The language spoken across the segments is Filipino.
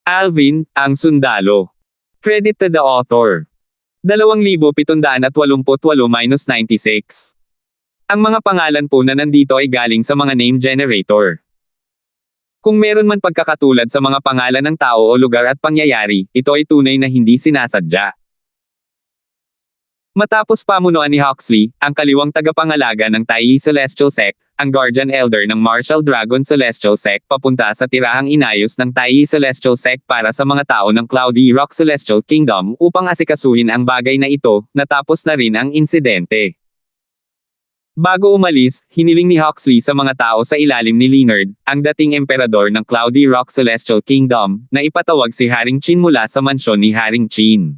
Alvin, ang sundalo. Credit to the author. 2788-96. Ang mga pangalan po na nandito ay galing sa mga name generator. Kung meron man pagkakatulad sa mga pangalan ng tao o lugar at pangyayari, ito ay tunay na hindi sinasadya. Matapos pamunuan ni Huxley, ang kaliwang tagapangalaga ng Taiyi Celestial Sect, ang Guardian Elder ng Martial Dragon Celestial Sect papunta sa tirahang inayos ng Taiyi Celestial Sect para sa mga tao ng Cloudy Rock Celestial Kingdom upang asikasuhin ang bagay na ito, natapos na rin ang insidente. Bago umalis, hiniling ni Huxley sa mga tao sa ilalim ni Leonard, ang dating emperador ng Cloudy Rock Celestial Kingdom, na ipatawag si Haring Chin mula sa mansyon ni Haring Chin.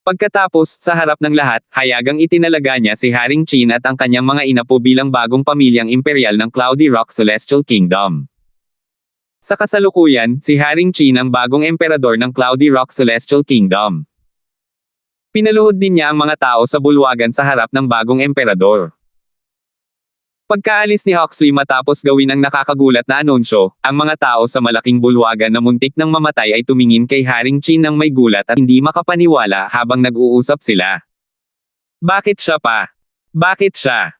Pagkatapos, sa harap ng lahat, hayagang itinalaga niya si Haring Chin at ang kanyang mga inapo bilang bagong pamilyang imperial ng Cloudy Rock Celestial Kingdom. Sa kasalukuyan, si Haring Chin ang bagong emperador ng Cloudy Rock Celestial Kingdom. Pinaluhod din niya ang mga tao sa bulwagan sa harap ng bagong emperador. Pagkaalis ni Huxley matapos gawin ang nakakagulat na anunsyo, ang mga tao sa malaking bulwagan na muntik nang mamatay ay tumingin kay Haring Chin ng may gulat at hindi makapaniwala habang nag-uusap sila. Bakit siya pa? Bakit siya?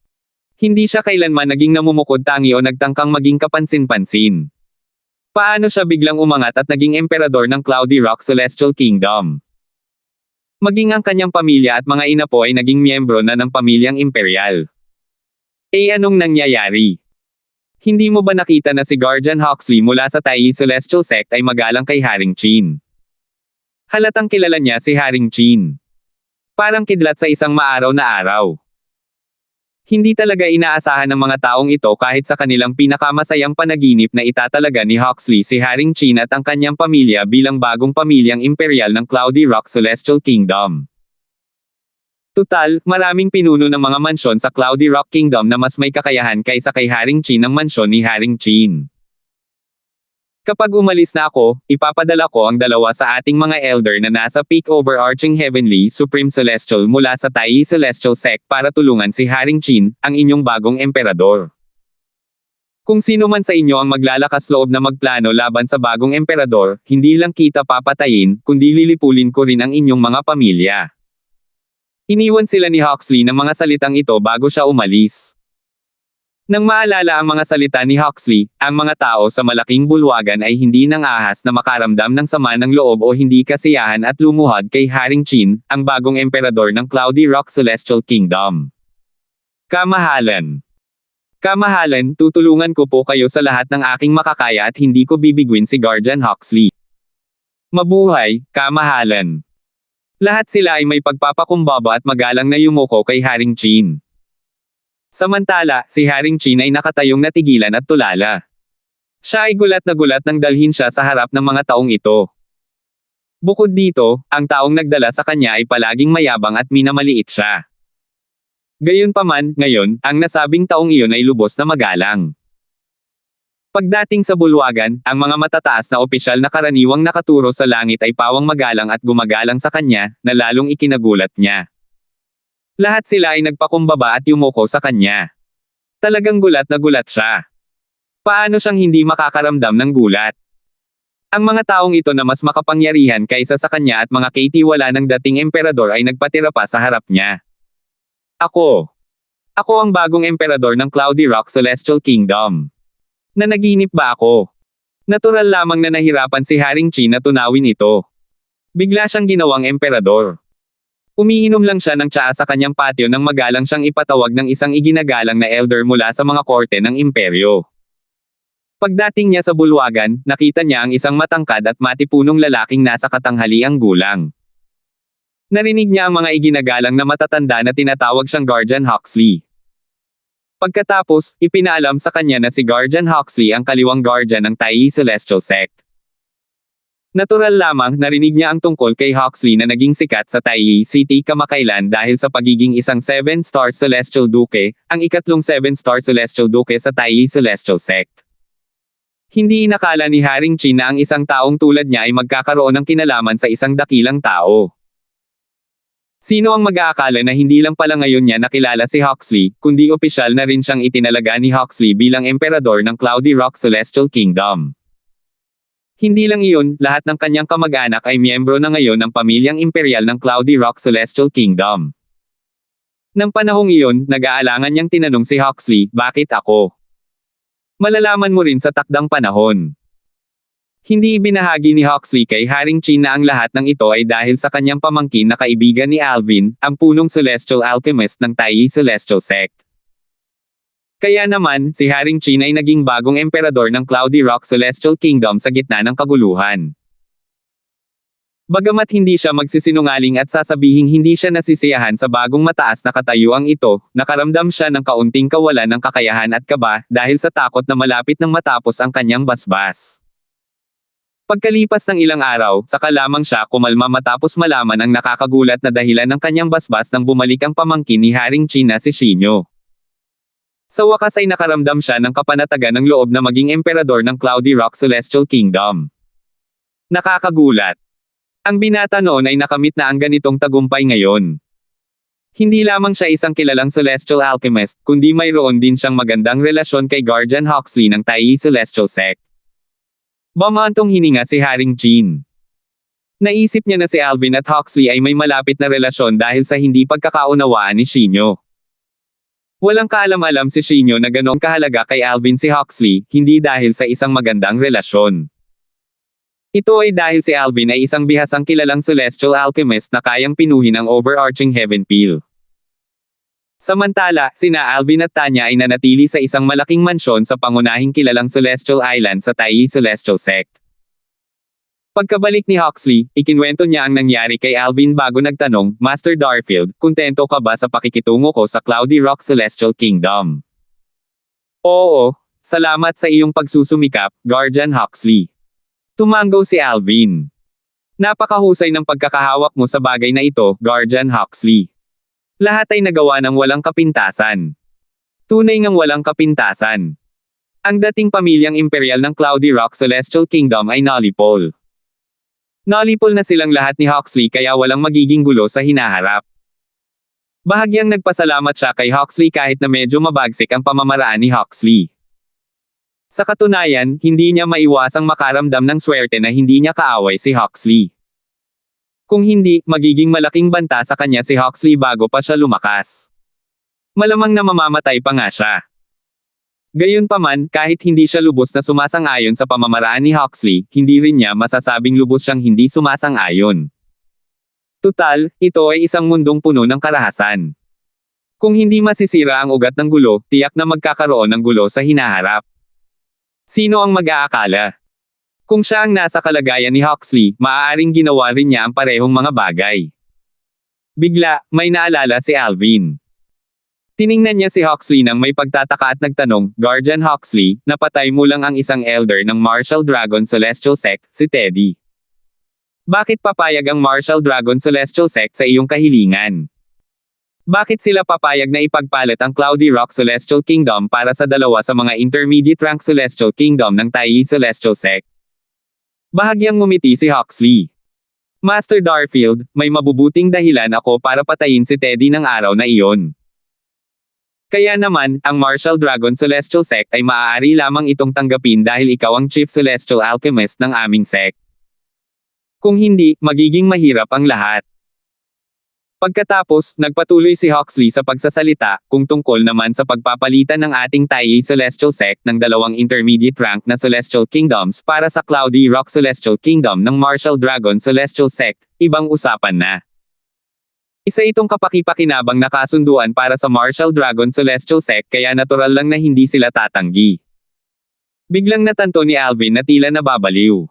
Hindi siya kailanman naging namumukod tangi o nagtangkang maging kapansin-pansin. Paano siya biglang umangat at naging emperador ng Cloudy Rock Celestial Kingdom? Maging ang kanyang pamilya at mga inapo ay naging miyembro na ng pamilyang imperial. Anong nangyayari? Hindi mo ba nakita na si Guardian Huxley mula sa Taiyi Celestial Sect ay magalang kay Haring Chin? Halatang kilala niya si Haring Chin. Parang kidlat sa isang maaraw na araw. Hindi talaga inaasahan ng mga taong ito kahit sa kanilang pinakamasayang panaginip na itatalaga ni Huxley si Haring Chin at ang kanyang pamilya bilang bagong pamilyang imperial ng Cloudy Rock Celestial Kingdom. Tutal, maraming pinuno ng mga mansyon sa Cloudy Rock Kingdom na mas may kakayahan kaysa kay Haring Chin ng mansyon ni Haring Chin. Kapag umalis na ako, ipapadala ko ang dalawa sa ating mga elder na nasa peak overarching heavenly supreme celestial mula sa Taiyi Celestial Sect para tulungan si Haring Chin, ang inyong bagong emperador. Kung sino man sa inyo ang maglalakas loob na magplano laban sa bagong emperador, hindi lang kita papatayin, kundi lilipulin ko rin ang inyong mga pamilya. Iniwan sila ni Huxley ng mga salitang ito bago siya umalis. Nang maalala ang mga salita ni Huxley, ang mga tao sa malaking bulwagan ay hindi nang ahas na makaramdam ng sama ng loob o hindi kasiyahan at lumuhod kay Haring Chin, ang bagong emperador ng Cloudy Rock Celestial Kingdom. Kamahalan. Kamahalan, tutulungan ko po kayo sa lahat ng aking makakaya at hindi ko bibiguin si Guardian Huxley. Mabuhay, kamahalan. Lahat sila ay may pagpapakumbaba at magalang na yumuko kay Haring Chin. Samantala, si Haring Chin ay nakatayong natigilan at tulala. Siya ay gulat na gulat nang dalhin siya sa harap ng mga taong ito. Bukod dito, ang taong nagdala sa kanya ay palaging mayabang at minamaliit siya. Gayunpaman, ngayon, ang nasabing taong iyon ay lubos na magalang. Pagdating sa bulwagan, ang mga matataas na opisyal na karaniwang nakaturo sa langit ay pawang magalang at gumagalang sa kanya, na lalong ikinagulat niya. Lahat sila ay nagpakumbaba at yumuko sa kanya. Talagang gulat na gulat siya. Paano siyang hindi makakaramdam ng gulat? Ang mga taong ito na mas makapangyarihan kaysa sa kanya at mga kaitiwala ng dating emperador ay nagpatira pa sa harap niya. Ako ang bagong emperador ng Cloudy Rock Celestial Kingdom. Nanaginip ba ako? Natural lamang na nahirapan si Haring Chin na tunawin ito. Bigla siyang ginawang emperador. Umiinom lang siya ng tsaa sa kanyang patio nang magalang siyang ipatawag ng isang iginagalang na elder mula sa mga korte ng imperyo. Pagdating niya sa bulwagan, nakita niya ang isang matangkad at matipunong lalaking nasa katanghaliang gulang. Narinig niya ang mga iginagalang na matatanda na tinatawag siyang Guardian Huxley. Pagkatapos, ipinaalam sa kanya na si Guardian Huxley ang kaliwang guardian ng Taiyi Celestial Sect. Natural lamang narinig niya ang tungkol kay Huxley na naging sikat sa Taiyi City kamakailan dahil sa pagiging isang 7-star Celestial Duke, ang ikatlong 7-star Celestial Duke sa Taiyi Celestial Sect. Hindi inakala ni Haring Chin na ang isang taong tulad niya ay magkakaroon ng kinalaman sa isang dakilang tao. Sino ang mag-aakala na hindi lang pala ngayon niya nakilala si Huxley, kundi opisyal na rin siyang itinalaga ni Huxley bilang emperador ng Cloudy Rock Celestial Kingdom. Hindi lang iyon, lahat ng kanyang kamag-anak ay miyembro na ngayon ng pamilyang imperial ng Cloudy Rock Celestial Kingdom. Nang panahong iyon, nag-aalangan niyang tinanong si Huxley, bakit ako? Malalaman mo rin sa takdang panahon. Hindi ibinahagi ni Huxley kay Haring Chin na ang lahat ng ito ay dahil sa kanyang pamangkin na kaibigan ni Alvin, ang punong celestial alchemist ng Taiyi Celestial Sect. Kaya naman, si Haring Chin ay naging bagong emperador ng Cloudy Rock Celestial Kingdom sa gitna ng kaguluhan. Bagamat hindi siya magsisinungaling at sasabihing hindi siya nasisiyahan sa bagong mataas na katayuang ito, nakaramdam siya ng kaunting kawalan ng kakayahan at kaba, dahil sa takot na malapit nang matapos ang kanyang basbas. Pagkalipas ng ilang araw, saka lamang siya kumalma matapos malaman ang nakakagulat na dahilan ng kanyang basbas nang bumalik ang pamangkin ni Haring Chin na si Shinyo. Sa wakas ay nakaramdam siya ng kapanatagan ng loob na maging emperador ng Cloudy Rock Celestial Kingdom. Nakakagulat. Ang binata noon ay nakamit na ang ganitong tagumpay ngayon. Hindi lamang siya isang kilalang celestial alchemist, kundi mayroon din siyang magandang relasyon kay Guardian Huxley ng Taiyi Celestial Sect. Bumantong hininga si Haring Chin. Naisip niya na si Alvin at Huxley ay may malapit na relasyon dahil sa hindi pagkakaunawaan ni Shinyo. Walang kaalam-alam si Shinyo na ganoong kahalaga kay Alvin si Huxley, hindi dahil sa isang magandang relasyon. Ito ay dahil si Alvin ay isang bihasang kilalang celestial alchemist na kayang pinuhin ang overarching heaven peel. Samantala, sina Alvin at Tanya ay nanatili sa isang malaking mansyon sa pangunahing kilalang Celestial Island sa Taiyi Celestial Sect. Pagkabalik ni Huxley, ikinwento niya ang nangyari kay Alvin bago nagtanong, Master Darfield, kontento ka ba sa pakikitungo ko sa Cloudy Rock Celestial Kingdom? Oo, salamat sa iyong pagsusumikap, Guardian Huxley. Tumanggaw si Alvin. Napakahusay ng pagkakahawak mo sa bagay na ito, Guardian Huxley. Lahat ay nagawa ng walang kapintasan. Tunay ngang walang kapintasan. Ang dating pamilyang imperial ng Cloudy Rock Celestial Kingdom ay Nullipol. Nullipol na silang lahat ni Huxley kaya walang magiging gulo sa hinaharap. Bahagyang nagpasalamat siya kay Huxley kahit na medyo mabagsik ang pamamaraan ni Huxley. Sa katunayan, hindi niya maiwasang makaramdam ng swerte na hindi niya kaaway si Huxley. Kung hindi, magiging malaking banta sa kanya si Huxley bago pa siya lumakas. Malamang na mamamatay pa nga siya. Gayunpaman, kahit hindi siya lubos na sumasang-ayon sa pamamaraan ni Huxley, hindi rin niya masasabing lubos siyang hindi sumasang-ayon. Tutal, ito ay isang mundong puno ng karahasan. Kung hindi masisira ang ugat ng gulo, tiyak na magkakaroon ng gulo sa hinaharap. Sino ang mag-aakala? Kung siya ang nasa kalagayan ni Huxley, maaaring ginawa rin niya ang parehong mga bagay. Bigla, may naalala si Alvin. Tiningnan niya si Huxley nang may pagtataka at nagtanong, Guardian Huxley, napatay mo lang ang isang elder ng Martial Dragon Celestial Sect, si Teddy. Bakit papayag ang Martial Dragon Celestial Sect sa iyong kahilingan? Bakit sila papayag na ipagpalit ang Cloudy Rock Celestial Kingdom para sa dalawa sa mga intermediate rank Celestial Kingdom ng Taiyi Celestial Sect? Bahagyang ngumiti si Huxley. Master Darfield, may mabubuting dahilan ako para patayin si Teddy ng araw na iyon. Kaya naman, ang Martial Dragon Celestial Sect ay maaari lamang itong tanggapin dahil ikaw ang Chief Celestial Alchemist ng aming sect. Kung hindi, magiging mahirap ang lahat. Pagkatapos, nagpatuloy si Huxley sa pagsasalita, kung tungkol naman sa pagpapalitan ng ating Taiyi Celestial Sect ng dalawang intermediate rank na Celestial Kingdoms para sa Cloudy Rock Celestial Kingdom ng Martial Dragon Celestial Sect, ibang usapan na. Isa itong kapakipakinabang na kasunduan para sa Martial Dragon Celestial Sect kaya natural lang na hindi sila tatanggi. Biglang natanto ni Alvin na tila nababaliw.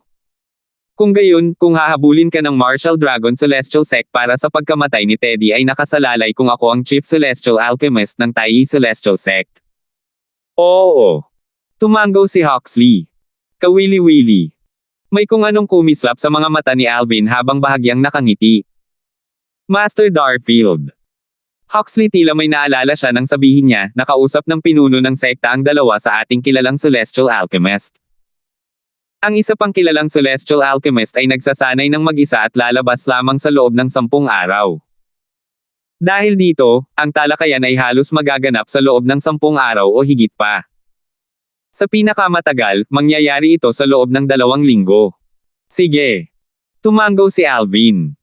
Kung gayon, kung hahabulin ka ng Martial Dragon Celestial Sect para sa pagkamatay ni Teddy ay nakasalalay kung ako ang Chief Celestial Alchemist ng Taiyi Celestial Sect. Oo. Tumanggaw si Huxley. Kawili-wili. May kung anong kumislap sa mga mata ni Alvin habang bahagyang nakangiti. Master Darfield. Huxley tila may naalala siya nang sabihin niya, nakausap ng pinuno ng sekta ang dalawa sa ating kilalang Celestial Alchemist. Ang isa pang kilalang Celestial Alchemist ay nagsasanay ng mag-isa at lalabas lamang sa loob ng 10 araw. Dahil dito, ang talakayan ay halos magaganap sa loob ng 10 araw o higit pa. Sa pinakamatagal, mangyayari ito sa loob ng 2 linggo. Sige. Tumango si Alvin.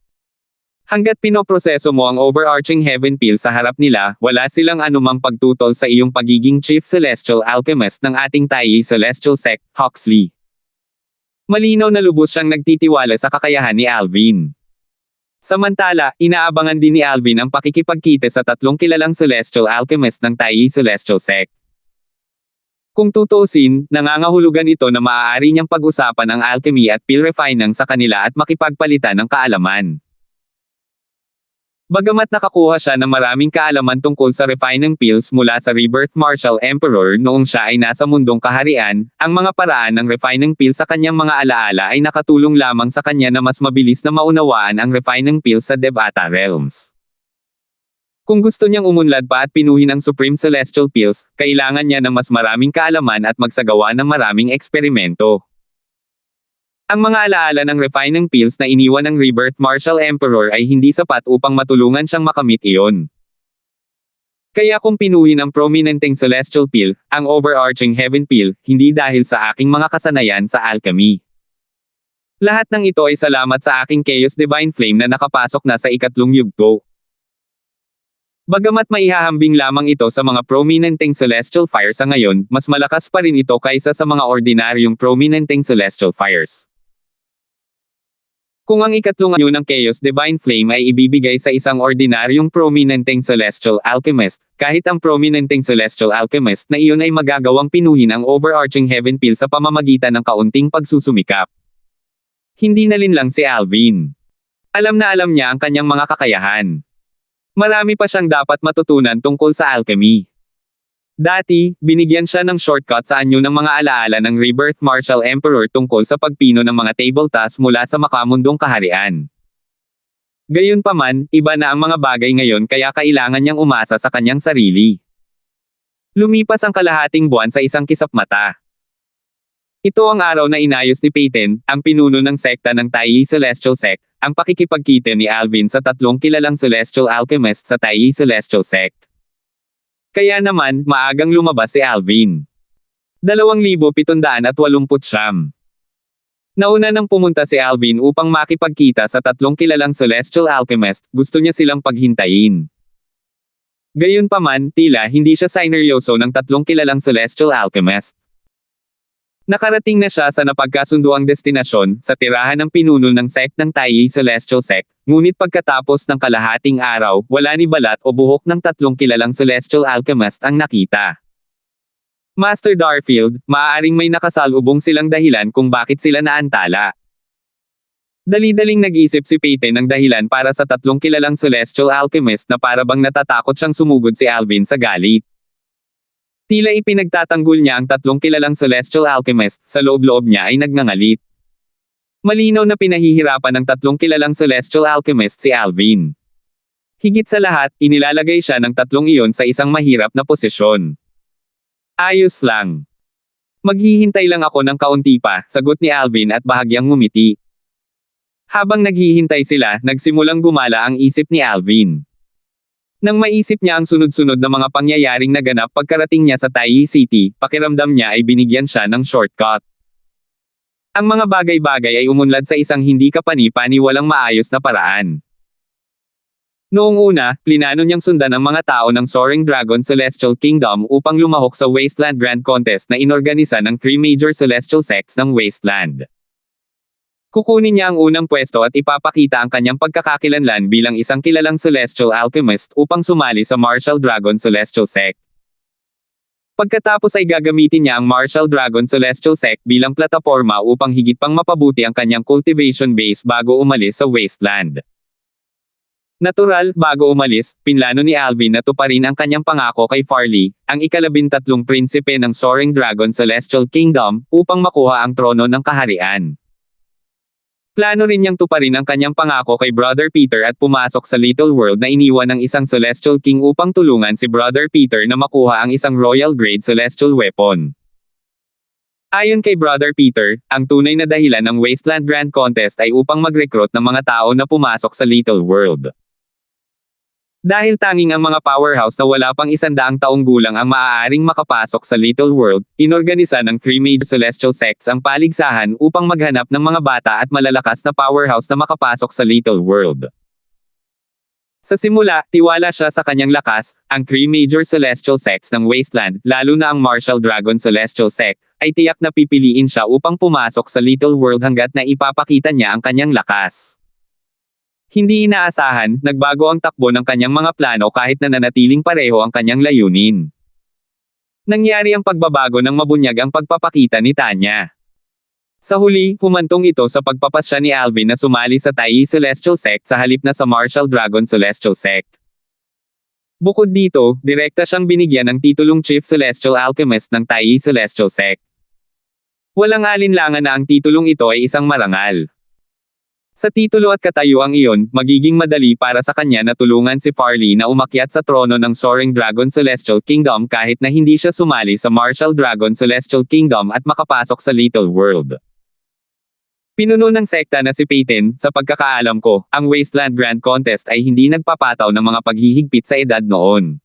Hanggat pinoproseso mo ang overarching heaven pill sa harap nila, wala silang anumang pagtutol sa iyong pagiging Chief Celestial Alchemist ng ating Taiyi Celestial Sect, Huxley. Malinaw na lubos siyang nagtitiwala sa kakayahan ni Alvin. Samantala, inaabangan din ni Alvin ang pakikipagkita sa tatlong kilalang Celestial Alchemist ng Taiyi Celestial Sect. Kung tutuusin, nangangahulugan ito na maaari niyang pag-usapan ang alchemy at pill refining sa kanila at makipagpalitan ng kaalaman. Bagamat nakakuha siya ng maraming kaalaman tungkol sa refining pills mula sa Rebirth Martial Emperor noong siya ay nasa mundong kaharian, ang mga paraan ng refining pill sa kanyang mga alaala ay nakatulong lamang sa kanya na mas mabilis na maunawaan ang refining pill sa Devata Realms. Kung gusto niyang umunlad pa at pinuhin ang Supreme Celestial Pills, kailangan niya ng mas maraming kaalaman at magsagawa ng maraming eksperimento. Ang mga alaala ng refining pills na iniwan ng Rebirth Martial Emperor ay hindi sapat upang matulungan siyang makamit iyon. Kaya kung pinuhin ang prominenteng Celestial Pill, ang overarching Heaven Pill, hindi dahil sa aking mga kasanayan sa alchemy. Lahat ng ito ay salamat sa aking Chaos Divine Flame na nakapasok na sa ikatlong yugto. Bagamat maihahambing lamang ito sa mga prominenteng Celestial Fire sa ngayon, mas malakas pa rin ito kaysa sa mga ordinaryong prominenteng Celestial Fires. Kung ang ikatlong anyo ng Chaos Divine Flame ay ibibigay sa isang ordinaryong prominenteng Celestial Alchemist, kahit ang prominenteng Celestial Alchemist na iyon ay magagawang pinuhin ang overarching Heaven Pill sa pamamagitan ng kaunting pagsusumikap. Hindi na lang si Alvin. Alam na alam niya ang kanyang mga kakayahan. Marami pa siyang dapat matutunan tungkol sa alchemy. Dati, binigyan siya ng shortcut sa anyo ng mga alaala ng Rebirth Martial Emperor tungkol sa pagpino ng mga table tasks mula sa makamundong kaharian. Gayunpaman, iba na ang mga bagay ngayon kaya kailangan niyang umasa sa kanyang sarili. Lumipas ang kalahating buwan sa isang kisap mata. Ito ang araw na inayos ni Peyton, ang pinuno ng sekta ng Taiyi Celestial Sect, ang pakikipagkita ni Alvin sa tatlong kilalang Celestial Alchemist sa Taiyi Celestial Sect. Kaya naman, maagang lumabas si Alvin. 2,789. Nauna nang pumunta si Alvin upang makipagkita sa tatlong kilalang Celestial Alchemist, gusto niya silang paghintayin. Gayunpaman, tila hindi siya sineryoso ng tatlong kilalang Celestial Alchemist. Nakarating na siya sa napagkasunduang destinasyon, sa tirahan ng pinuno ng sect ng Taiyi Celestial Sect, ngunit pagkatapos ng kalahating araw, wala ni balat o buhok ng tatlong kilalang Celestial Alchemist ang nakita. Master Darfield, maaaring may nakasalubong silang dahilan kung bakit sila naantala. Dali-daling nag-isip si Peyton ng dahilan para sa tatlong kilalang Celestial Alchemist na parabang natatakot siyang sumugod si Alvin sa galit. Tila ipinagtatanggol niya ang tatlong kilalang Celestial Alchemist, sa loob-loob niya ay nagngangalit. Malinaw na pinahihirapan ng tatlong kilalang Celestial Alchemist si Alvin. Higit sa lahat, inilalagay siya ng tatlong iyon sa isang mahirap na posisyon. Ayos lang. Maghihintay lang ako ng kaunti pa, sagot ni Alvin at bahagyang ngumiti. Habang naghihintay sila, nagsimulang gumala ang isip ni Alvin. Nang maisip niya ang sunod-sunod na mga pangyayaring naganap pagkarating niya sa Taiyi City, pakiramdam niya ay binigyan siya ng shortcut. Ang mga bagay-bagay ay umunlad sa isang hindi kapani-paniwalang maayos na paraan. Noong una, plinano niyang sundan ang mga tao ng Soaring Dragon Celestial Kingdom upang lumahok sa Wasteland Grand Contest na inorganisa ng 3 major celestial sects ng Wasteland. Kukunin niya ang unang pwesto at ipapakita ang kanyang pagkakakilanlan bilang isang kilalang Celestial Alchemist upang sumali sa Martial Dragon Celestial Sect. Pagkatapos ay gagamitin niya ang Martial Dragon Celestial Sect bilang plataporma upang higit pang mapabuti ang kanyang cultivation base bago umalis sa Wasteland. Natural, bago umalis, pinlano ni Alvin na tuparin ang kanyang pangako kay Farley, ang ika-13 prinsipe ng Soaring Dragon Celestial Kingdom, upang makuha ang trono ng kaharian. Plano rin niyang tuparin ang kanyang pangako kay Brother Peter at pumasok sa Little World na iniwan ng isang Celestial King upang tulungan si Brother Peter na makuha ang isang Royal Grade Celestial Weapon. Ayon kay Brother Peter, ang tunay na dahilan ng Wasteland Grand Contest ay upang mag-recruit ng mga tao na pumasok sa Little World. Dahil tanging ang mga powerhouse na wala pang 100 taong gulang ang maaaring makapasok sa Little World, inorganisa ng three major celestial sects ang paligsahan upang maghanap ng mga bata at malalakas na powerhouse na makapasok sa Little World. Sa simula, tiwala siya sa kanyang lakas. Ang three major celestial sects ng Wasteland, lalo na ang Martial Dragon Celestial Sect, ay tiyak na pipiliin siya upang pumasok sa Little World hanggat na ipapakita niya ang kanyang lakas. Hindi inaasahan, nagbago ang takbo ng kanyang mga plano kahit na nanatiling pareho ang kanyang layunin. Nangyari ang pagbabago ng mabunyag ang pagpapakita ni Tanya. Sa huli, humantong ito sa pagpapasya ni Alvin na sumali sa Tai Celestial Sect sa halip na sa Martial Dragon Celestial Sect. Bukod dito, direkta siyang binigyan ng titulong Chief Celestial Alchemist ng Tai Celestial Sect. Walang alinlangan na ang titulong ito ay isang marangal. Sa titulo at katayuang iyon, magiging madali para sa kanya na tulungan si Farley na umakyat sa trono ng Soaring Dragon Celestial Kingdom kahit na hindi siya sumali sa Martial Dragon Celestial Kingdom at makapasok sa Little World. Pinuno ng sekta na si Peyton, sa pagkakaalam ko, ang Wasteland Grand Contest ay hindi nagpapataw ng mga paghihigpit sa edad noon.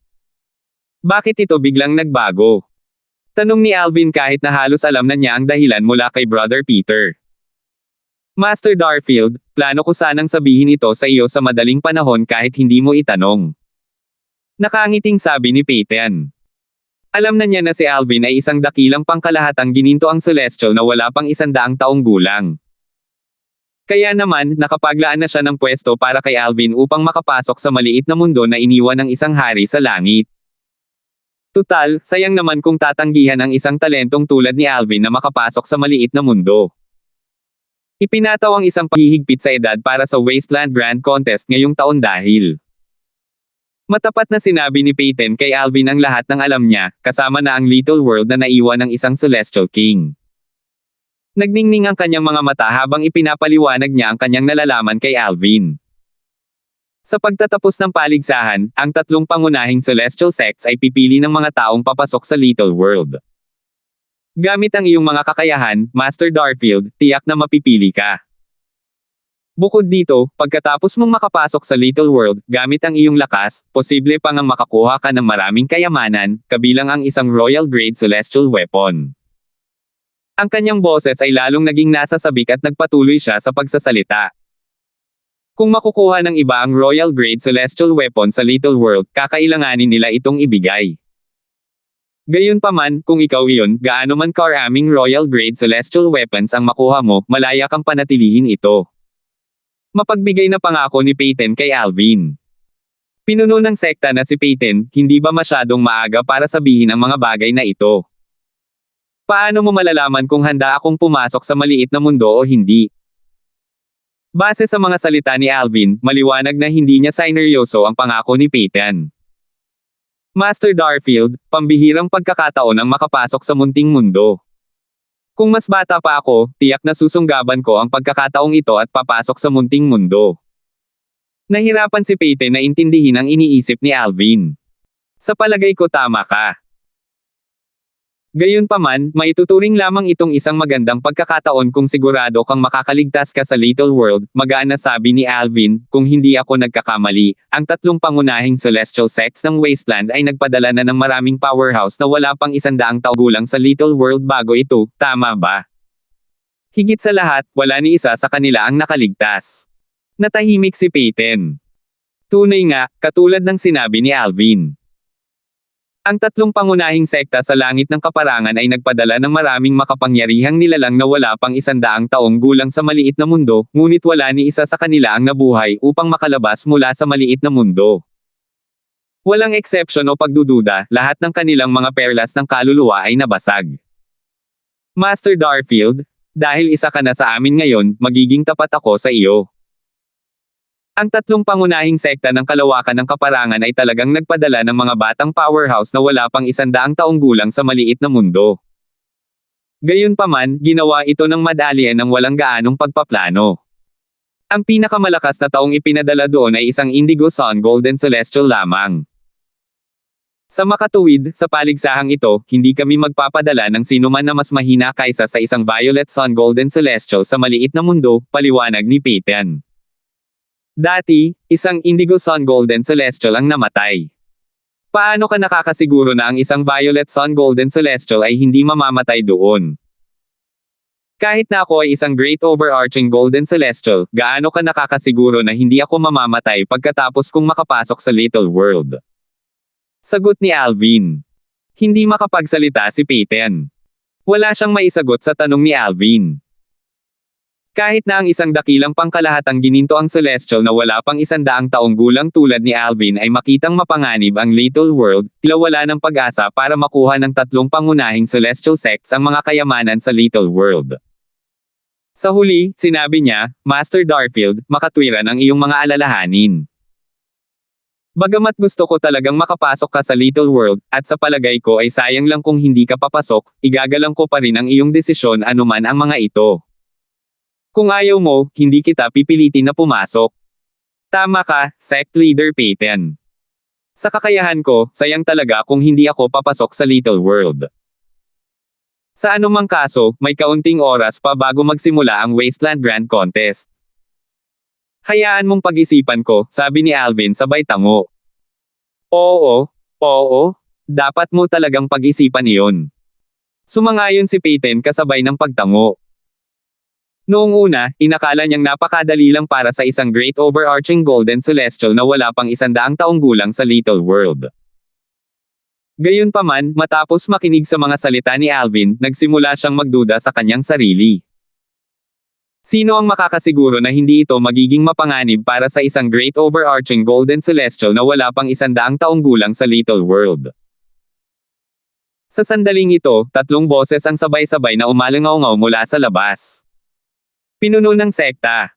Bakit ito biglang nagbago? Tanong ni Alvin kahit na halos alam na niya ang dahilan mula kay Brother Peter. Master Darfield, plano ko sanang sabihin ito sa iyo sa madaling panahon kahit hindi mo itanong. Nakangiting sabi ni Peyton. Alam na niya na si Alvin ay isang dakilang pangkalahatang gininto ang Celestial na wala pang 100 taong gulang. Kaya naman, nakapaglaan na siya ng pwesto para kay Alvin upang makapasok sa maliit na mundo na iniwan ng isang hari sa langit. Tutal, sayang naman kung tatanggihan ang isang talentong tulad ni Alvin na makapasok sa maliit na mundo. Ipinataw ang isang paghihigpit sa edad para sa Wasteland Grand Contest ngayong taon dahil matapat na sinabi ni Peyton kay Alvin ang lahat ng alam niya, kasama na ang Little World na naiwan ng isang Celestial King. Nagningning ang kanyang mga mata habang ipinapaliwanag niya ang kanyang nalalaman kay Alvin. Sa pagtatapos ng paligsahan, ang tatlong pangunahing Celestial Sects ay pipili ng mga taong papasok sa Little World. Gamit ang iyong mga kakayahan, Master Darfield, tiyak na mapipili ka. Bukod dito, pagkatapos mong makapasok sa Little World, gamit ang iyong lakas, posible pang ang makakuha ka ng maraming kayamanan, kabilang ang isang Royal Grade Celestial Weapon. Ang kanyang boses ay lalong naging nasasabik at nagpatuloy siya sa pagsasalita. Kung makukuha ng iba ang Royal Grade Celestial Weapon sa Little World, kakailanganin nila itong ibigay. Gayunpaman, kung ikaw iyon, gaano man karaming Royal Grade Celestial Weapons ang makuha mo, malaya kang panatilihin ito. Mapagbigay na pangako ni Peyton kay Alvin. Pinuno ng sekta na si Peyton, hindi ba masyadong maaga para sabihin ang mga bagay na ito? Paano mo malalaman kung handa akong pumasok sa maliit na mundo o hindi? Base sa mga salita ni Alvin, maliwanag na hindi niya sineryoso ang pangako ni Peyton. Master Darfield, pambihirang pagkakataon ang makapasok sa munting mundo. Kung mas bata pa ako, tiyak na susunggaban ko ang pagkakataong ito at papasok sa munting mundo. Nahirapan si Peyton na intindihin ang iniisip ni Alvin. Sa palagay ko tama ka. Gayunpaman, maituturing lamang itong isang magandang pagkakataon kung sigurado kang makakaligtas ka sa Little World, magaan na sabi ni Alvin. Kung hindi ako nagkakamali, ang tatlong pangunahing Celestial Sects ng Wasteland ay nagpadala na ng maraming powerhouse na wala pang 100 taong gulang sa Little World bago ito, tama ba? Higit sa lahat, wala ni isa sa kanila ang nakaligtas. Natahimik si Peyton. Tunay nga, katulad ng sinabi ni Alvin. Ang tatlong pangunahing sekta sa langit ng kaparangan ay nagpadala ng maraming makapangyarihang nilalang na wala pang 100 taong gulang sa maliit na mundo, ngunit wala ni isa sa kanila ang nabuhay upang makalabas mula sa maliit na mundo. Walang exception o pagdududa, lahat ng kanilang mga perlas ng kaluluwa ay nabasag. Master Darfield, dahil isa ka na sa amin ngayon, magiging tapat ako sa iyo. Ang tatlong pangunahing sekta ng kalawakan ng kaparangan ay talagang nagpadala ng mga batang powerhouse na wala pang 100 taong gulang sa maliit na mundo. Gayunpaman, ginawa ito ng madalian ng walang gaanong pagpaplano. Ang pinakamalakas na taong ipinadala doon ay isang Indigo Sun Golden Celestial lamang. Sa makatuwid, sa paligsahang ito, hindi kami magpapadala ng sinuman na mas mahina kaysa sa isang Violet Sun Golden Celestial sa maliit na mundo, paliwanag ni Peyton. Dati, isang Indigo Sun Golden Celestial ang namatay. Paano ka nakakasiguro na ang isang Violet Sun Golden Celestial ay hindi mamamatay doon? Kahit na ako ay isang Great Overarching Golden Celestial, gaano ka nakakasiguro na hindi ako mamamatay pagkatapos kong makapasok sa Little World? Sagot ni Alvin. Hindi makapagsalita si Peyton. Wala siyang maisagot sa tanong ni Alvin. Kahit na ang isang dakilang pangkalahatang gininto ang Celestial na wala pang 100 taong gulang tulad ni Alvin ay makitang mapanganib ang Little World, tila wala ng pag-asa para makuha ng 3 pangunahing Celestial Sects ang mga kayamanan sa Little World. Sa huli, sinabi niya, Master Darfield, makatwiran ang iyong mga alalahanin. Bagamat gusto ko talagang makapasok ka sa Little World, at sa palagay ko ay sayang lang kung hindi ka papasok, igagalang ko pa rin ang iyong desisyon anuman ang mga ito. Kung ayaw mo, hindi kita pipilitin na pumasok. Tama ka, Sect Leader Peyton. Sa kakayahan ko, sayang talaga kung hindi ako papasok sa Little World. Sa anumang kaso, may kaunting oras pa bago magsimula ang Wasteland Grand Contest. Hayaan mong pag-isipan ko, sabi ni Alvin sabay tango. Oo, dapat mo talagang pag-isipan iyon. Sumangayon si Peyton kasabay ng pagtango. Noong una, inakala niyang napakadali lang para sa isang Great Overarching Golden Celestial na wala pang 100 taong gulang sa Little World. Gayunpaman, matapos makinig sa mga salita ni Alvin, nagsimula siyang magduda sa kanyang sarili. Sino ang makakasiguro na hindi ito magiging mapanganib para sa isang Great Overarching Golden Celestial na wala pang 100 taong gulang sa Little World? Sa sandaling ito, 3 boses ang sabay-sabay na umalangaw-ngaw mula sa labas. Pinuno ng sekta.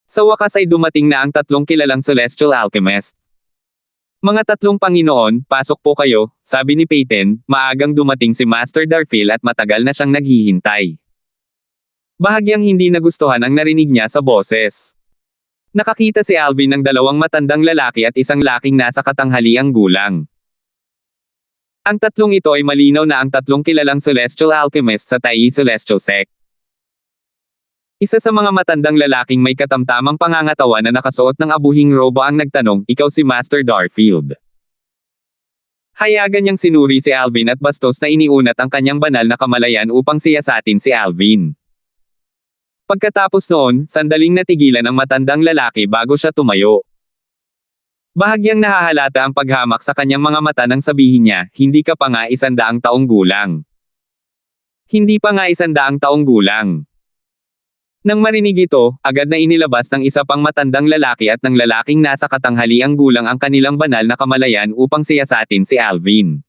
Sa wakas ay dumating na ang 3 kilalang Celestial Alchemist. Mga 3 Panginoon, pasok po kayo, sabi ni Peyton, maagang dumating si Master Darfield at matagal na siyang naghihintay. Bahagyang hindi nagustuhan ang narinig niya sa boses. Nakakita si Alvin ng 2 matandang lalaki at isang laking nasa katanghaliang gulang. Ang 3 ito ay malinaw na ang 3 kilalang Celestial Alchemist sa Tai Celestial Sect. Isa sa mga matandang lalaking may katamtamang pangangatawan na nakasuot ng abuhing roba ang nagtanong, ikaw si Master Darfield. Hayagan niyang sinuri si Alvin at bastos na iniunat ang kanyang banal na kamalayan upang siyasatin si Alvin. Pagkatapos noon, sandaling natigilan ang matandang lalaki bago siya tumayo. Bahagyang nahahalata ang paghamak sa kanyang mga mata nang sabihin niya, hindi ka pa nga 100 taong gulang. Hindi pa nga 100 taong gulang. Nang marinig ito, agad na inilabas ng isa pang matandang lalaki at ng lalaking nasa katanghaliang gulang ang kanilang banal na kamalayan upang siyasatin si Alvin.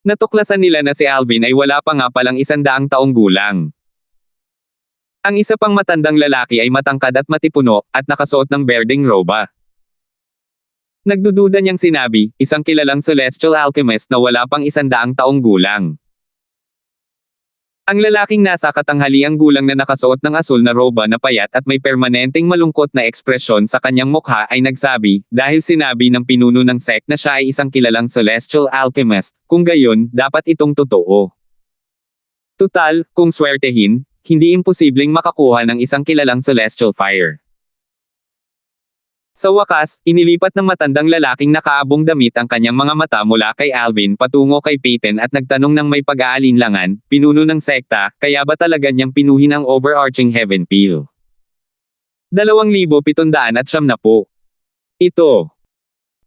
Natuklasan nila na si Alvin ay wala pa nga palang 100 taong gulang. Ang isa pang matandang lalaki ay matangkad at matipuno, at nakasuot ng berdeng roba. Nagdududa niyang sinabi, isang kilalang Celestial Alchemist na wala pang 100 taong gulang. Ang lalaking nasa katanghaliang gulang na nakasuot ng asul na roba na payat at may permanenteng malungkot na ekspresyon sa kanyang mukha ay nagsabi, dahil sinabi ng pinuno ng sect na siya ay isang kilalang Celestial Alchemist, kung gayon, dapat itong totoo. Tutal, kung swertehin, hindi imposibleng makakuha ng isang kilalang Celestial Fire. Sa wakas, inilipat ng matandang lalaking nakaabong damit ang kanyang mga mata mula kay Alvin patungo kay Peyton at nagtanong ng may pag-aalinlangan, pinuno ng sekta, kaya ba talaga niyang pinuhin ang overarching heaven peel? 2,770. Ito.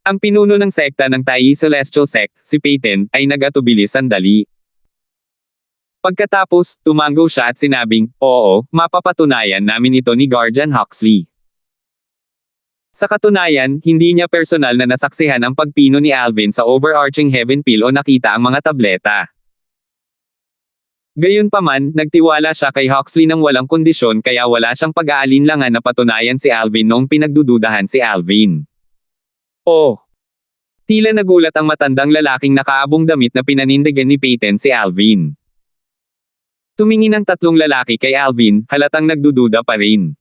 Ang pinuno ng sekta ng Tai Celestial Sect, si Peyton, ay nag-atubili sandali. Pagkatapos, tumango siya at sinabing, oo, mapapatunayan namin ito ni Guardian Huxley. Sa katunayan, hindi niya personal na nasaksihan ang pagpino ni Alvin sa overarching heaven peel o nakita ang mga tableta. Gayunpaman, nagtiwala siya kay Huxley ng walang kondisyon kaya wala siyang pag-aalinlangan na patunayan si Alvin noong pinagdududahan si Alvin. Oh! Tila nagulat ang matandang lalaking nakaabong damit na pinanindigan ni Peyton si Alvin. Tumingin ang 3 lalaki kay Alvin, halatang nagdududa pa rin.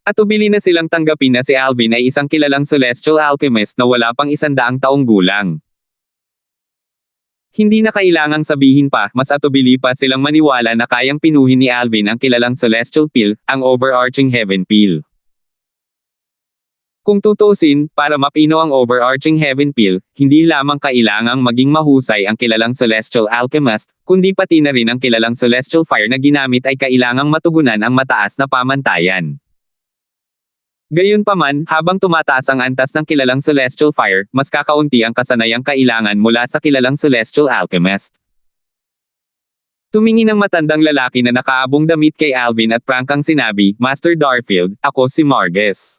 Atubili na silang tanggapin na si Alvin ay isang kilalang Celestial Alchemist na wala pang 100 taong gulang. Hindi na kailangang sabihin pa, mas atubili pa silang maniwala na kayang pinuhin ni Alvin ang kilalang Celestial Peel, ang overarching heaven peel. Kung tutuusin, para mapino ang overarching heaven peel, hindi lamang kailangang maging mahusay ang kilalang celestial alchemist, kundi pati na rin ang kilalang celestial fire na ginamit ay kailangang matugunan ang mataas na pamantayan. Gayunpaman, habang tumataas ang antas ng kilalang celestial fire, mas kakaunti ang kasanayang kailangan mula sa kilalang celestial alchemist. Tumingin ang matandang lalaki na nakaabong damit kay Alvin at prangkang sinabi, "Master Darfield, ako si Margus.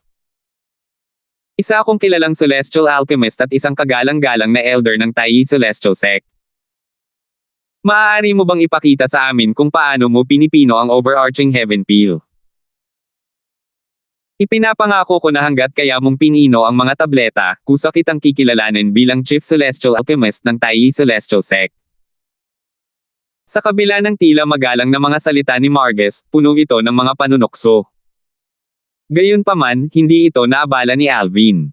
Isa akong kilalang celestial alchemist at isang kagalang-galang na elder ng Taiyi Celestial Sect. Maaari mo bang ipakita sa amin kung paano mo pinipino ang overarching heaven peel? Ipinapangako ko na hanggat kaya mong pinino ang mga tableta, kusa kitang kikilalanin bilang Chief Celestial Alchemist ng Taiyi Celestial Sect." Sa kabila ng tila magalang na mga salita ni Margus, puno ito ng mga panunokso. Gayunpaman, hindi ito naabala ni Alvin.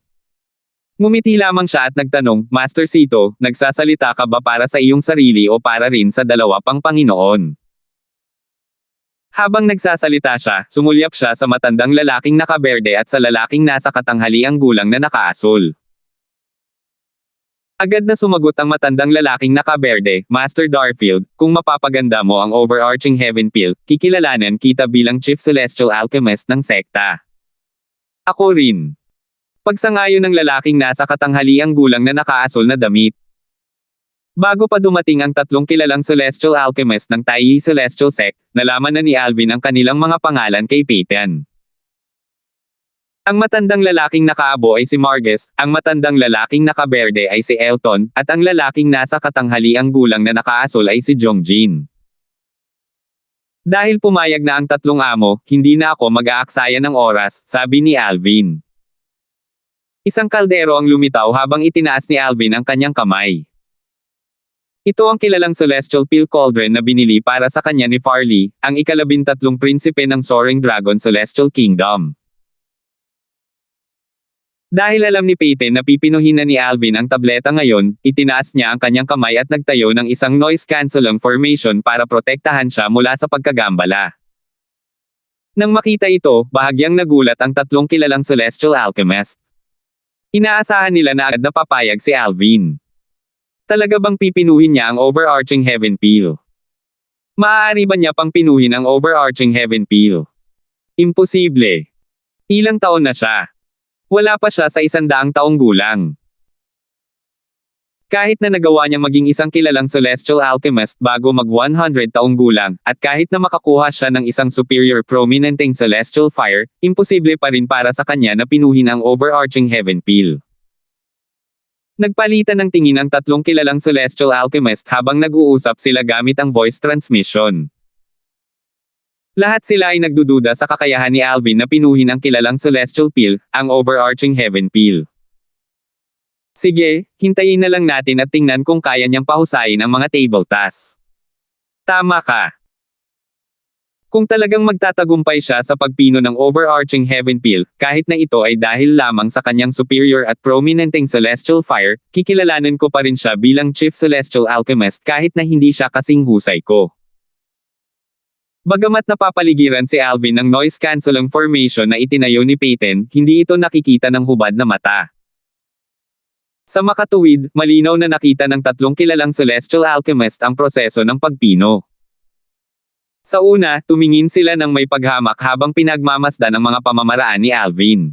Ngumiti lamang siya at nagtanong, "Master Sito, nagsasalita ka ba para sa iyong sarili o para rin sa dalawa pang Panginoon?" Habang nagsasalita siya, sumulyap siya sa matandang lalaking nakaberde at sa lalaking nasa katanghaliang gulang na nakaasul. Agad na sumagot ang matandang lalaking nakaberde, "Master Darfield, kung mapapaganda mo ang overarching heaven peel, kikilalanin kita bilang Chief Celestial Alchemist ng sekta." "Ako rin." Pagsangayon ng lalaking nasa katanghaliang gulang na nakaasul na damit. Bago pa dumating ang tatlong kilalang Celestial Alchemist ng Taiyi Celestial Sect, nalaman na ni Alvin ang kanilang mga pangalan kay Peyton. Ang matandang lalaking nakaabo ay si Margus, ang matandang lalaking nakaberde ay si Elton, at ang lalaking nasa katanghaliang gulang na nakaasul ay si Jongjin. "Dahil pumayag na ang tatlong amo, hindi na ako mag-aaksaya ng oras," sabi ni Alvin. Isang kaldero ang lumitaw habang itinaas ni Alvin ang kanyang kamay. Ito ang kilalang Celestial Peel Cauldron na binili para sa kanya ni Farley, ang ika-13 prinsipe ng Soaring Dragon Celestial Kingdom. Dahil alam ni Peyton na pipinuhin na ni Alvin ang tableta ngayon, itinaas niya ang kanyang kamay at nagtayo ng isang noise-canceling formation para protektahan siya mula sa pagkagambala. Nang makita ito, bahagyang nagulat ang tatlong kilalang Celestial Alchemist. Inaasahan nila na agad na papayag si Alvin. Talaga bang pipinuhin niya ang overarching heaven peel? Maaari ba niya pang pinuhin ang overarching heaven peel? Imposible. Ilang taon na siya? Wala pa siya sa 100 taong gulang. Kahit na nagawa niya maging isang kilalang Celestial Alchemist bago mag-100 taong gulang, at kahit na makakuha siya ng isang superior prominenteng Celestial Fire, imposible pa rin para sa kanya na pinuhin ang overarching heaven peel. Nagpalitan ng tingin ang tatlong kilalang Celestial Alchemist habang nag-uusap sila gamit ang voice transmission. Lahat sila ay nagdududa sa kakayahan ni Alvin na pinuhin ang kilalang Celestial Peel, ang overarching heaven peel. Sige, hintayin na lang natin at tingnan kung kaya niyang pahusayin ang mga table tasks. Tama ka. Kung talagang magtatagumpay siya sa pagpino ng overarching heaven peel, kahit na ito ay dahil lamang sa kanyang superior at prominenteng Celestial Fire, kikilalanin ko pa rin siya bilang Chief Celestial Alchemist kahit na hindi siya kasing husay ko. Bagamat napapaligiran si Alvin ng noise-canceling formation na itinayo ni Peyton, hindi ito nakikita ng hubad na mata. Sa makatuwid, malinaw na nakita ng tatlong kilalang Celestial Alchemist ang proseso ng pagpino. Sa una, tumingin sila ng may paghamak habang pinagmamasdan ang mga pamamaraan ni Alvin.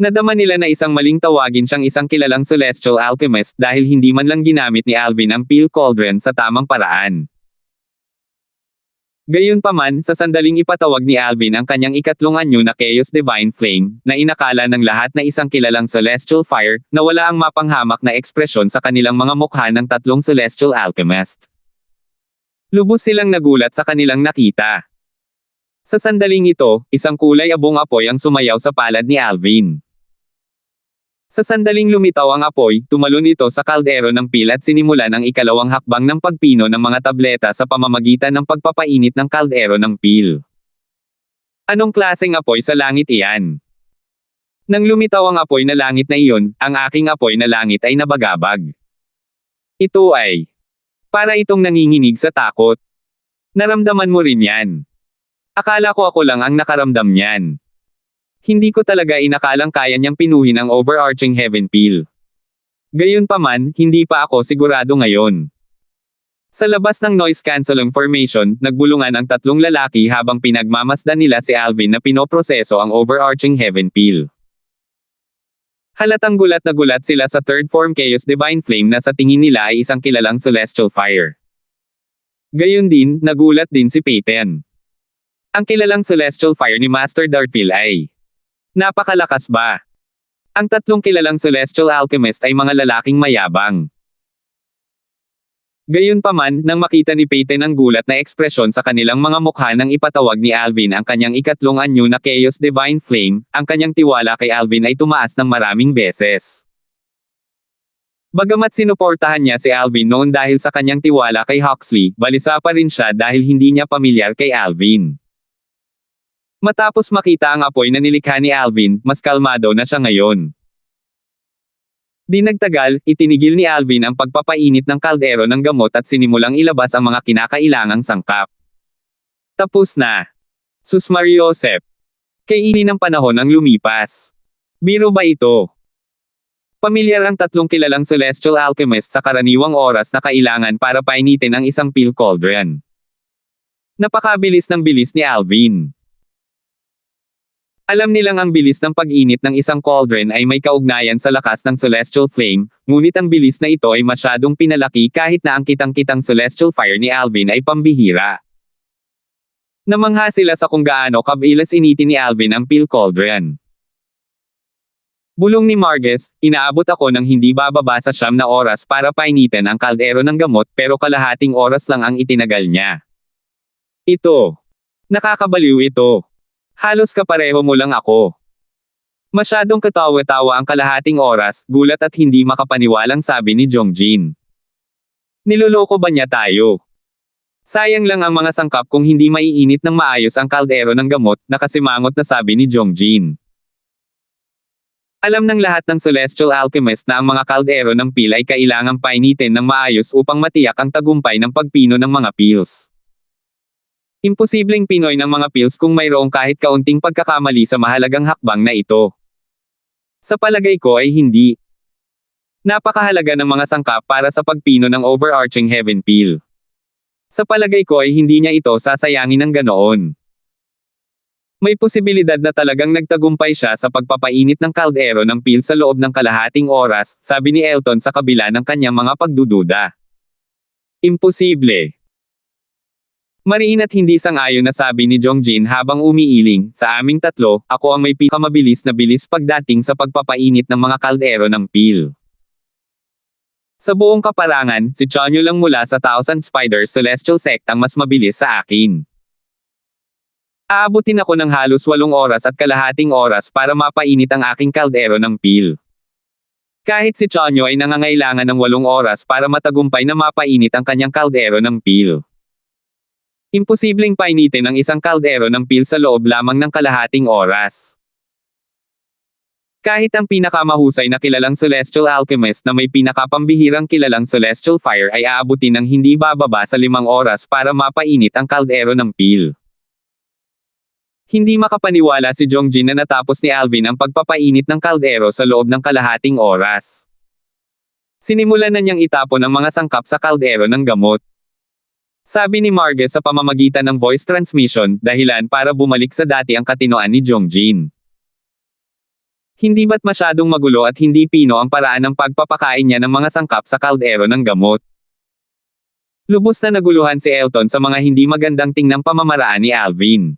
Nadama nila na isang maling tawagin siyang isang kilalang Celestial Alchemist dahil hindi man lang ginamit ni Alvin ang Peel Cauldron sa tamang paraan. Gayunpaman, sa sandaling ipatawag ni Alvin ang kanyang ikatlong anyo na Chaos Divine Flame, na inakala ng lahat na isang kilalang Celestial Fire, na wala ang mapanghamak na ekspresyon sa kanilang mga mukha ng tatlong Celestial Alchemist. Lubos silang nagulat sa kanilang nakita. Sa sandaling ito, isang kulay abong apoy ang sumayaw sa palad ni Alvin. Sa sandaling lumitaw ang apoy, tumalon ito sa kaldero ng peel at sinimulan ang ikalawang hakbang ng pagpino ng mga tableta sa pamamagitan ng pagpapainit ng kaldero ng peel. Anong klaseng apoy sa langit iyan? Nang lumitaw ang apoy na langit na iyon, ang aking apoy na langit ay nabagabag. Ito ay para itong nanginginig sa takot. Naramdaman mo rin yan. Akala ko ako lang ang nakaramdam niyan. Hindi ko talaga inakalang kaya niyang pinuhin ang overarching heaven peel. Gayunpaman, hindi pa ako sigurado ngayon. Sa labas ng noise cancelling formation, nagbulungan ang tatlong lalaki habang pinagmamasdan nila si Alvin na pinoproseso ang overarching heaven peel. Halatang gulat na gulat sila sa third form Chaos Divine Flame na sa tingin nila ay isang kilalang celestial fire. Gayun din, nagulat din si Peyton. Ang kilalang celestial fire ni Master Darfield ay napakalakas ba? Ang tatlong kilalang celestial alchemist ay mga lalaking mayabang. Gayunpaman, nang makita ni Peyton ang gulat na ekspresyon sa kanilang mga mukha nang ipatawag ni Alvin ang kanyang ikatlong anyo na Chaos Divine Flame, ang kanyang tiwala kay Alvin ay tumaas ng maraming beses. Bagamat sinuportahan niya si Alvin noon dahil sa kanyang tiwala kay Huxley, balisa pa rin siya dahil hindi niya pamilyar kay Alvin. Matapos makita ang apoy na nilikha ni Alvin, mas kalmado na siya ngayon. Di nagtagal, itinigil ni Alvin ang pagpapainit ng kaldero ng gamot at sinimulang ilabas ang mga kinakailangang sangkap. Tapos na. Sus Mariosep. Kainin ng panahon ang lumipas. Biro ba ito? Pamilyar ang tatlong kilalang celestial alchemist sa karaniwang oras na kailangan para painitin ang isang peel cauldron. Napakabilis ng bilis ni Alvin. Alam nilang ang bilis ng pag-init ng isang cauldron ay may kaugnayan sa lakas ng celestial flame, ngunit ang bilis na ito ay masyadong pinalaki kahit na ang kitang-kitang celestial fire ni Alvin ay pambihira. Namangha sila sa kung gaano kabilis initin ni Alvin ang peel cauldron. Bulong ni Marges, inaabot ako ng hindi bababa sa 9 na oras para painitin ang kaldero ng gamot pero kalahating oras lang ang itinagal niya. Ito. Nakakabaliw ito. Halos kapareho mo lang ako. Masyadong katawa-tawa ang kalahating oras, gulat at hindi makapaniwalang sabi ni Jongjin. Niloloko ba niya tayo? Sayang lang ang mga sangkap kung hindi maiinit ng maayos ang kaldero ng gamot, nakasimangot na sabi ni Jongjin. Alam ng lahat ng celestial alchemist na ang mga kaldero ng peel ay kailangang painitin ng maayos upang matiyak ang tagumpay ng pagpino ng mga peels. Imposibleng pinoy ng mga peels kung mayroong kahit kaunting pagkakamali sa mahalagang hakbang na ito. Sa palagay ko ay hindi. Napakahalaga ng mga sangkap para sa pagpino ng overarching heaven peel. Sa palagay ko ay hindi niya ito sasayangin ng ganoon. May posibilidad na talagang nagtagumpay siya sa pagpapainit ng kaldero ng peel sa loob ng kalahating oras, sabi ni Elton sa kabila ng kanyang mga pagdududa. Imposible. Mariin at hindi sang-ayon na sabi ni Jongjin habang umiiling, sa aming tatlo, ako ang may pinakamabilis na bilis pagdating sa pagpapainit ng mga kaldero ng peel. Sa buong kaparangan, si Chanyu lang mula sa Thousand Spiders Celestial Sect ang mas mabilis sa akin. Aabutin ako ng halos 8 oras at kalahating oras para mapainit ang aking kaldero ng peel. Kahit si Chanyu ay nangangailangan ng 8 oras para matagumpay na mapainit ang kanyang kaldero ng peel. Imposibleng painitin ang isang kaldero ng peel sa loob lamang ng kalahating oras. Kahit ang pinakamahusay na kilalang celestial alchemist na may pinakapambihirang kilalang celestial fire ay aabutin ng hindi bababa sa 5 oras para mapainit ang kaldero ng peel. Hindi makapaniwala si Jongjin na natapos ni Alvin ang pagpapainit ng kaldero sa loob ng kalahating oras. Sinimulan na niyang itapon ang mga sangkap sa kaldero ng gamot. Sabi ni Marges sa pamamagitan ng voice transmission, dahilan para bumalik sa dati ang katinoan ni Jongjin. Hindi ba't masyadong magulo at hindi pino ang paraan ng pagpapakain niya ng mga sangkap sa kaldero ng gamot? Lubos na naguluhan si Elton sa mga hindi magandang tingnang pamamaraan ni Alvin.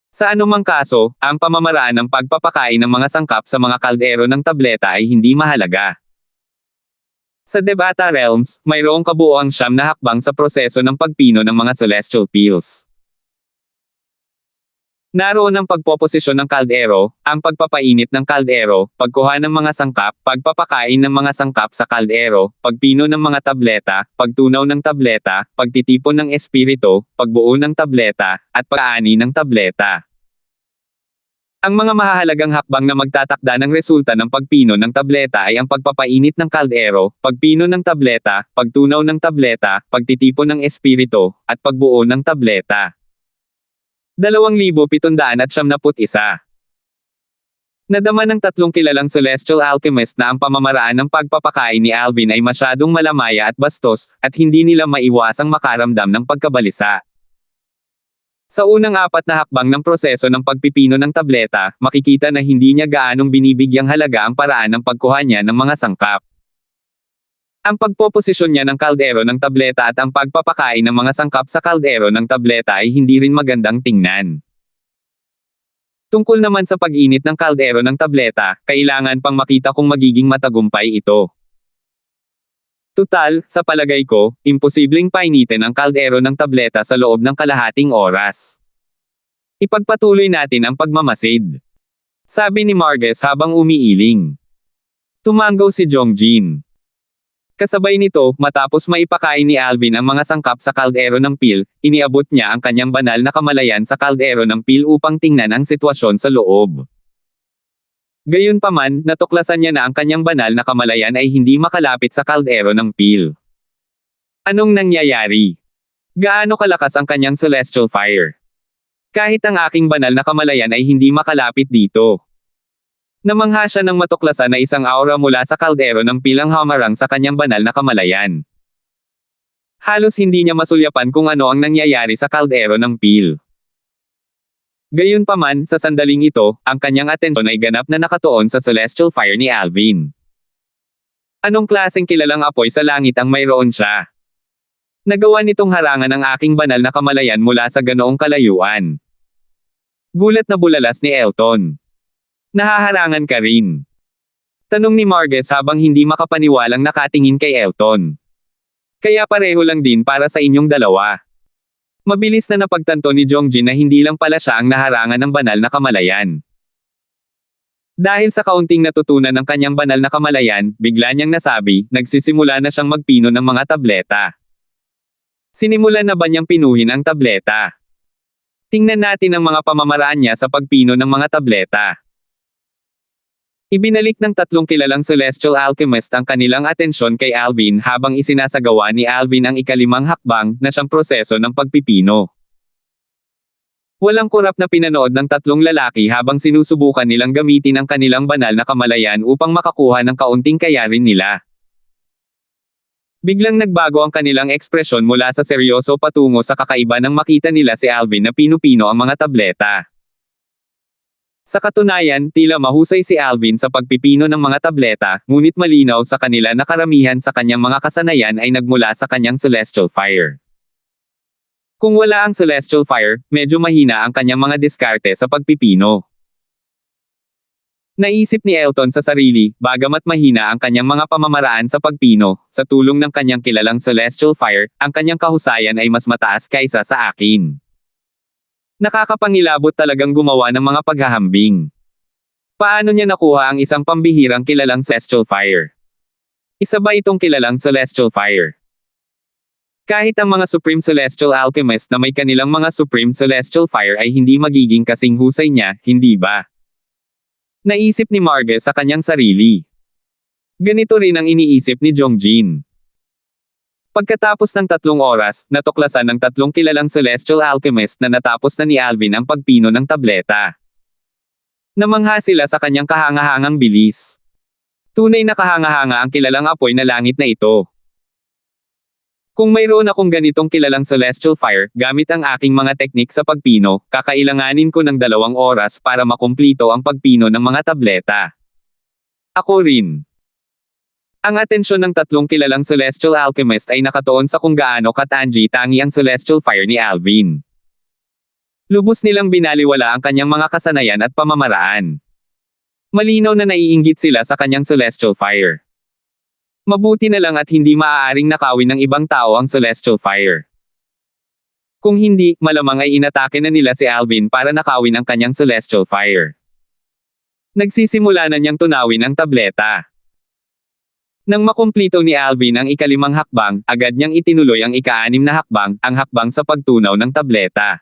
Sa anumang kaso, ang pamamaraan ng pagpapakain ng mga sangkap sa mga kaldero ng tableta ay hindi mahalaga. Sa Devata Realms, mayroong kabuoang 9 na hakbang sa proseso ng pagpino ng mga celestial peels. Naroon ang pagpoposisyon ng kaldero, ang pagpapainit ng kaldero, pagkuha ng mga sangkap, pagpapakain ng mga sangkap sa kaldero, pagpino ng mga tableta, pagtunaw ng tableta, pagtitipon ng espiritu, pagbuo ng tableta, at pag-aani ng tableta. Ang mga mahahalagang hakbang na magtatakda ng resulta ng pagpino ng tableta ay ang pagpapainit ng kaldero, pagpino ng tableta, pagtunaw ng tableta, pagtitipon ng espiritu, at pagbuo ng tableta. 2,771. Nadama ng tatlong kilalang celestial alchemist na ang pamamaraan ng pagpapakain ni Alvin ay masyadong malamaya at bastos, at hindi nila maiwasang makaramdam ng pagkabalisa. Sa unang 4 na hakbang ng proseso ng pagpipino ng tableta, makikita na hindi niya gaanong binibigyang halaga ang paraan ng pagkuha niya ng mga sangkap. Ang pagpoposisyon niya ng kaldero ng tableta at ang pagpapakain ng mga sangkap sa kaldero ng tableta ay hindi rin magandang tingnan. Tungkol naman sa pag-init ng kaldero ng tableta, kailangan pang makita kung magiging matagumpay ito. Tutal, sa palagay ko, imposibleng painitin ang kaldero ng tableta sa loob ng kalahating oras. Ipagpatuloy natin ang pagmamasid. Sabi ni Marges habang umiiling. Tumanggaw si Jongjin. Kasabay nito, matapos maipakain ni Alvin ang mga sangkap sa kaldero ng pil, iniabot niya ang kanyang banal na kamalayan sa kaldero ng pil upang tingnan ang sitwasyon sa loob. Gayunpaman, natuklasan niya na ang kanyang banal na kamalayan ay hindi makalapit sa kaldero ng pil. Anong nangyayari? Gaano kalakas ang kanyang celestial fire? Kahit ang aking banal na kamalayan ay hindi makalapit dito. Namangha siya nang matuklasan na isang aura mula sa kaldero ng pilang hamarang sa kanyang banal na kamalayan. Halos hindi niya masulyapan kung ano ang nangyayari sa kaldero ng pil. Gayunpaman, sa sandaling ito, ang kanyang atensyon ay ganap na nakatuon sa celestial fire ni Alvin. Anong klaseng kilalang apoy sa langit ang mayroon siya? Nagawa nitong harangan ang aking banal na kamalayan mula sa ganoong kalayuan. Gulat na bulalas ni Elton. Nahaharangan ka rin. Tanong ni Marges habang hindi makapaniwalang nakatingin kay Elton. Kaya pareho lang din para sa inyong dalawa. Mabilis na napagtanto ni Jongjin na hindi lang pala siya ang naharangan ng banal na kamalayan. Dahil sa kaunting natutunan ng kanyang banal na kamalayan, bigla niyang nasabi, nagsisimula na siyang magpino ng mga tableta. Sinimulan na ba niyang pinuhin ang tableta? Tingnan natin ang mga pamamaraan niya sa pagpino ng mga tableta. Ibinalik ng tatlong kilalang celestial alchemist ang kanilang atensyon kay Alvin habang isinasagawa ni Alvin ang ikalimang hakbang na siyang proseso ng pagpipino. Walang kurap na pinanood ng tatlong lalaki habang sinusubukan nilang gamitin ang kanilang banal na kamalayan upang makakuha ng kaunting kayarin nila. Biglang nagbago ang kanilang ekspresyon mula sa seryoso patungo sa kakaiba nang makita nila si Alvin na pinupino ang mga tableta. Sa katunayan, tila mahusay si Alvin sa pagpipino ng mga tableta, ngunit malinaw sa kanila na karamihan sa kanyang mga kasanayan ay nagmula sa kanyang celestial fire. Kung wala ang celestial fire, medyo mahina ang kanyang mga diskarte sa pagpipino. Naisip ni Elton sa sarili, bagamat mahina ang kanyang mga pamamaraan sa pagpino, sa tulong ng kanyang kilalang celestial fire, ang kanyang kahusayan ay mas mataas kaysa sa akin. Nakakapangilabot talagang gumawa ng mga paghahambing. Paano niya nakuha ang isang pambihirang kilalang celestial fire? Isa ba itong kilalang celestial fire? Kahit ang mga Supreme Celestial Alchemist na may kanilang mga Supreme Celestial Fire ay hindi magiging kasing husay niya, hindi ba? Naisip ni Marges sa kanyang sarili. Ganito rin ang iniisip ni Jongjin. Pagkatapos ng 3 oras, natuklasan ng tatlong kilalang celestial alchemist na natapos na ni Alvin ang pagpino ng tableta. Namangha sila sa kanyang kahangahangang bilis. Tunay na kahangahanga ang kilalang apoy na langit na ito. Kung mayroon akong ganitong kilalang celestial fire, gamit ang aking mga teknik sa pagpino, kakailanganin ko ng 2 oras para makumplito ang pagpino ng mga tableta. Ako rin. Ang atensyon ng tatlong kilalang celestial alchemist ay nakatuon sa kung gaano katangi-tangi ang celestial fire ni Alvin. Lubos nilang binaliwala ang kanyang mga kasanayan at pamamaraan. Malinaw na naiinggit sila sa kanyang celestial fire. Mabuti na lang at hindi maaaring nakawin ng ibang tao ang celestial fire. Kung hindi, malamang ay inatake na nila si Alvin para nakawin ang kanyang celestial fire. Nagsisimula na niyang tunawin ang tableta. Nang makumplito ni Alvin ang ikalimang hakbang, agad niyang itinuloy ang ika-6 na hakbang, ang hakbang sa pagtunaw ng tableta.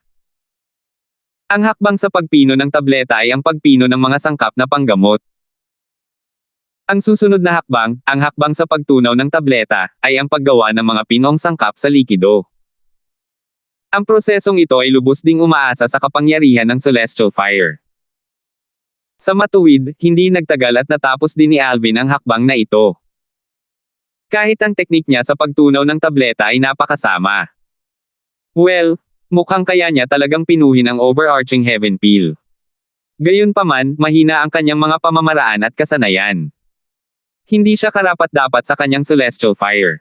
Ang hakbang sa pagpino ng tableta ay ang pagpino ng mga sangkap na panggamot. Ang susunod na hakbang, ang hakbang sa pagtunaw ng tableta, ay ang paggawa ng mga pinong sangkap sa likido. Ang prosesong ito ay lubos ding umaasa sa kapangyarihan ng celestial fire. Sa matuwid, hindi nagtagal at natapos din ni Alvin ang hakbang na ito. Kahit ang teknik niya sa pagtunaw ng tableta ay napakasama. Well, mukhang kaya niya talagang pinuhin ang overarching heaven peel. Gayunpaman, mahina ang kanyang mga pamamaraan at kasanayan. Hindi siya karapat-dapat sa kanyang celestial fire.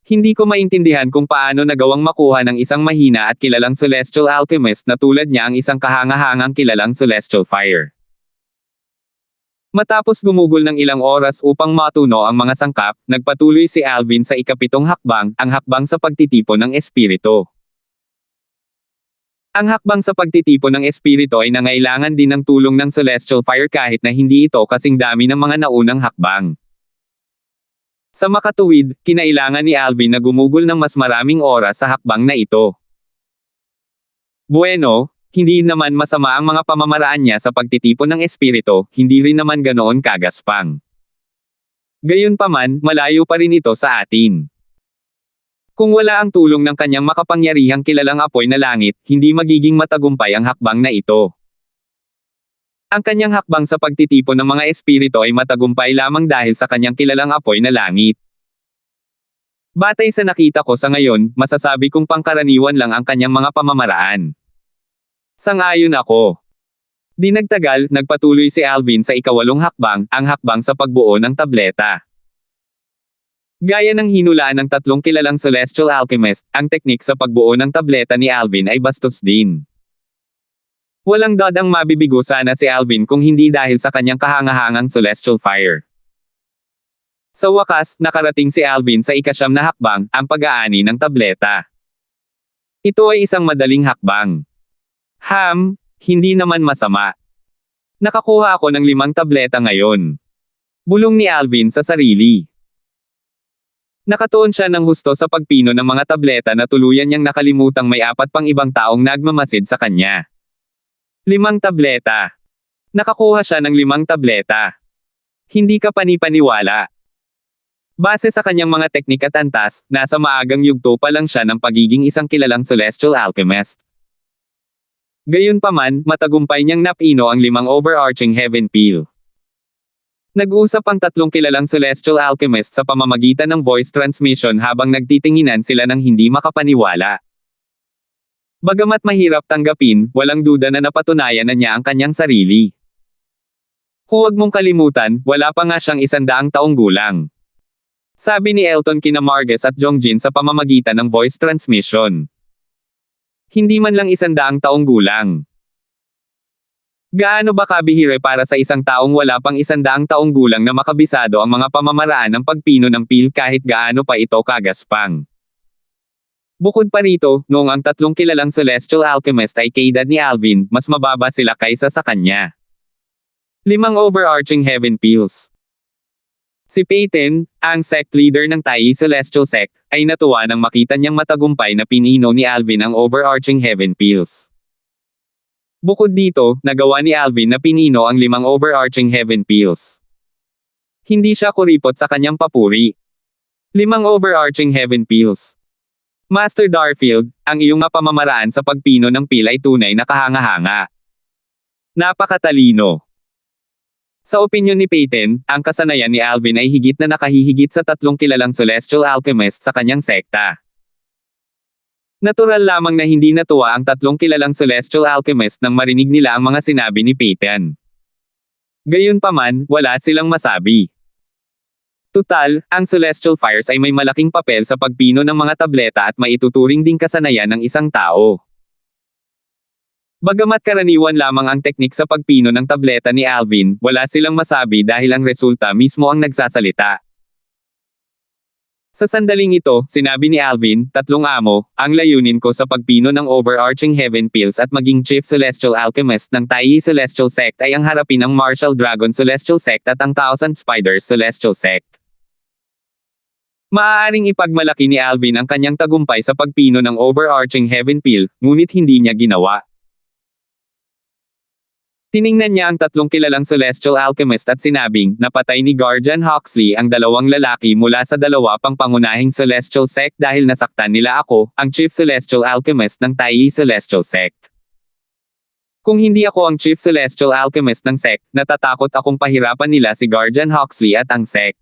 Hindi ko maintindihan kung paano nagawang makuha ng isang mahina at kilalang celestial alchemist na tulad niya ang isang kahangahangang kilalang celestial fire. Matapos gumugol ng ilang oras upang matuno ang mga sangkap, nagpatuloy si Alvin sa ikapitong hakbang, ang hakbang sa pagtitipon ng espiritu. Ang hakbang sa pagtitipon ng espiritu ay nangailangan din ng tulong ng celestial fire kahit na hindi ito kasing dami ng mga naunang hakbang. Sa makatuwid, kinailangan ni Alvin na gumugol ng mas maraming oras sa hakbang na ito. Bueno, hindi naman masama ang mga pamamaraan niya sa pagtitipon ng espiritu, hindi rin naman ganoon kagaspang. Gayunpaman, malayo pa rin ito sa atin. Kung wala ang tulong ng kanyang makapangyarihang kilalang apoy na langit, hindi magiging matagumpay ang hakbang na ito. Ang kanyang hakbang sa pagtitipon ng mga espiritu ay matagumpay lamang dahil sa kanyang kilalang apoy na langit. Batay sa nakita ko sa ngayon, masasabi kong pangkaraniwan lang ang kanyang mga pamamaraan. Sang-ayon ako. Di nagtagal, nagpatuloy si Alvin sa ikawalong hakbang, ang hakbang sa pagbuo ng tableta. Gaya ng hinulaan ng tatlong kilalang celestial alchemist, ang teknik sa pagbuo ng tableta ni Alvin ay bastos din. Walang dadang mabibigo sana si Alvin kung hindi dahil sa kanyang kahangahangang celestial fire. Sa wakas, nakarating si Alvin sa ikasyam na hakbang, ang pag-aani ng tableta. Ito ay isang madaling hakbang. Hindi naman masama. Nakakuha ako ng 5 tableta ngayon. Bulong ni Alvin sa sarili. Nakatuon siya ng husto sa pagpino ng mga tableta na tuluyan niyang nakalimutang may 4 pang ibang taong nagmamasid sa kanya. 5 tableta. Nakakuha siya ng 5 tableta. Hindi ka panipaniwala. Base sa kanyang mga teknik at antas, nasa maagang yugto pa lang siya ng pagiging isang kilalang celestial alchemist. Gayunpaman, matagumpay niyang napino ang 5 overarching heaven peel. Nag-usap ang tatlong kilalang celestial alchemist sa pamamagitan ng voice transmission habang nagtitinginan sila ng hindi makapaniwala. Bagamat mahirap tanggapin, walang duda na napatunayan na niya ang kanyang sarili. Huwag mong kalimutan, wala pa nga siyang 100 taong gulang. Sabi ni Elton kina Marges at Jongjin sa pamamagitan ng voice transmission. Hindi man lang 100 taong gulang. Gaano ba kabihira para sa isang taong wala pang 100 taong gulang na makabisado ang mga pamamaraan ng pagpino ng peel kahit gaano pa ito kagaspang. Bukod pa rito, noong ang tatlong kilalang celestial alchemist ay kaedad ni Alvin, mas mababa sila kaysa sa kanya. 5 overarching heaven peels. Si Peyton, ang sect leader ng Tai Celestial Sect, ay natuwa nang makita niyang matagumpay na pinino ni Alvin ang overarching heaven peels. Bukod dito, nagawa ni Alvin na pinino ang 5 overarching heaven peels. Hindi siya kuripot sa kanyang papuri. 5 overarching heaven peels. Master Darfield, ang iyong pamamaraan sa pagpino ng peel ay tunay na kahanga-hanga. Napakatalino. Sa opinyon ni Peyton, ang kasanayan ni Alvin ay higit na nakahihigit sa tatlong kilalang celestial alchemist sa kanyang sekta. Natural lamang na hindi natuwa ang tatlong kilalang celestial alchemist nang marinig nila ang mga sinabi ni Peyton. Gayunpaman, wala silang masabi. Tutal, ang celestial fires ay may malaking papel sa pagpino ng mga tableta at maituturing ding kasanayan ng isang tao. Bagamat karaniwan lamang ang teknik sa pagpino ng tableta ni Alvin, wala silang masabi dahil ang resulta mismo ang nagsasalita. Sa sandaling ito, sinabi ni Alvin, tatlong amo, ang layunin ko sa pagpino ng overarching heaven peels at maging chief celestial alchemist ng Tai Celestial Sect ay ang harapin ang Martial Dragon Celestial Sect at ang Thousand Spiders Celestial Sect. Maaaring ipagmalaki ni Alvin ang kanyang tagumpay sa pagpino ng overarching heaven peel, ngunit hindi niya ginawa. Tiningnan niya ang tatlong kilalang celestial alchemist at sinabing, napatay ni Guardian Huxley ang 2 lalaki mula sa 2 pang pangunahing celestial sect dahil nasaktan nila ako, ang chief celestial alchemist ng Tai Celestial Sect. Kung hindi ako ang Chief Celestial Alchemist ng sect, natatakot akong pahirapan nila si Guardian Huxley at ang sect.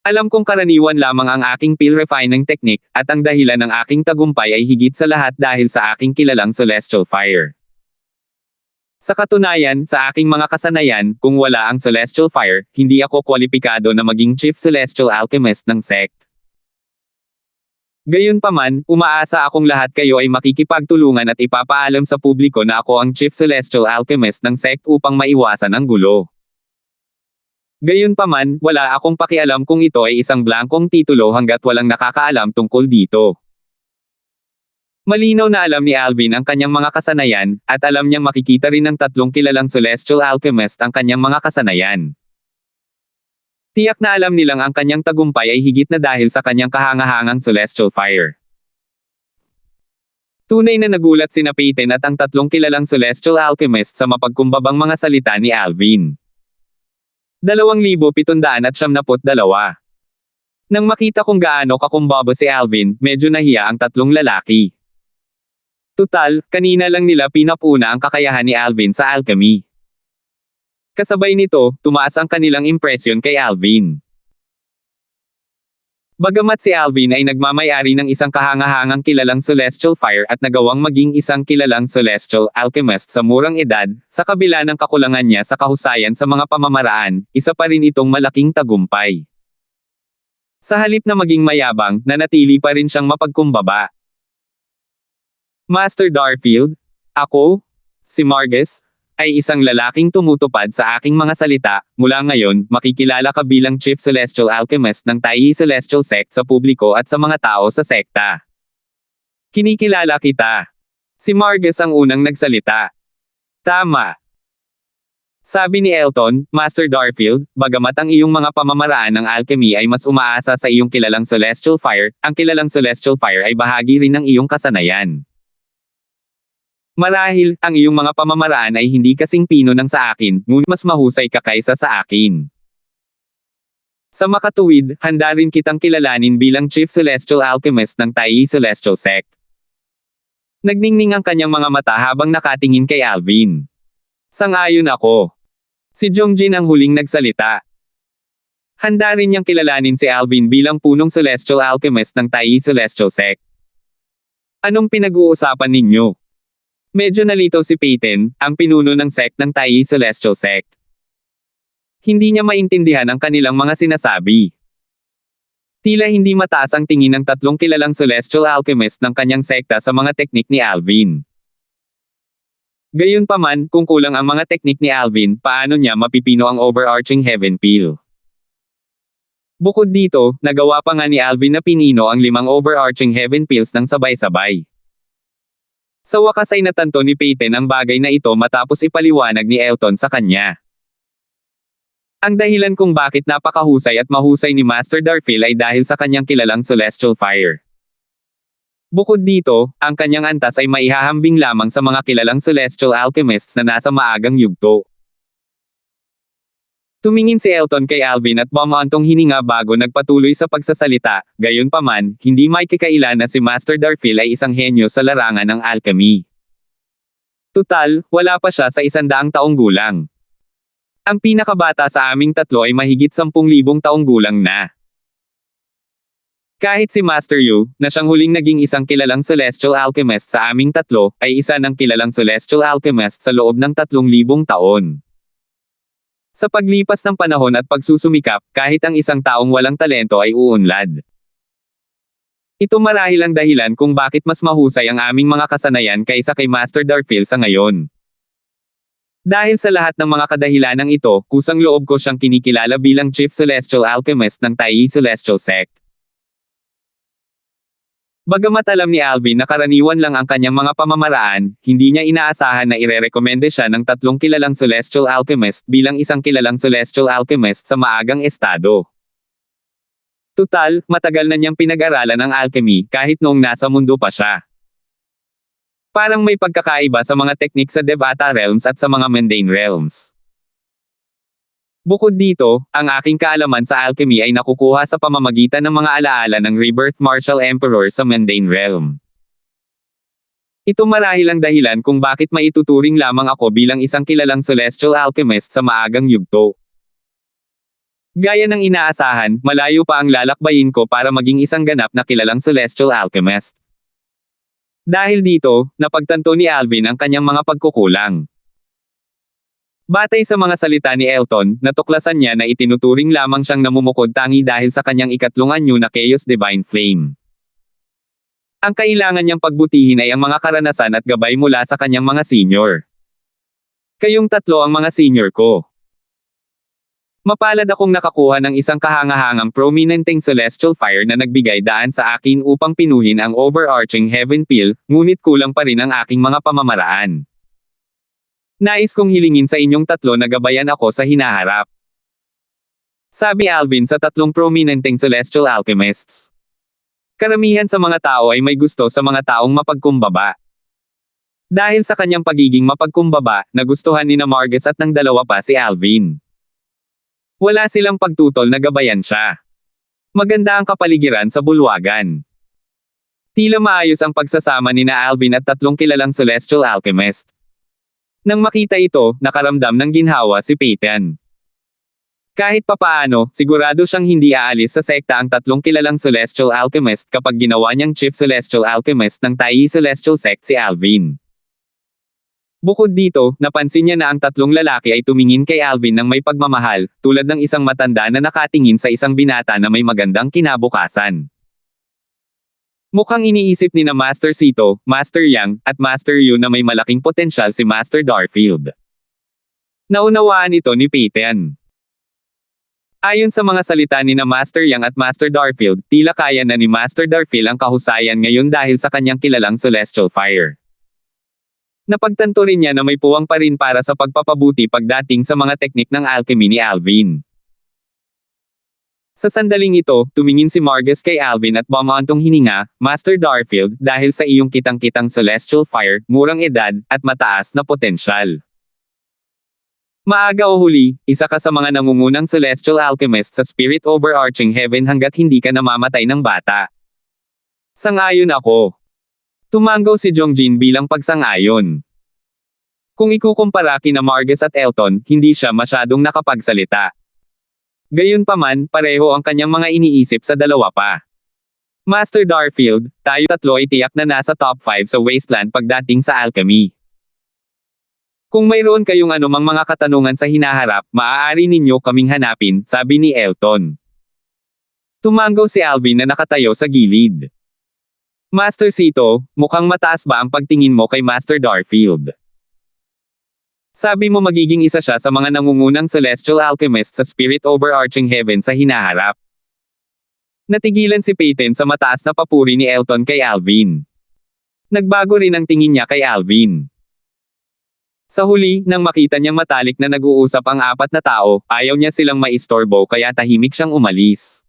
Alam kong karaniwan lamang ang aking peel refining technique, at ang dahilan ng aking tagumpay ay higit sa lahat dahil sa aking kilalang Celestial Fire. Sa katunayan, sa aking mga kasanayan, kung wala ang Celestial Fire, hindi ako kwalipikado na maging Chief Celestial Alchemist ng sect. Gayunpaman, umaasa akong lahat kayo ay makikipagtulungan at ipapaalam sa publiko na ako ang Chief Celestial Alchemist ng sect upang maiwasan ang gulo. Gayunpaman, wala akong pakialam kung ito ay isang blankong titulo hanggat walang nakakaalam tungkol dito. Malinaw na alam ni Alvin ang kanyang mga kasanayan, at alam niyang makikita rin ng tatlong kilalang Celestial Alchemist ang kanyang mga kasanayan. Tiyak na alam nilang ang kanyang tagumpay ay higit na dahil sa kanyang kahangahangang Celestial Fire. Tunay na nagulat sina Peyton at ang tatlong kilalang Celestial Alchemist sa mapagkumbabang mga salita ni Alvin. 2,772. Nang makita kong gaano kakumbaba si Alvin, medyo nahiya ang tatlong lalaki. Tutal, kanina lang nila pinapuna ang kakayahan ni Alvin sa alchemy. Kasabay nito, tumaas ang kanilang impresyon kay Alvin. Bagamat si Alvin ay nagmamay-ari ng isang kahangahangang kilalang Celestial Fire at nagawang maging isang kilalang Celestial Alchemist sa murang edad, sa kabila ng kakulangan niya sa kahusayan sa mga pamamaraan, isa pa rin itong malaking tagumpay. Sa halip na maging mayabang, nanatili pa rin siyang mapagkumbaba. Master Darfield, ako, si Margus, ay isang lalaking tumutupad sa aking mga salita. Mula ngayon, makikilala ka bilang Chief Celestial Alchemist ng Tai Celestial Sect sa publiko at sa mga tao sa sekta. Kinikilala kita. Si Margus ang unang nagsalita. Tama. Sabi ni Elton, Master Darfield, bagamat ang iyong mga pamamaraan ng alchemy ay mas umaasa sa iyong kilalang Celestial Fire, ang kilalang Celestial Fire ay bahagi rin ng iyong kasanayan. Marahil, ang iyong mga pamamaraan ay hindi kasing pino ng sa akin, ngunit mas mahusay ka kaysa sa akin. Sa makatuwid, handa rin kitang kilalanin bilang Chief Celestial Alchemist ng Tai Celestial Sect. Nagningning ang kanyang mga mata habang nakatingin kay Alvin. Sang-ayon ako. Si Jongjin ang huling nagsalita. Handa rin niyang kilalanin si Alvin bilang punong Celestial Alchemist ng Tai Celestial Sect. Anong pinag-uusapan ninyo? Medyo nalito si Peyton, ang pinuno ng sect ng Tai Celestial Sect. Hindi niya maintindihan ang kanilang mga sinasabi. Tila hindi mataas ang tingin ng tatlong kilalang Celestial Alchemist ng kanyang sekta sa mga teknik ni Alvin. Gayunpaman, kung kulang ang mga teknik ni Alvin, paano niya mapipino ang overarching Heaven Peel? Bukod dito, nagawa pa nga ni Alvin na pinino ang 5 overarching Heaven Peels ng sabay-sabay. Sa wakas ay natanto ni Peyton ang bagay na ito matapos ipaliwanag ni Elton sa kanya. Ang dahilan kung bakit napakahusay at mahusay ni Master Darfield ay dahil sa kanyang kilalang Celestial Fire. Bukod dito, ang kanyang antas ay maihahambing lamang sa mga kilalang Celestial Alchemists na nasa maagang yugto. Tumingin si Elton kay Alvin at bumantong hininga bago nagpatuloy sa pagsasalita. Gayunpaman, hindi maikikailan na si Master Darfield ay isang henyo sa larangan ng alchemy. Tutal, wala pa siya sa 100 taong gulang. Ang pinakabata sa aming tatlo ay mahigit 10,000 taong gulang na. Kahit si Master Yu, na siyang huling naging isang kilalang Celestial Alchemist sa aming tatlo, ay isa ng kilalang Celestial Alchemist sa loob ng 3,000 taon. Sa paglipas ng panahon at pagsusumikap, kahit ang isang taong walang talento ay uunlad. Ito marahil ang dahilan kung bakit mas mahusay ang aming mga kasanayan kaysa kay Master Darfield sa ngayon. Dahil sa lahat ng mga kadahilanang ito, kusang loob ko siyang kinikilala bilang Chief Celestial Alchemist ng Tai Celestial Sect. Bagamat alam ni Alvin na karaniwan lang ang kanyang mga pamamaraan, hindi niya inaasahan na irerekomende siya ng 3 kilalang Celestial Alchemist bilang isang kilalang Celestial Alchemist sa maagang estado. Tutal, matagal na niyang pinag-aralan ang alchemy kahit noong nasa mundo pa siya. Parang may pagkakaiba sa mga teknik sa Devata Realms at sa mga Mundane Realms. Bukod dito, ang aking kaalaman sa alchemy ay nakukuha sa pamamagitan ng mga alaala ng Rebirth Martial Emperor sa Mundane Realm. Ito marahil ang dahilan kung bakit maituturing lamang ako bilang isang kilalang celestial alchemist sa maagang yugto. Gaya ng inaasahan, malayo pa ang lalakbayin ko para maging isang ganap na kilalang celestial alchemist. Dahil dito, napagtanto ni Alvin ang kanyang mga pagkukulang. Batay sa mga salita ni Elton, natuklasan niya na itinuturing lamang siyang namumukod tangi dahil sa kanyang ikatlong anyo na Chaos Divine Flame. Ang kailangan niyang pagbutihin ay ang mga karanasan at gabay mula sa kanyang mga senior. Kayong tatlo ang mga senior ko. Mapalad akong nakakuha ng isang kahangahangang prominenteng celestial fire na nagbigay daan sa akin upang pinuhin ang overarching heaven peel, ngunit kulang pa rin ang aking mga pamamaraan. Nais kong hilingin sa inyong tatlo na gabayan ako sa hinaharap. Sabi Alvin sa tatlong prominenteng celestial alchemists. Karamihan sa mga tao ay may gusto sa mga taong mapagkumbaba. Dahil sa kanyang pagiging mapagkumbaba, nagustuhan ni na Margus at ng dalawa pa si Alvin. Wala silang pagtutol na gabayan siya. Maganda ang kapaligiran sa bulwagan. Tila maayos ang pagsasama ni na Alvin at tatlong kilalang celestial alchemist. Nang makita ito, nakaramdam ng ginhawa si Peyton. Kahit papaano, sigurado siyang hindi aalis sa sekta ang tatlong kilalang celestial alchemist kapag ginawa niyang chief celestial alchemist ng Tai Celestial Sect si Alvin. Bukod dito, napansin niya na ang tatlong lalaki ay tumingin kay Alvin ng may pagmamahal, tulad ng isang matanda na nakatingin sa isang binata na may magandang kinabukasan. Mukhang iniisip ni na Master Sito, Master Yang, at Master Yu na may malaking potensyal si Master Darfield. Naunawaan ito ni Peyton. Ayon sa mga salita ni na Master Yang at Master Darfield, tila kaya na ni Master Darfield ang kahusayan ngayon dahil sa kanyang kilalang celestial fire. Napagtanto rin niya na may puwang pa rin para sa pagpapabuti pagdating sa mga teknik ng alchemy ni Alvin. Sa sandaling ito, tumingin si Margus kay Alvin at bumantong hininga, Master Darfield, dahil sa iyong kitang-kitang celestial fire, murang edad, at mataas na potensyal. Maaga o huli, isa ka sa mga nangungunang celestial alchemist sa spirit overarching heaven hanggat hindi ka namamatay ng bata. Sang-ayon ako. Tumanggaw si Jongjin bilang pagsang-ayon. Kung ikukumpara kina Margus at Elton, hindi siya masyadong nakapagsalita. Gayunpaman, pareho ang kanyang mga iniisip sa dalawa pa. Master Darfield, tayo tatlo ay tiyak na nasa top 5 sa wasteland pagdating sa alchemy. Kung mayroon kayong anumang mga katanungan sa hinaharap, maaari ninyo kaming hanapin, sabi ni Elton. Tumanggaw si Alvin na nakatayo sa gilid. Master Sito, mukhang mataas ba ang pagtingin mo kay Master Darfield? Sabi mo magiging isa siya sa mga nangungunang celestial alchemist sa spirit overarching heaven sa hinaharap. Natigilan si Peyton sa mataas na papuri ni Elton kay Alvin. Nagbago rin ang tingin niya kay Alvin. Sa huli, nang makita niyang matalik na nag-uusap ang apat na tao, ayaw niya silang maistorbo kaya tahimik siyang umalis.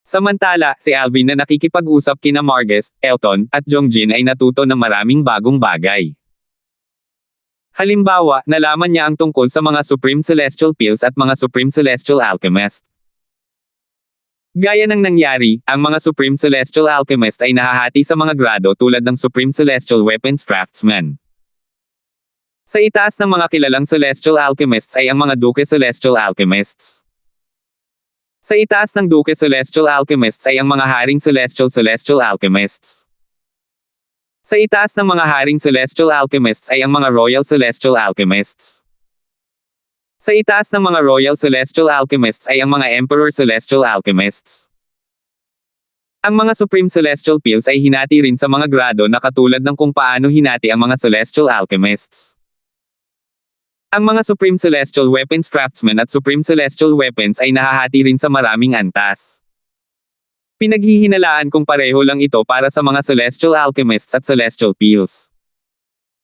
Samantala, si Alvin na nakikipag-usap kina Margus, Elton, at Jongjin ay natuto ng maraming bagong bagay. Halimbawa, nalaman niya ang tungkol sa mga Supreme Celestial Pills at mga Supreme Celestial Alchemist. Gaya ng nangyari, ang mga Supreme Celestial Alchemist ay nahahati sa mga grado tulad ng Supreme Celestial Weapons Craftsman. Sa itaas ng mga kilalang Celestial Alchemists ay ang mga Duke Celestial Alchemists. Sa itaas ng Duke Celestial Alchemists ay ang mga Haring Celestial Alchemists. Sa itaas ng mga Haring Celestial Alchemists ay ang mga Royal Celestial Alchemists. Sa itaas ng mga Royal Celestial Alchemists ay ang mga Emperor Celestial Alchemists. Ang mga Supreme Celestial Pills ay hinati rin sa mga grado na katulad ng kung paano hinati ang mga Celestial Alchemists. Ang mga Supreme Celestial Weapons Craftsmen at Supreme Celestial Weapons ay nahahati rin sa maraming antas. Pinaghihinalaan kung pareho lang ito para sa mga Celestial Alchemists at Celestial Pills.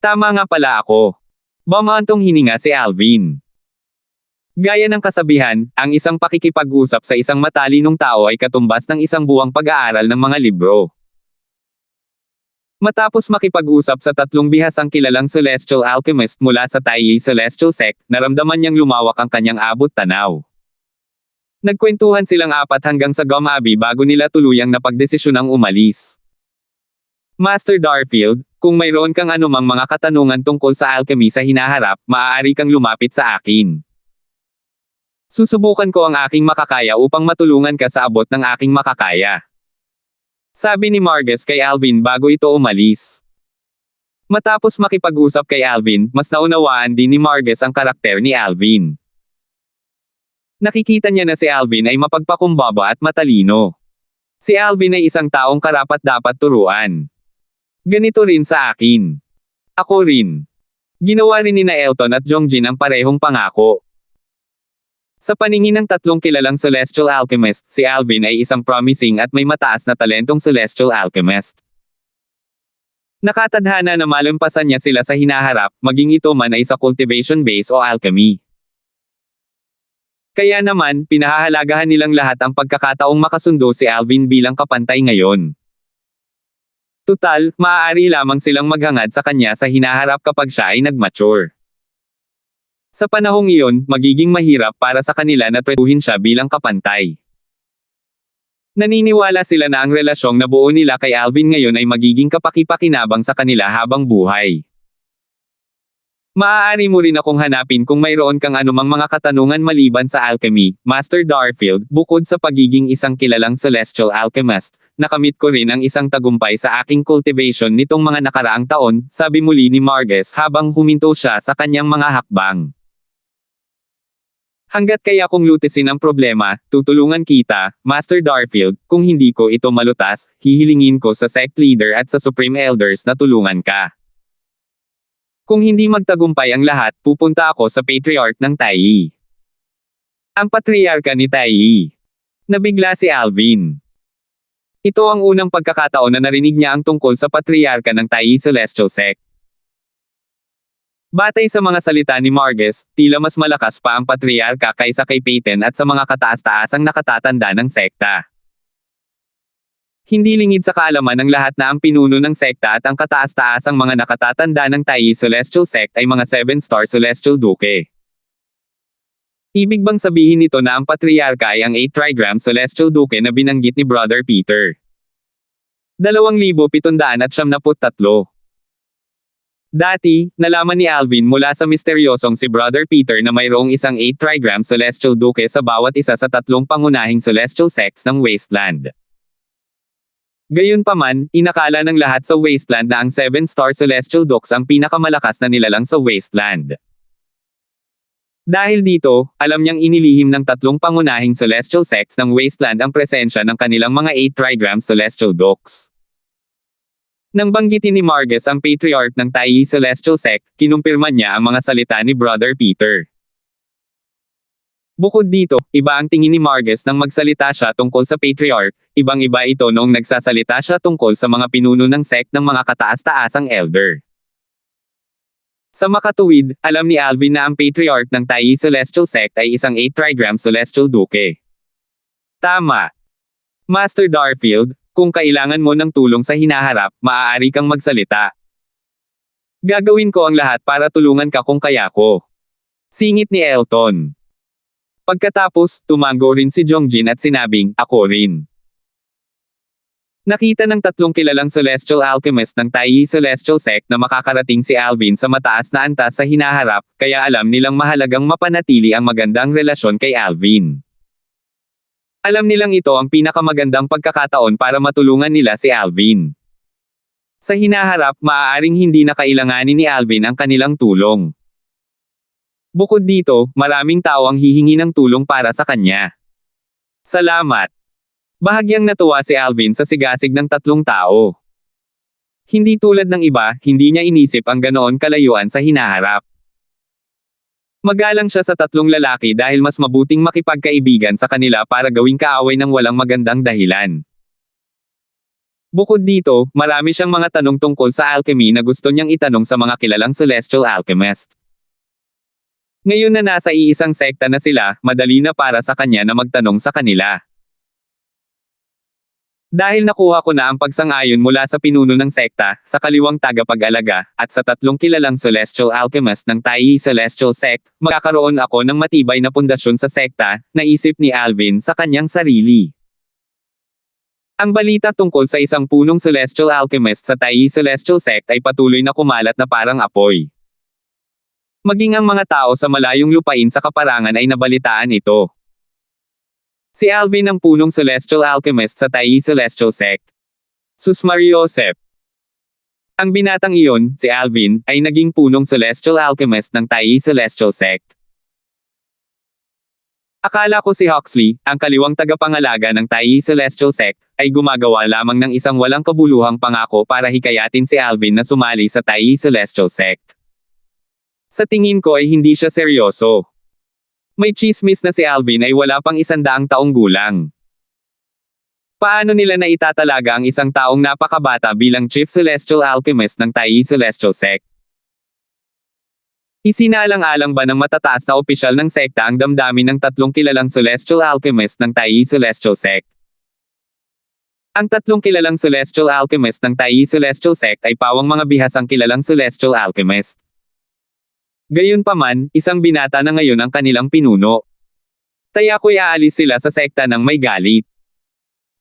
Tama nga pala ako. Bumantong hininga si Alvin. Gaya ng kasabihan, ang isang pakikipag-usap sa isang matalinong tao ay katumbas ng isang buwang pag-aaral ng mga libro. Matapos makipag-usap sa tatlong bihasang kilalang Celestial Alchemist mula sa Tai Celestial Sect, naramdaman niyang lumawak ang kanyang abot tanaw. Nagkwentuhan silang apat hanggang sa Gum Abbey bago nila tuluyang napagdesisyonang umalis. Master Darfield, kung mayroon kang anumang mga katanungan tungkol sa alchemy sa hinaharap, maaari kang lumapit sa akin. Susubukan ko ang aking makakaya upang matulungan ka sa abot ng aking makakaya. Sabi ni Margus kay Alvin bago ito umalis. Matapos makipag-usap kay Alvin, mas naunawaan din ni Margus ang karakter ni Alvin. Nakikita niya na si Alvin ay mapagpakumbaba at matalino. Si Alvin ay isang taong karapat-dapat turuan. Ganito rin sa akin. Ako rin. Ginawa rin ni na Elton at Jongjin ang parehong pangako. Sa paningin ng tatlong kilalang celestial alchemist, si Alvin ay isang promising at may mataas na talentong celestial alchemist. Nakatadhana na malampasan niya sila sa hinaharap, maging ito man ay sa cultivation base o alchemy. Kaya naman, pinahahalagahan nilang lahat ang pagkakataong makasundo si Alvin bilang kapantay ngayon. Tutal, maaari lamang silang maghangad sa kanya sa hinaharap kapag siya ay nag-mature. Sa panahong iyon, magiging mahirap para sa kanila na tretuhin siya bilang kapantay. Naniniwala sila na ang relasyong nabuo nila kay Alvin ngayon ay magiging kapaki-pakinabang sa kanila habang buhay. Maaari mo rin akong hanapin kung mayroon kang anumang mga katanungan maliban sa alchemy, Master Darfield. Bukod sa pagiging isang kilalang celestial alchemist, nakamit ko rin ang isang tagumpay sa aking cultivation nitong mga nakaraang taon, sabi muli ni Margus habang huminto siya sa kanyang mga hakbang. Hanggat kaya kong lutisin ang problema, tutulungan kita, Master Darfield. Kung hindi ko ito malutas, hihilingin ko sa sect leader at sa Supreme Elders na tulungan ka. Kung hindi magtagumpay ang lahat, pupunta ako sa Patriarch ng Taiyi. Ang Patriarka ni Taiyi. Nabigla si Alvin. Ito ang unang pagkakataon na narinig niya ang tungkol sa Patriarka ng Taiyi Celestial Sect. Batay sa mga salita ni Margus, tila mas malakas pa ang Patriarka kaysa kay Peyton at sa mga kataas-taasang nakatatanda ng sekta. Hindi lingid sa kaalaman ng lahat na ang pinuno ng sekta at ang kataas-taasang mga nakatatanda ng Taiyi Celestial Sect ay mga 7-star Celestial Duke. Ibig bang sabihin nito na ang Patriarka ay ang 8 trigram Celestial Duke na binanggit ni Brother Peter? 2,773. Dati, nalaman ni Alvin mula sa misteryosong si Brother Peter na mayroong isang 8 trigram Celestial Duke sa bawat isa sa tatlong pangunahing Celestial Sects ng Wasteland. Gayunpaman, inakala ng lahat sa Wasteland na ang 7-star Celestial Dukes ang pinakamalakas na nilalang sa Wasteland. Dahil dito, alam niyang inilihim ng tatlong pangunahing Celestial Sects ng Wasteland ang presensya ng kanilang mga 8 trigram Celestial Dukes. Nang banggitin ni Margus ang Patriarch ng Taiyi Celestial Sect, kinumpirma niya ang mga salita ni Brother Peter. Bukod dito, iba ang tingin ni Margus nang magsalita siya tungkol sa Patriarch, ibang-iba ito noong nagsasalita siya tungkol sa mga pinuno ng sect ng mga kataas-taasang elder. Sa makatuwid, alam ni Alvin na ang Patriarch ng Taiyi Celestial Sect ay isang 8 trigram Celestial Duke. Tama. Master Darfield, kung kailangan mo ng tulong sa hinaharap, maaari kang magsalita. Gagawin ko ang lahat para tulungan ka kung kaya ko. Singit ni Elton. Pagkatapos, tumango rin si Jongjin at sinabing, ako rin. Nakita ng tatlong kilalang celestial alchemist ng Taiyi Celestial Sect na makakarating si Alvin sa mataas na antas sa hinaharap, kaya alam nilang mahalagang mapanatili ang magandang relasyon kay Alvin. Alam nilang ito ang pinakamagandang pagkakataon para matulungan nila si Alvin. Sa hinaharap, maaaring hindi na kailanganin ni Alvin ang kanilang tulong. Bukod dito, maraming tao ang hihingi ng tulong para sa kanya. Salamat. Bahagyang natuwa si Alvin sa sigasig ng tatlong tao. Hindi tulad ng iba, hindi niya inisip ang ganoon kalayuan sa hinaharap. Magalang siya sa tatlong lalaki dahil mas mabuting makipagkaibigan sa kanila para gawing kaaway ng walang magandang dahilan. Bukod dito, marami siyang mga tanong tungkol sa alchemy na gusto niyang itanong sa mga kilalang celestial alchemist. Ngayon na nasa iisang sekta na sila, madali na para sa kanya na magtanong sa kanila. Dahil nakuha ko na ang pagsang-ayon mula sa pinuno ng sekta, sa kaliwang tagapag-alaga, at sa tatlong kilalang celestial alchemist ng Taiyi Celestial Sect, magkakaroon ako ng matibay na pundasyon sa sekta, naisip ni Alvin sa kanyang sarili. Ang balita tungkol sa isang punong celestial alchemist sa Tai Celestial Sect ay patuloy na kumalat na parang apoy. Maging ang mga tao sa malayong lupain sa kaparangan ay nabalitaan ito. Si Alvin ang punong celestial alchemist sa Tai Celestial Sect. Susmariosep. Ang binatang iyon, si Alvin, ay naging punong celestial alchemist ng Tai Celestial Sect. Akala ko si Huxley, ang kaliwang tagapangalaga ng Tai Celestial Sect, ay gumagawa lamang ng isang walang kabuluhang pangako para hikayatin si Alvin na sumali sa Tai Celestial Sect. Sa tingin ko ay hindi siya seryoso. May chismis na si Alvin ay wala pang 100 taong gulang. Paano nila na itatalaga ang isang taong napakabata bilang Chief Celestial Alchemist ng Tai Celestial Sect? Isinaalang-alang ba ng matataas na opisyal ng sekta ang damdamin ng 3 kilalang Celestial Alchemist ng Tai Celestial Sect? Ang 3 kilalang Celestial Alchemist ng Tai Celestial Sect ay pawang mga bihasang kilalang Celestial Alchemist. Gayunpaman, isang binata na ngayon ang kanilang pinuno. Tayako'y aalis sila sa sekta ng may galit.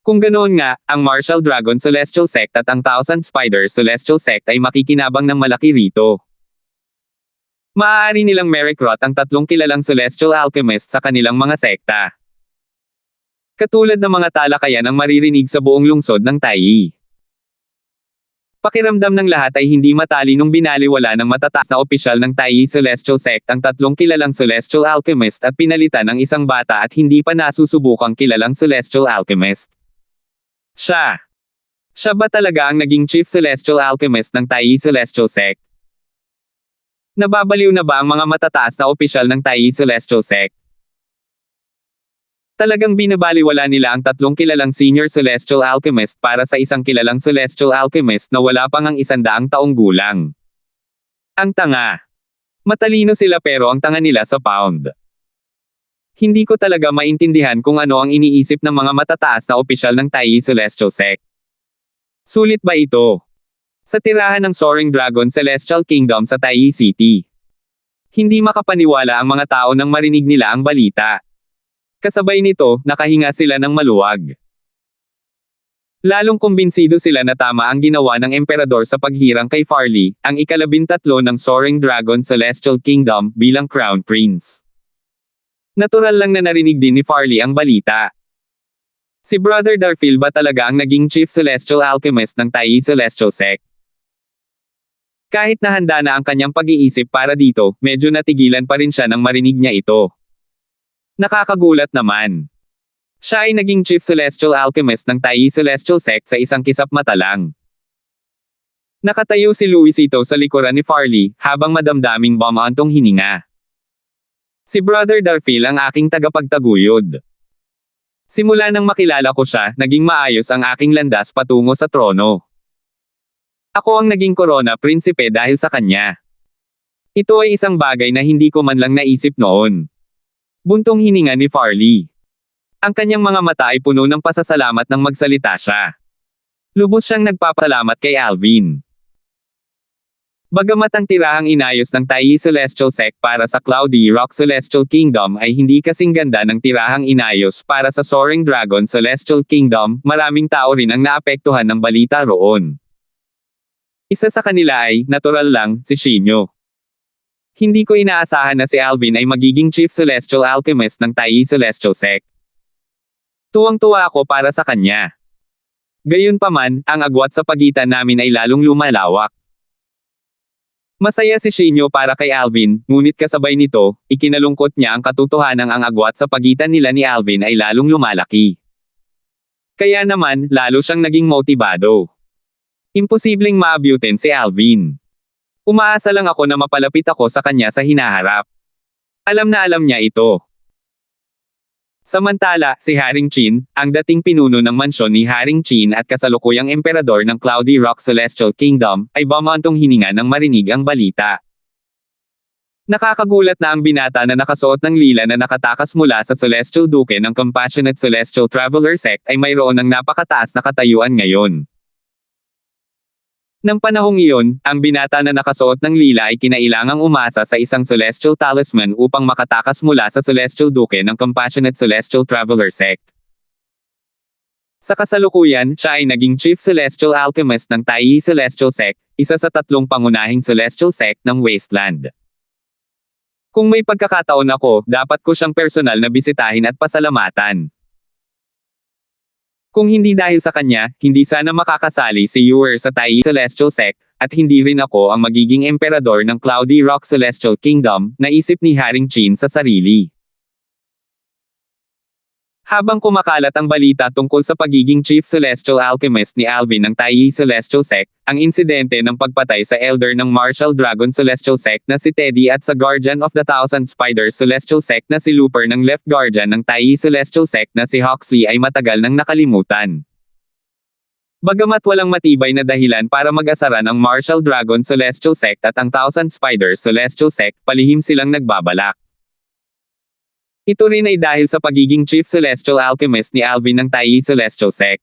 Kung ganoon nga, ang Martial Dragon Celestial Sect at ang Thousand Spiders Celestial Sect ay makikinabang ng malaki rito. Maaari nilang merecrot ang 3 kilalang Celestial Alchemist sa kanilang mga sekta. Katulad ng mga talakayan ang maririnig sa buong lungsod ng Tai. Pakiramdam ng lahat ay hindi matalinong binaliwala ng matataas na opisyal ng Tai Celestial Sect ang 3 kilalang Celestial Alchemist at pinalitan ng isang bata at hindi pa nasusubukang kilalang Celestial Alchemist. Siya ba talaga ang naging Chief Celestial Alchemist ng Tai Celestial Sect? Nababaliw na ba ang mga matataas na opisyal ng Tai Celestial Sect? Talagang binabaliwala nila ang 3 kilalang Senior Celestial Alchemist para sa isang kilalang Celestial Alchemist na wala pang ang 100 taong gulang. Ang tanga. Matalino sila pero ang tanga nila sa pound. Hindi ko talaga maintindihan kung ano ang iniisip ng mga matataas na opisyal ng Tai Celestial Sect. Sulit ba ito? Sa tirahan ng Soaring Dragon Celestial Kingdom sa Tai City. Hindi makapaniwala ang mga tao nang marinig nila ang balita. Kasabay nito, nakahinga sila ng maluwag. Lalong kumbinsido sila na tama ang ginawa ng emperador sa paghirang kay Farley, ang ika-13 ng Soaring Dragon Celestial Kingdom, bilang Crown Prince. Natural lang na narinig din ni Farley ang balita. Si Brother Darphil ba talaga ang naging Chief Celestial Alchemist ng Tai Celestial Sect? Kahit nahanda na ang kanyang pag-iisip para dito, medyo natigilan pa rin siya nang marinig niya ito. Nakakagulat naman. Siya ay naging Chief Celestial Alchemist ng Tai Celestial Sect sa isang kisap mata lang. Nakatayo si Luisito sa likuran ni Farley, habang madamdaming bumantong hininga. Si Brother Darphil ang aking tagapagtaguyod. Simula nang makilala ko siya, naging maayos ang aking landas patungo sa trono. Ako ang naging Corona Prinsipe dahil sa kanya. Ito ay isang bagay na hindi ko man lang naisip noon. Buntong hininga ni Farley. Ang kanyang mga mata ay puno ng pasasalamat nang magsalita siya. Lubos siyang nagpapasalamat kay Alvin. Bagamat ang tirahang inayos ng Tai Celestial Sect para sa Cloudy Rock Celestial Kingdom ay hindi kasing ganda ng tirahang inayos para sa Soaring Dragon Celestial Kingdom, maraming tao rin ang naapektuhan ng balita roon. Isa sa kanila ay, natural lang, si Shinyo. Hindi ko inaasahan na si Alvin ay magiging Chief Celestial Alchemist ng Tai Celestial Sect. Tuwang-tuwa ako para sa kanya. Gayunpaman, ang agwat sa pagitan namin ay lalong lumalawak. Masaya si Shinyo para kay Alvin, ngunit kasabay nito, ikinalungkot niya ang katotohanang ang agwat sa pagitan nila ni Alvin ay lalong lumalaki. Kaya naman, lalo siyang naging motibado. Imposibleng maabutin si Alvin. Umaasa lang ako na mapalapit ako sa kanya sa hinaharap. Alam na alam niya ito. Samantala, si Haring Chin, ang dating pinuno ng mansyon ni Haring Chin at kasalukuyang emperador ng Cloudy Rock Celestial Kingdom, ay bumantong hininga nang marinig ang balita. Nakakagulat na ang binata na nakasuot ng lila na nakatakas mula sa Celestial Duke ng Compassionate Celestial Traveler Sect ay mayroon ng napakataas na katayuan ngayon. Nang panahong iyon, ang binata na nakasuot ng lila ay kinailangang umasa sa isang Celestial Talisman upang makatakas mula sa Celestial Duke ng Compassionate Celestial Traveler Sect. Sa kasalukuyan, siya ay naging Chief Celestial Alchemist ng Taiyi Celestial Sect, isa sa tatlong pangunahing Celestial Sect ng Wasteland. Kung may pagkakataon ako, dapat ko siyang personal na bisitahin at pasalamatan. Kung hindi dahil sa kanya, hindi sana makakasali si Yuer sa Taiyi Celestial Sect, at hindi rin ako ang magiging emperador ng Cloudy Rock Celestial Kingdom, naisip ni Haring Chin sa sarili. Habang kumakalat ang balita tungkol sa pagiging Chief Celestial Alchemist ni Alvin ng Taiyi Celestial Sect, ang insidente ng pagpatay sa Elder ng Martial Dragon Celestial Sect na si Teddy at sa Guardian of the Thousand Spiders Celestial Sect na si Looper ng Left Guardian ng Taiyi Celestial Sect na si Huxley ay matagal nang nakalimutan. Bagamat walang matibay na dahilan para mag-asara ang Martial Dragon Celestial Sect at ang Thousand Spiders Celestial Sect, palihim silang nagbabalak. Ito rin ay dahil sa pagiging Chief Celestial Alchemist ni Alvin ng Taiyi Celestial Sect.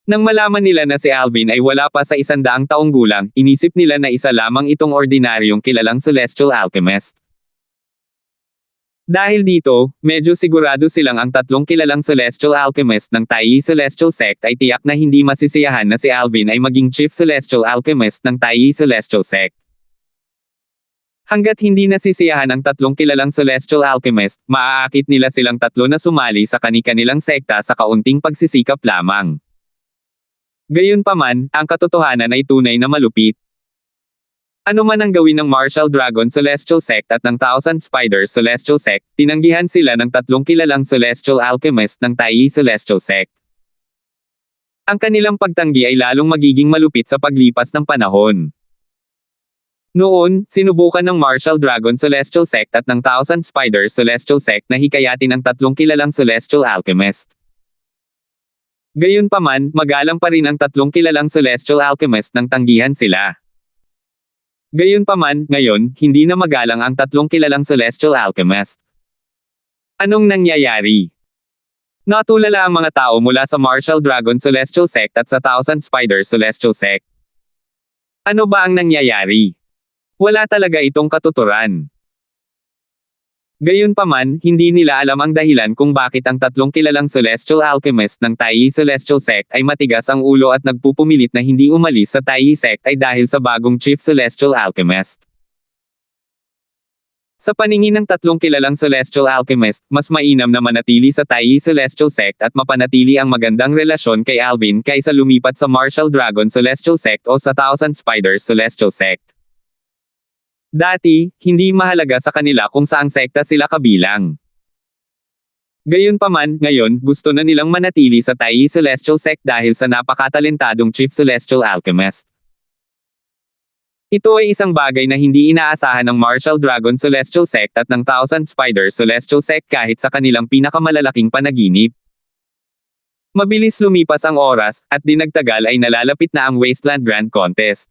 Nang malaman nila na si Alvin ay wala pa sa 100 taong gulang, inisip nila na isa lamang itong ordinaryong kilalang Celestial Alchemist. Dahil dito, medyo sigurado silang ang tatlong kilalang Celestial Alchemist ng Taiyi Celestial Sect ay tiyak na hindi masisiyahan na si Alvin ay maging Chief Celestial Alchemist ng Taiyi Celestial Sect. Hanggat hindi nasisiyahan ang tatlong kilalang Celestial Alchemist, maaakit nila silang tatlo na sumali sa kani-kanilang sekta sa kaunting pagsisikap lamang. Gayunpaman, ang katotohanan ay tunay na malupit. Ano man ang gawin ng Martial Dragon Celestial Sect at ng Thousand Spiders Celestial Sect, tinanggihan sila ng tatlong kilalang Celestial Alchemist ng Taiyi Celestial Sect. Ang kanilang pagtanggi ay lalong magiging malupit sa paglipas ng panahon. Noon, sinubukan ng Martial Dragon Celestial Sect at ng Thousand Spiders Celestial Sect na hikayatin ang tatlong kilalang Celestial Alchemist. Gayunpaman, magalang pa rin ang tatlong kilalang Celestial Alchemist nang tanggihan sila. Gayunpaman, ngayon, hindi na magalang ang tatlong kilalang Celestial Alchemist. Anong nangyayari? Natulala ang mga tao mula sa Martial Dragon Celestial Sect at sa Thousand Spiders Celestial Sect. Ano ba ang nangyayari? Wala talaga itong katuturan. Gayunpaman, hindi nila alam ang dahilan kung bakit ang tatlong kilalang Celestial Alchemist ng Taiyi Celestial Sect ay matigas ang ulo at nagpupumilit na hindi umalis sa Taiyi Sect ay dahil sa bagong Chief Celestial Alchemist. Sa paningin ng tatlong kilalang Celestial Alchemist, mas mainam na manatili sa Taiyi Celestial Sect at mapanatili ang magandang relasyon kay Alvin kaysa lumipat sa Martial Dragon Celestial Sect o sa Thousand Spiders Celestial Sect. Dati, hindi mahalaga sa kanila kung saang sekta sila kabilang. Gayunpaman, ngayon, gusto na nilang manatili sa Taiyi Celestial Sect dahil sa napakatalentadong Chief Celestial Alchemist. Ito ay isang bagay na hindi inaasahan ng Martial Dragon Celestial Sect at ng Thousand Spiders Celestial Sect kahit sa kanilang pinakamalalaking panaginip. Mabilis lumipas ang oras, at di nagtagal ay nalalapit na ang Wasteland Grand Contest.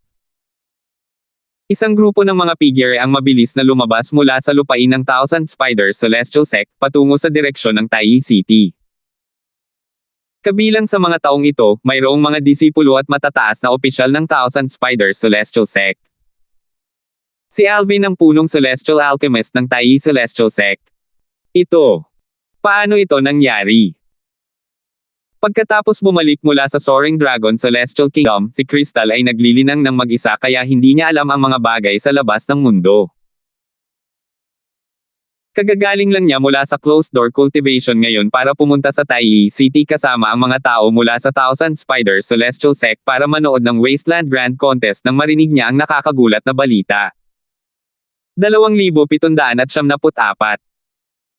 Isang grupo ng mga figure ang mabilis na lumabas mula sa lupain ng Thousand Spiders Celestial Sect patungo sa direksyon ng Taiyi City. Kabilang sa mga taong ito, mayroong mga disipulo at matataas na opisyal ng Thousand Spiders Celestial Sect. Si Alvin ang punong Celestial Alchemist ng Taiyi Celestial Sect. Paano ito nangyari? Pagkatapos bumalik mula sa Soaring Dragon Celestial Kingdom, si Crystal ay naglilinang ng mag-isa kaya hindi niya alam ang mga bagay sa labas ng mundo. Kagagaling lang niya mula sa closed-door cultivation ngayon para pumunta sa Taiyi City kasama ang mga tao mula sa Thousand Spiders Celestial Sect para manood ng Wasteland Grand Contest nang marinig niya ang nakakagulat na balita. 2,774.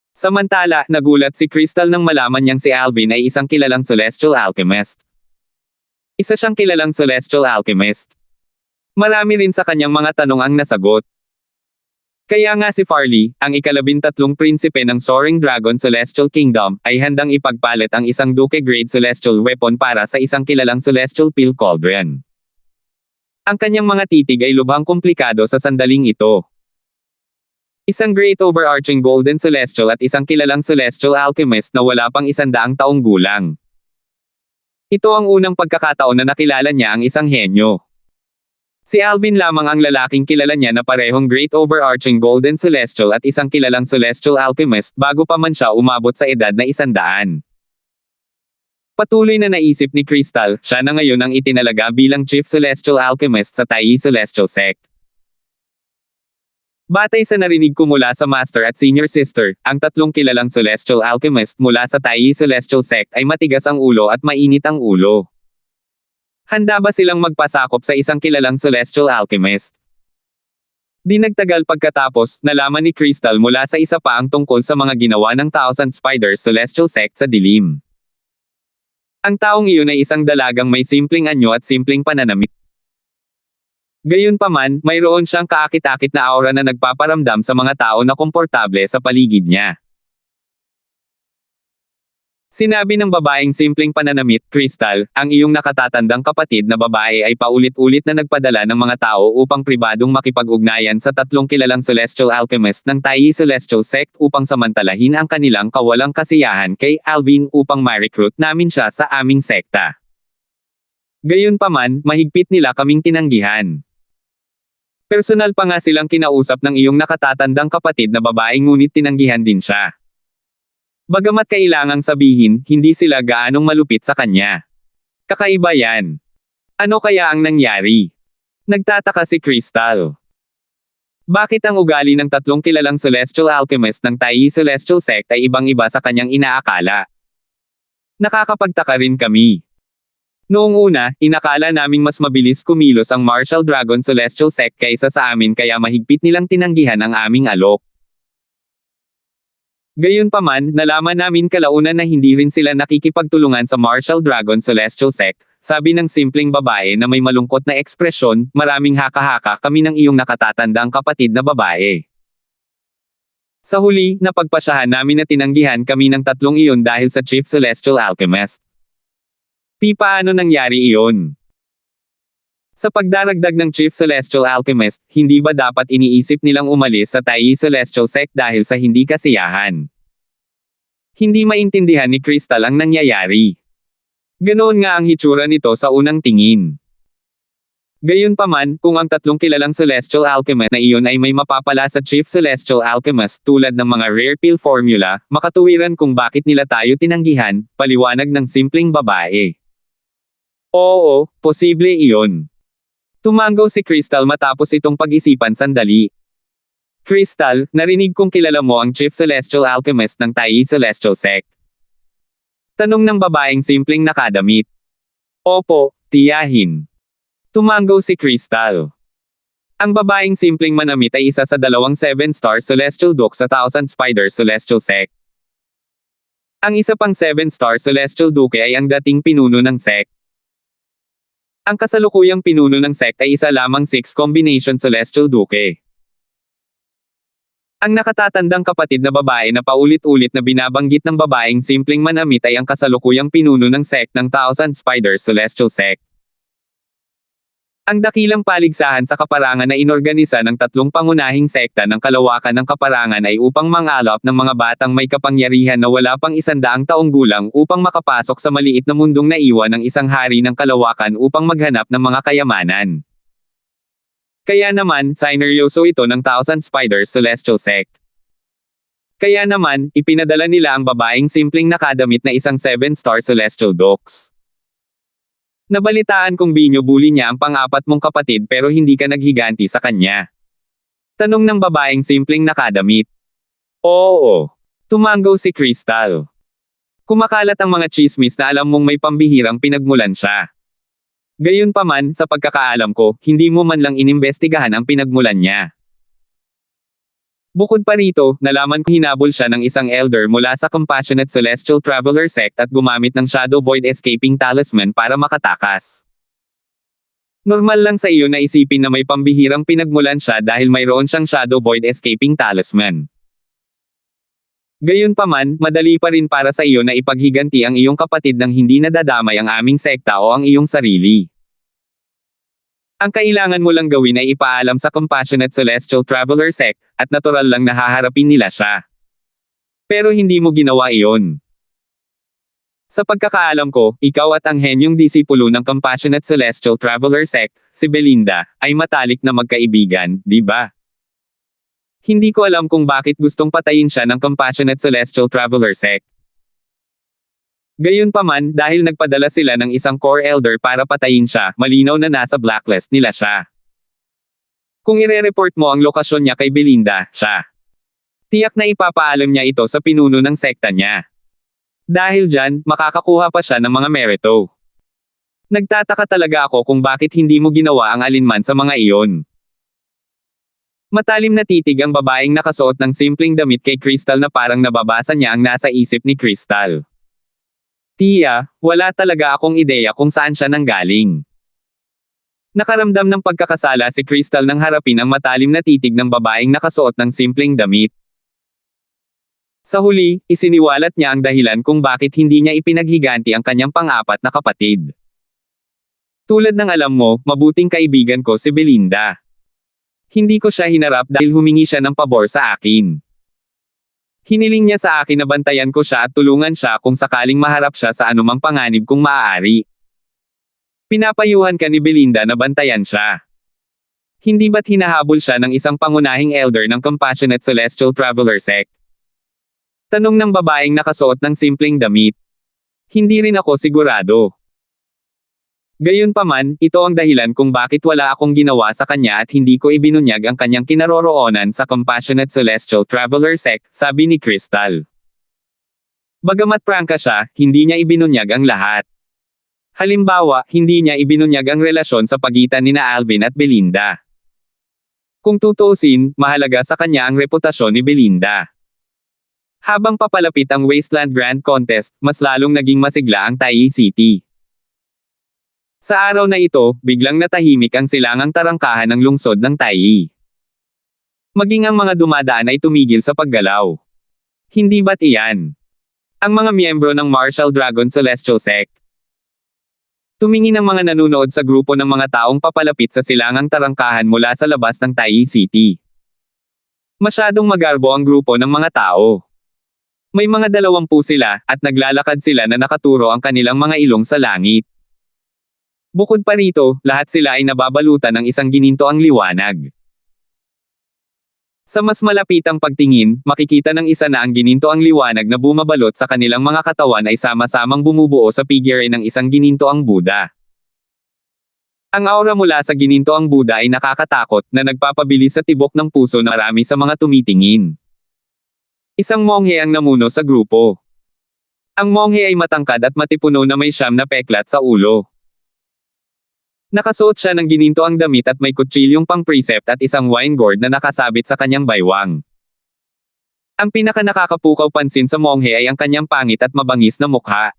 Samantala, nagulat si Crystal nang malaman niyang si Alvin ay isang kilalang Celestial Alchemist. Isa siyang kilalang Celestial Alchemist. Marami rin sa kanyang mga tanong ang nasagot. Kaya nga si Farley, ang ika-13 prinsipe ng Soaring Dragon Celestial Kingdom, ay handang ipagpalit ang isang Duke-grade Celestial weapon para sa isang kilalang Celestial Pill Cauldron. Ang kanyang mga titig ay lubhang komplikado sa sandaling ito. Isang Great Overarching Golden Celestial at isang kilalang Celestial Alchemist na wala pang 100 taong gulang. Ito ang unang pagkakataon na nakilala niya ang isang henyo. Si Alvin lamang ang lalaking kilala niya na parehong Great Overarching Golden Celestial at isang kilalang Celestial Alchemist bago pa man siya umabot sa edad na 100. Patuloy na naisip ni Crystal, siya na ngayon ang itinalaga bilang Chief Celestial Alchemist sa Tai Celestial Sect. Batay sa narinig ko mula sa Master at Senior Sister, ang tatlong kilalang Celestial Alchemist mula sa Tai Celestial Sect ay matigas ang ulo at mainit ang ulo. Handa ba silang magpasakop sa isang kilalang Celestial Alchemist? Di nagtagal pagkatapos, nalaman ni Crystal mula sa isa pa ang tungkol sa mga ginawa ng Thousand Spiders Celestial Sect sa dilim. Ang taong iyon ay isang dalagang may simpleng anyo at simpleng pananamit. Gayunpaman, mayroon siyang kaakit-akit na aura na nagpaparamdam sa mga tao na komportable sa paligid niya. Sinabi ng babaeng simpleng pananamit, Crystal, ang iyong nakatatandang kapatid na babae ay paulit-ulit na nagpadala ng mga tao upang pribadong makipag-ugnayan sa tatlong kilalang Celestial Alchemist ng Tai Celestial Sect upang samantalahin ang kanilang kawalang kasiyahan kay Alvin upang ma-recruit namin siya sa aming sekta. Gayunpaman, mahigpit nila kaming tinanggihan. Personal pa nga silang kinausap ng iyong nakatatandang kapatid na babae ngunit tinanggihan din siya. Bagamat kailangang sabihin, hindi sila gaanong malupit sa kanya. Kakaiba yan. Ano kaya ang nangyari? Nagtataka si Crystal. Bakit ang ugali ng tatlong kilalang Celestial Alchemist ng Tai Celestial Sect ay ibang-iba sa kanyang inaakala? Nakakapagtaka rin kami. Noong una, inakala naming mas mabilis kumilos ang Martial Dragon Celestial Sect kaysa sa amin kaya mahigpit nilang tinanggihan ang aming alok. Gayunpaman, nalaman namin kalaunan na hindi rin sila nakikipagtulungan sa Martial Dragon Celestial Sect, sabi ng simpleng babae na may malungkot na ekspresyon, maraming haka-haka kami ng iyong nakatatandang kapatid na babae. Sa huli, napagpasyahan namin na tinanggihan kami ng tatlong iyon dahil sa Chief Celestial Alchemist. Paano nangyari iyon? Sa pagdaragdag ng Chief Celestial Alchemist, hindi ba dapat iniisip nilang umalis sa Tai Celestial Sect dahil sa hindi kasiyahan? Hindi maintindihan ni Crystal ang nangyayari. Ganoon nga ang hitsura nito sa unang tingin. Gayunpaman, kung ang tatlong kilalang Celestial Alchemist na iyon ay may mapapala sa Chief Celestial Alchemist tulad ng mga rare pill formula, makatuwiran kung bakit nila tayo tinanggihan, paliwanag ng simpleng babae. Oo, posible iyon. Tumango si Crystal matapos itong pag-isipan sandali. Crystal, narinig kong kilala mo ang Chief Celestial Alchemist ng Tai Celestial Sect. Tanong ng babaeng simpleng nakadamit. Opo, tiyahin. Tumango si Crystal. Ang babaeng simpleng manamit ay isa sa dalawang 7-star Celestial Duke sa Thousand Spiders Celestial Sect. Ang isa pang 7-star Celestial Duke ay ang dating pinuno ng sect. Ang kasalukuyang pinuno ng sect ay isa lamang 6 combination Celestial Duke. Ang nakatatandang kapatid na babae na paulit-ulit na binabanggit ng babaeng simpleng manamit ay ang kasalukuyang pinuno ng sect ng Thousand Spiders Celestial Sect. Ang dakilang paligsahan sa kaparangan na inorganisa ng tatlong pangunahing sekta ng kalawakan ng kaparangan ay upang mangalap ng mga batang may kapangyarihan na wala pang 100 taong gulang upang makapasok sa maliit na mundong naiwan ng isang hari ng kalawakan upang maghanap ng mga kayamanan. Kaya naman, sineryoso ito ng Thousand Spiders Celestial Sect. Kaya naman, ipinadala nila ang babaeng simpleng nakadamit na isang 7-star Celestial Dukes. Nabalitaan kong binubuli niya ang pang-apat mong kapatid pero hindi ka naghiganti sa kanya. Tanong ng babaeng simpleng nakadamit. Oo. Tumango si Crystal. Kumakalat ang mga chismis na alam mong may pambihirang pinagmulan siya. Gayunpaman, sa pagkakaalam ko, hindi mo man lang inimbestigahan ang pinagmulan niya. Bukod pa rito, nalaman ko hinabol siya ng isang elder mula sa Compassionate Celestial Traveler Sect at gumamit ng Shadow Void Escaping Talisman para makatakas. Normal lang sa iyo na isipin na may pambihirang pinagmulan siya dahil mayroon siyang Shadow Void Escaping Talisman. Gayunpaman, madali pa rin para sa iyo na ipaghiganti ang iyong kapatid nang hindi nadadamay ang aming sekta o ang iyong sarili. Ang kailangan mo lang gawin ay ipaalam sa Compassionate Celestial Traveler Sect, at natural lang na haharapin nila siya. Pero hindi mo ginawa iyon. Sa pagkakaalam ko, ikaw at ang henyong disipulo ng Compassionate Celestial Traveler Sect, si Belinda, ay matalik na magkaibigan, di ba? Hindi ko alam kung bakit gustong patayin siya ng Compassionate Celestial Traveler Sect. Gayunpaman, dahil nagpadala sila ng isang core elder para patayin siya, malinaw na nasa blacklist nila siya. Kung ire-report mo ang lokasyon niya kay Belinda, siya. Tiyak na ipapaalam niya ito sa pinuno ng sekta niya. Dahil dyan, makakakuha pa siya ng mga merito. Nagtataka talaga ako kung bakit hindi mo ginawa ang alinman sa mga iyon. Matalim na titig ang babaeng nakasuot ng simpleng damit kay Crystal na parang nababasa niya ang nasa isip ni Crystal. Tia, wala talaga akong ideya kung saan siya nanggaling. Nakaramdam ng pagkakasala si Crystal nang harapin ang matalim na titig ng babaeng nakasuot ng simpleng damit. Sa huli, isiniwalat niya ang dahilan kung bakit hindi niya ipinaghiganti ang kanyang pang-apat na kapatid. Tulad ng alam mo, mabuting kaibigan ko si Belinda. Hindi ko siya hinarap dahil humingi siya ng pabor sa akin. Hiniling niya sa akin na bantayan ko siya at tulungan siya kung sakaling maharap siya sa anumang panganib kung maaari. Pinapayuhan ka ni Belinda na bantayan siya. Hindi ba't hinahabol siya ng isang pangunahing elder ng Compassionate Celestial Traveler Sect? Tanong ng babaeng nakasuot ng simpleng damit. Hindi rin ako sigurado. Gayunpaman, ito ang dahilan kung bakit wala akong ginawa sa kanya at hindi ko ibinunyag ang kanyang kinaroroonan sa Compassionate Celestial Traveler Sect, sabi ni Crystal. Bagamat prangka siya, hindi niya ibinunyag ang lahat. Halimbawa, hindi niya ibinunyag ang relasyon sa pagitan nina Alvin at Belinda. Kung tutuusin, mahalaga sa kanya ang reputasyon ni Belinda. Habang papalapit ang Wasteland Grand Contest, mas lalong naging masigla ang Tayi City. Sa araw na ito, biglang natahimik ang silangang tarangkahan ng lungsod ng Tayi. Maging ang mga dumadaan ay tumigil sa paggalaw. Hindi ba't iyan? Ang mga miyembro ng Martial Dragon Celestial Sect. Tumingin ang mga nanunood sa grupo ng mga taong papalapit sa silangang tarangkahan mula sa labas ng Tayi City. Masyadong magarbo ang grupo ng mga tao. May mga 20 sila, at naglalakad sila na nakaturo ang kanilang mga ilong sa langit. Bukod pa rito, lahat sila ay nababalutan ng isang ginintoang liwanag. Sa mas malapitang pagtingin, makikita ng isa na ang ginintoang liwanag na bumabalot sa kanilang mga katawan ay sama-samang bumubuo sa figure ng isang ginintoang Buddha. Ang aura mula sa ginintoang Buddha ay nakakatakot na nagpapabilis sa tibok ng puso ng marami sa mga tumitingin. Isang monghe ang namuno sa grupo. Ang monghe ay matangkad at matipuno na may siyam na peklat sa ulo. Nakasuot siya ng ginintoang damit at may kutsilyong pang-precept at isang wine gourd na nakasabit sa kanyang baywang. Ang pinaka-nakakapukaw pansin sa monghe ay ang kanyang pangit at mabangis na mukha.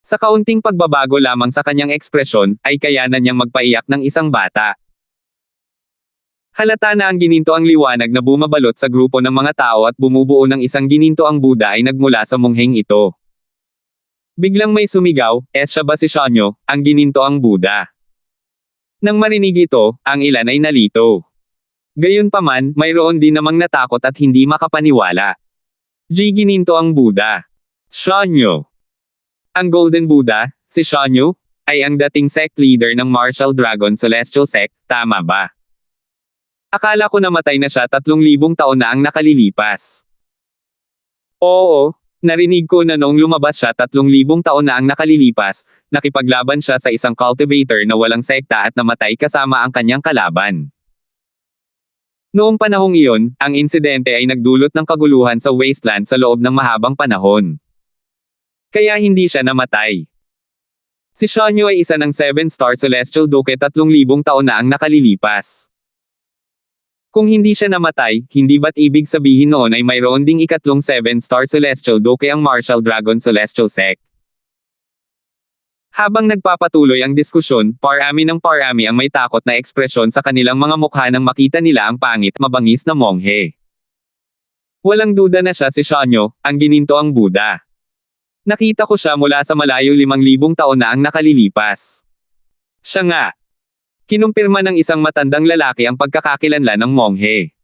Sa kaunting pagbabago lamang sa kanyang ekspresyon, ay kayanan niyang magpaiyak ng isang bata. Halata na ang ginintoang liwanag na bumabalot sa grupo ng mga tao at bumubuo ng isang ginintoang Buddha ay nagmula sa mongheng ito. Biglang may sumigaw, siya ba si Shonyo, ang ginintoang Buddha? Nang marinig ito, ang ilan ay nalito. Gayunpaman, mayroon din namang natakot at hindi makapaniwala. Ginintoang Buddha. Shonyo. Ang Golden Buddha, si Shonyo, ay ang dating sect leader ng Martial Dragon Celestial Sect, tama ba? Akala ko namatay na siya 3,000 taon na ang nakalilipas. Oo. Narinig ko na noong lumabas siya 3,000 taon na ang nakalilipas, nakipaglaban siya sa isang cultivator na walang sekta at namatay kasama ang kanyang kalaban. Noong panahong iyon, ang insidente ay nagdulot ng kaguluhan sa wasteland sa loob ng mahabang panahon. Kaya hindi siya namatay. Si Shonyo ay isa ng 7-star Celestial Duke 3,000 taon na ang nakalilipas. Kung hindi siya namatay, hindi ba't ibig sabihin noon ay mayroon ding ikatlong 7-star Celestial Duke ang Martial Dragon Celestial Sect? Habang nagpapatuloy ang diskusyon, parami ang may takot na ekspresyon sa kanilang mga mukha nang makita nila ang pangit, mabangis na monghe. Walang duda na siya si Shonyo, ang ginintoang Buddha. Nakita ko siya mula sa malayo 5,000 taon na ang nakalilipas. Siya nga. Kinumpirma ng isang matandang lalaki ang pagkakakilanlan ng monghe.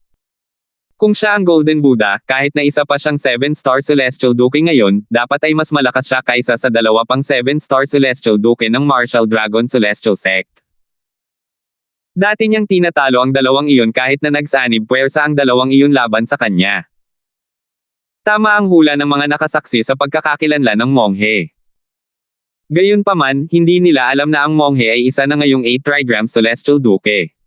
Kung siya ang Golden Buddha, kahit na isa pa siyang 7-star Celestial Duke ngayon, dapat ay mas malakas siya kaysa sa 2 pang 7-star Celestial Duke ng Martial Dragon Celestial Sect. Dati niyang tinatalo ang dalawang iyon kahit na nagsanib puwersa ang dalawang iyon laban sa kanya. Tama ang hula ng mga nakasaksi sa pagkakakilanlan ng monghe. Gayunpaman, hindi nila alam na ang monghe ay isa na ngayong 8 trigram Celestial Duke.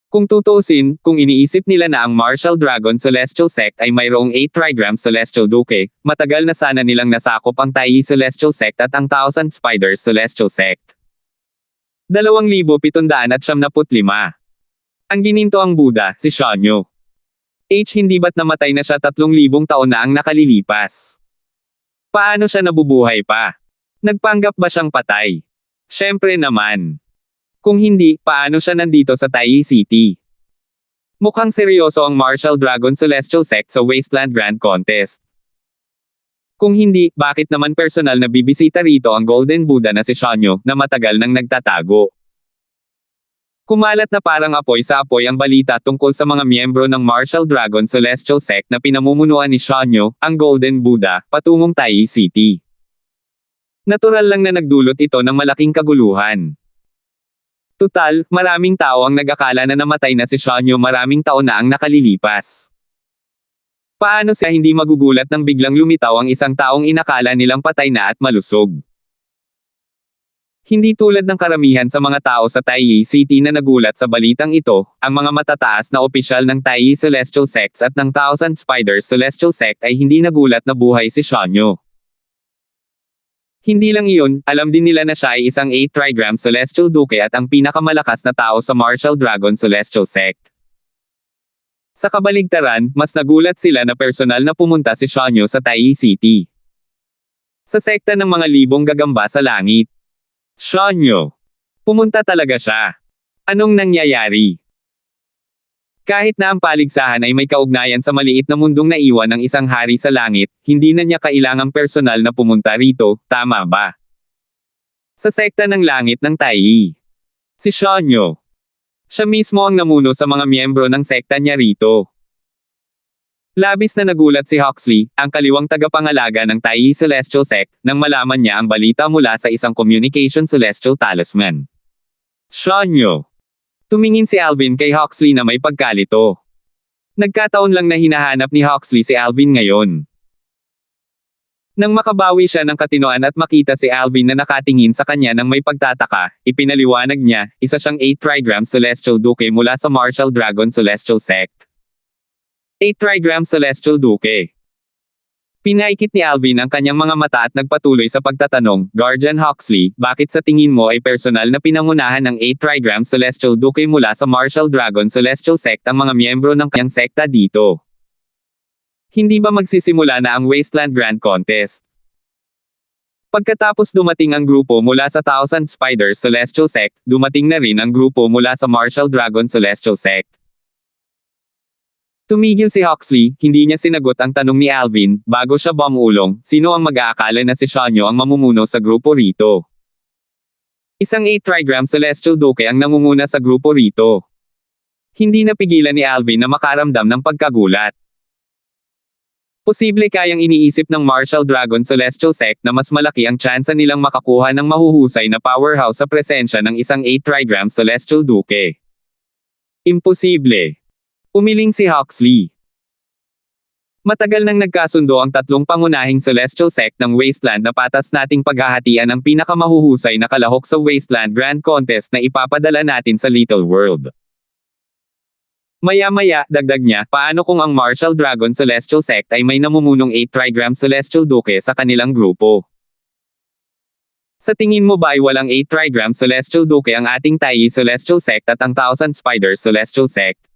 Kung tutuusin, kung iniisip nila na ang Martial Dragon Celestial Sect ay mayroong 8 trigram Celestial Duke, matagal na sana nilang nasakop ang Tai Celestial Sect at ang Thousand Spiders Celestial Sect. 2,775. Ang gininto ang Buddha, si Shonyo. Hindi ba't namatay na siya 3,000 taon na ang nakalilipas? Paano siya nabubuhay pa? Nagpanggap ba siyang patay? Siyempre naman. Kung hindi, paano siya nandito sa Tai City? Mukhang seryoso ang Martial Dragon Celestial Sect sa Wasteland Grand Contest. Kung hindi, bakit naman personal na bibisita rito ang Golden Buddha na si Shonyo na matagal nang nagtatago? Kumalat na parang apoy sa apoy ang balita tungkol sa mga miyembro ng Martial Dragon Celestial Sect na pinamumunuan ni Shonyo, ang Golden Buddha, patungong Tai City. Natural lang na nagdulot ito ng malaking kaguluhan. Tutal, maraming tao ang nag-akala na namatay na si Shonyo maraming taon na ang nakalilipas. Paano siya hindi magugulat nang biglang lumitaw ang isang taong inakala nilang patay na at malusog? Hindi tulad ng karamihan sa mga tao sa Tai City na nagulat sa balitang ito, ang mga matataas na opisyal ng Tai Celestial Sects at ng Thousand Spiders Celestial Sect ay hindi nagulat na buhay si Shonyo. Hindi lang iyon, alam din nila na siya ay isang 8 trigram Celestial Duke at ang pinakamalakas na tao sa Martial Dragon Celestial Sect. Sa kabaligtaran, mas nagulat sila na personal na pumunta si Shonyo sa Tai City. Sa sekta ng mga libong gagamba sa langit. Shonyo. Pumunta talaga siya. Anong nangyayari? Kahit na ang paligsahan ay may kaugnayan sa maliit na mundong naiwan ng isang hari sa langit, hindi na niya kailangang personal na pumunta rito, tama ba? Sa sekta ng langit ng Tai. Si Shonyo. Siya mismo ang namuno sa mga miyembro ng sekta niya rito. Labis na nagulat si Huxley, ang kaliwang tagapangalaga ng Tai Celestial Sect, nang malaman niya ang balita mula sa isang Communication Celestial Talisman. Shonyo. Tumingin si Alvin kay Huxley na may pagkalito. Nagkataon lang na hinahanap ni Huxley si Alvin ngayon. Nang makabawi siya ng katinoan at makita si Alvin na nakatingin sa kanya ng may pagtataka, ipinaliwanag niya, isa siyang 8 trigram Celestial Duke mula sa Martial Dragon Celestial Sect. 8 trigram Celestial Duke. Pinaikit ni Alvin ang kanyang mga mata at nagpatuloy sa pagtatanong, Guardian Huxley, bakit sa tingin mo ay personal na pinangunahan ng 8 trigram Celestial Duke mula sa Martial Dragon Celestial Sect ang mga miyembro ng kanyang sekta dito? Hindi ba magsisimula na ang Wasteland Grand Contest? Pagkatapos dumating ang grupo mula sa Thousand Spiders Celestial Sect, dumating na rin ang grupo mula sa Martial Dragon Celestial Sect. Tumigil si Huxley, hindi niya sinagot ang tanong ni Alvin, bago siya bumulong, sino ang mag-aakala na si Shonyo ang mamumuno sa grupo rito? Isang 8 trigram Celestial Duke ang nangunguna sa grupo rito. Hindi napigilan ni Alvin na makaramdam ng pagkagulat. Posible kayang iniisip ng Martial Dragon Celestial Sect na mas malaki ang tsansa nilang makakuha ng mahuhusay na powerhouse sa presensya ng isang 8 trigram Celestial Duke. Imposible. Umiling si Huxley. Matagal nang nagkasundo ang tatlong pangunahing Celestial Sect ng Wasteland na patas nating paghahatian ang pinakamahuhusay na kalahok sa Wasteland Grand Contest na ipapadala natin sa Little World. Maya-maya, dagdag niya, paano kung ang Martial Dragon Celestial Sect ay may namumunong 8 trigram Celestial Duke sa kanilang grupo? Sa tingin mo ba ay walang 8 trigram Celestial Duke ang ating Tai Celestial Sect at ang Thousand Spiders Celestial Sect?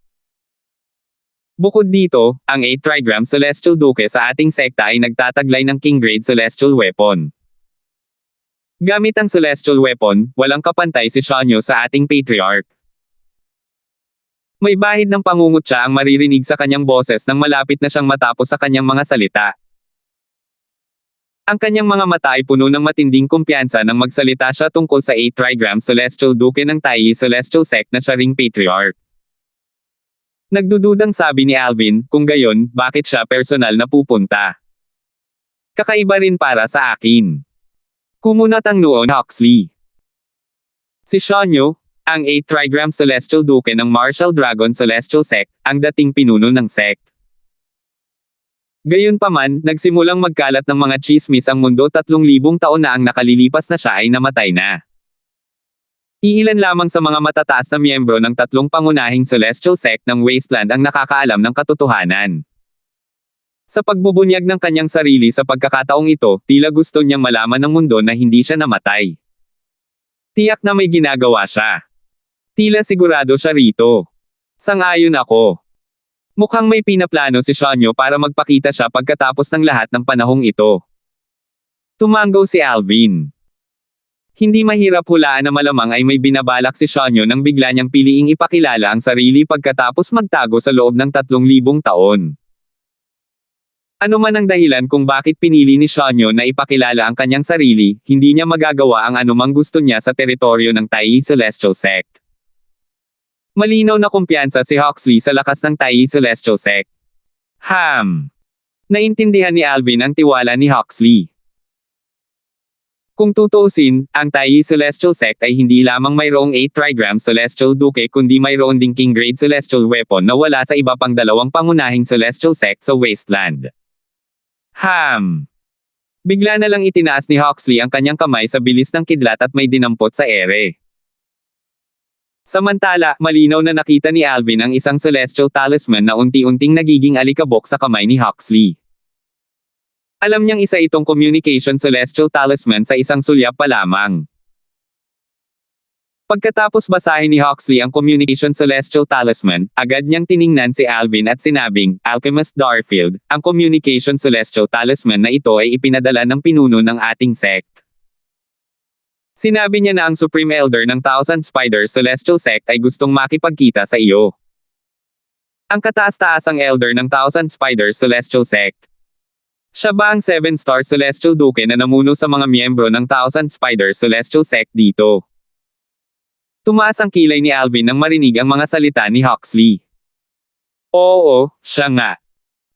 Bukod dito, ang 8 trigram Celestial Duke sa ating sekta ay nagtataglay ng King Grade Celestial Weapon. Gamit ang Celestial Weapon, walang kapantay si Shonyo sa ating Patriarch. May bahid ng pangungutya ang maririnig sa kanyang boses nang malapit na siyang matapos sa kanyang mga salita. Ang kanyang mga mata ay puno ng matinding kumpiyansa nang magsalita siya tungkol sa 8 trigram Celestial Duke ng Tai Celestial Sect na siya ring Patriarch. Nagdududang sabi ni Alvin, kung gayon, bakit siya personal na pupunta? Kakaiba rin para sa akin. Kumunat ang noo ni Huxley. Si Shonyo, ang 8 trigram Celestial Duke ng Martial Dragon Celestial Sect, ang dating pinuno ng sect. Gayunpaman, nagsimulang magkalat ng mga tsismis ang mundo 3,000 taon na ang nakalilipas na siya ay namatay na. Iilan lamang sa mga matataas na miyembro ng tatlong pangunahing celestial sect ng Wasteland ang nakakaalam ng katotohanan. Sa pagbubunyag ng kanyang sarili sa pagkakataong ito, tila gusto niyang malaman ng mundo na hindi siya namatay. Tiyak na may ginagawa siya. Tila sigurado siya rito. Sang-ayon ako. Mukhang may pinaplano si Shonyo para magpakita siya pagkatapos ng lahat ng panahong ito. Tumanggaw si Alvin. Hindi mahirap hulaan na malamang ay may binabalak si Shonyo nang bigla niyang piliing ipakilala ang sarili pagkatapos magtago sa loob ng 3,000 taon. Ano man ang dahilan kung bakit pinili ni Shonyo na ipakilala ang kanyang sarili, hindi niya magagawa ang anumang gusto niya sa teritoryo ng Tai Celestial Sect. Malinaw na kumpiyansa si Huxley sa lakas ng Tai Celestial Sect. Naintindihan ni Alvin ang tiwala ni Huxley. Kung tutuusin, ang Tai Celestial Sect ay hindi lamang mayroong 8 trigram Celestial Duke kundi mayroon ding King Grade Celestial Weapon na wala sa iba pang dalawang pangunahing Celestial Sect sa Wasteland. Bigla na lang itinaas ni Huxley ang kanyang kamay sa bilis ng kidlat at may dinampot sa ere. Samantala, malinaw na nakita ni Alvin ang isang Celestial Talisman na unti-unting nagiging alikabok sa kamay ni Huxley. Alam niyang isa itong Communication Celestial Talisman sa isang sulyap pa lamang. Pagkatapos basahin ni Huxley ang Communication Celestial Talisman, agad niyang tiningnan si Alvin at sinabing, Alchemist Darfield, ang Communication Celestial Talisman na ito ay ipinadala ng pinuno ng ating sect. Sinabi niya na ang Supreme Elder ng Thousand Spiders Celestial Sect ay gustong makipagkita sa iyo. Ang kataas-taasang Elder ng Thousand Spiders Celestial Sect. Siya ba ang 7-star Celestial Duke na namuno sa mga miyembro ng Thousand Spiders Celestial Sect dito? Tumaas ang kilay ni Alvin nang marinig ang mga salita ni Huxley. Oo, siya nga.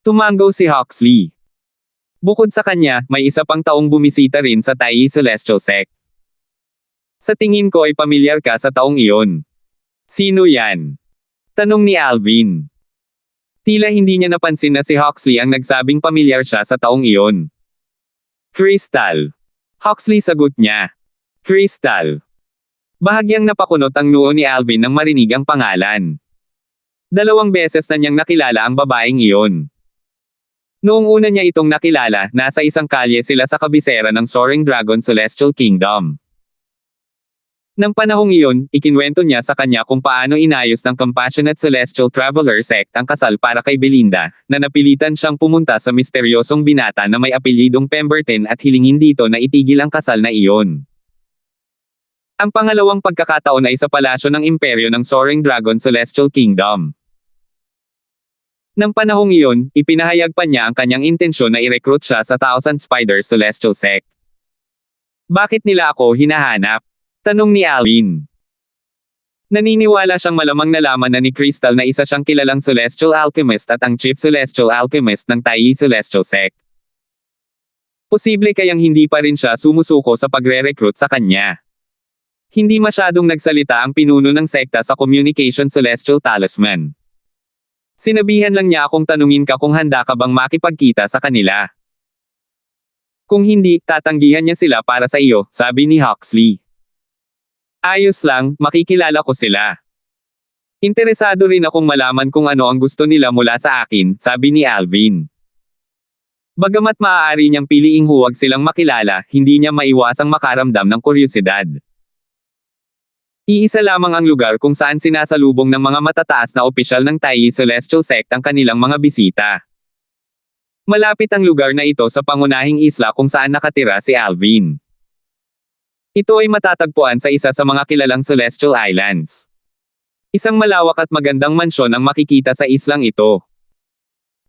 Tumanggaw si Huxley. Bukod sa kanya, may isa pang taong bumisita rin sa Tai Celestial Sect. Sa tingin ko ay pamilyar ka sa taong iyon. Sino yan? Tanong ni Alvin. Tila hindi niya napansin na si Huxley ang nagsabing pamilyar siya sa taong iyon. Crystal. Huxley sagot niya. Crystal. Bahagyang napakunot ang noo ni Alvin nang marinig ang pangalan. 2 beses na niyang nakilala ang babaeng iyon. Noong una niya itong nakilala, nasa isang kalye sila sa kabisera ng Soaring Dragon Celestial Kingdom. Nang panahong iyon, ikinwento niya sa kanya kung paano inayos ng Compassionate Celestial Traveler Sect ang kasal para kay Belinda, na napilitan siyang pumunta sa misteryosong binata na may apelyidong Pemberton at hilingin dito na itigil ang kasal na iyon. Ang pangalawang pagkakataon ay sa palasyo ng imperyo ng Soaring Dragon Celestial Kingdom. Nang panahong iyon, ipinahayag pa niya ang kanyang intensyon na i-recruit siya sa Thousand Spiders Celestial Sect. Bakit nila ako hinahanap? Tanong ni Alvin. Naniniwala siyang malamang nalaman na ni Crystal na isa siyang kilalang Celestial Alchemist at ang Chief Celestial Alchemist ng Tai Celestial Sect. Posible kayang hindi pa rin siya sumusuko sa pagre-recruit sa kanya. Hindi masyadong nagsalita ang pinuno ng sekta sa Communication Celestial Talisman. Sinabihan lang niya akong tanungin ka kung handa ka bang makipagkita sa kanila. Kung hindi, tatanggihan niya sila para sa iyo, sabi ni Huxley. Ayos lang, makikilala ko sila. Interesado rin akong malaman kung ano ang gusto nila mula sa akin, sabi ni Alvin. Bagamat maaari niyang piliing huwag silang makilala, hindi niya maiwasang makaramdam ng kuryosidad. Iisa lamang ang lugar kung saan sinasalubong ng mga matataas na opisyal ng Tai Celestial Sect ang kanilang mga bisita. Malapit ang lugar na ito sa pangunahing isla kung saan nakatira si Alvin. Ito ay matatagpuan sa isa sa mga kilalang Celestial Islands. Isang malawak at magandang mansyon ang makikita sa islang ito.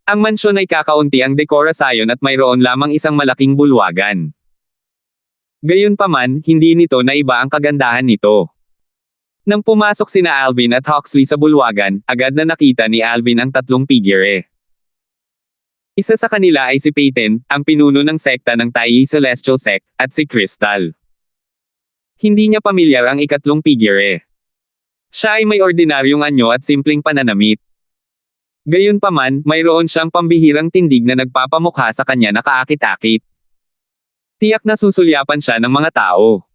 Ang mansyon ay kakaunti ang dekorasyon at mayroon lamang isang malaking bulwagan. Gayunpaman, hindi nito naiba ang kagandahan nito. Nang pumasok sina Alvin at Huxley sa bulwagan, agad na nakita ni Alvin ang 3 figure. Isa sa kanila ay si Peyton, ang pinuno ng sekta ng Tai Celestial Sect, at si Crystal. Hindi niya pamilyar ang 3 figure. Siya ay may ordinaryong anyo at simpleng pananamit. Gayunpaman, mayroon siyang pambihirang tindig na nagpapamukha sa kanya na kaakit-akit. Tiyak na susulyapan siya ng mga tao.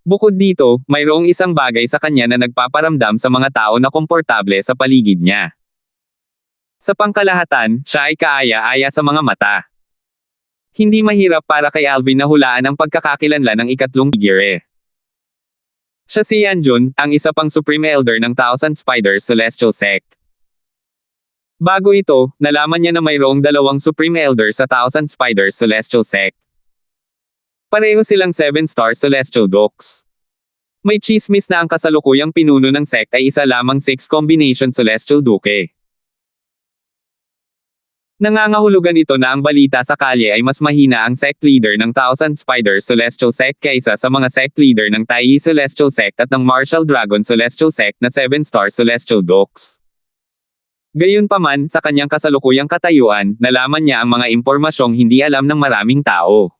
Bukod dito, mayroong isang bagay sa kanya na nagpaparamdam sa mga tao na komportable sa paligid niya. Sa pangkalahatan, siya ay kaaya-aya sa mga mata. Hindi mahirap para kay Alvin na hulaan ang pagkakakilanlan ng ikatlong figure. Siya si Yanjun, ang isa pang Supreme Elder ng Thousand Spiders Celestial Sect. Bago ito, nalaman niya na mayroong dalawang Supreme Elder sa Thousand Spiders Celestial Sect. Pareho silang 7-star Celestial Dogs. May chismis na ang kasalukuyang pinuno ng sect ay isa lamang 6 combination Celestial Duke. Nangangahulugan ito na ang balita sa kalye ay mas mahina ang sect leader ng Thousand Spiders Celestial Sect kaysa sa mga sect leader ng Tai Celestial Sect at ng Martial Dragon Celestial Sect na 7-star Celestial Dogs. Gayunpaman, sa kanyang kasalukuyang katayuan, nalaman niya ang mga impormasyong hindi alam ng maraming tao.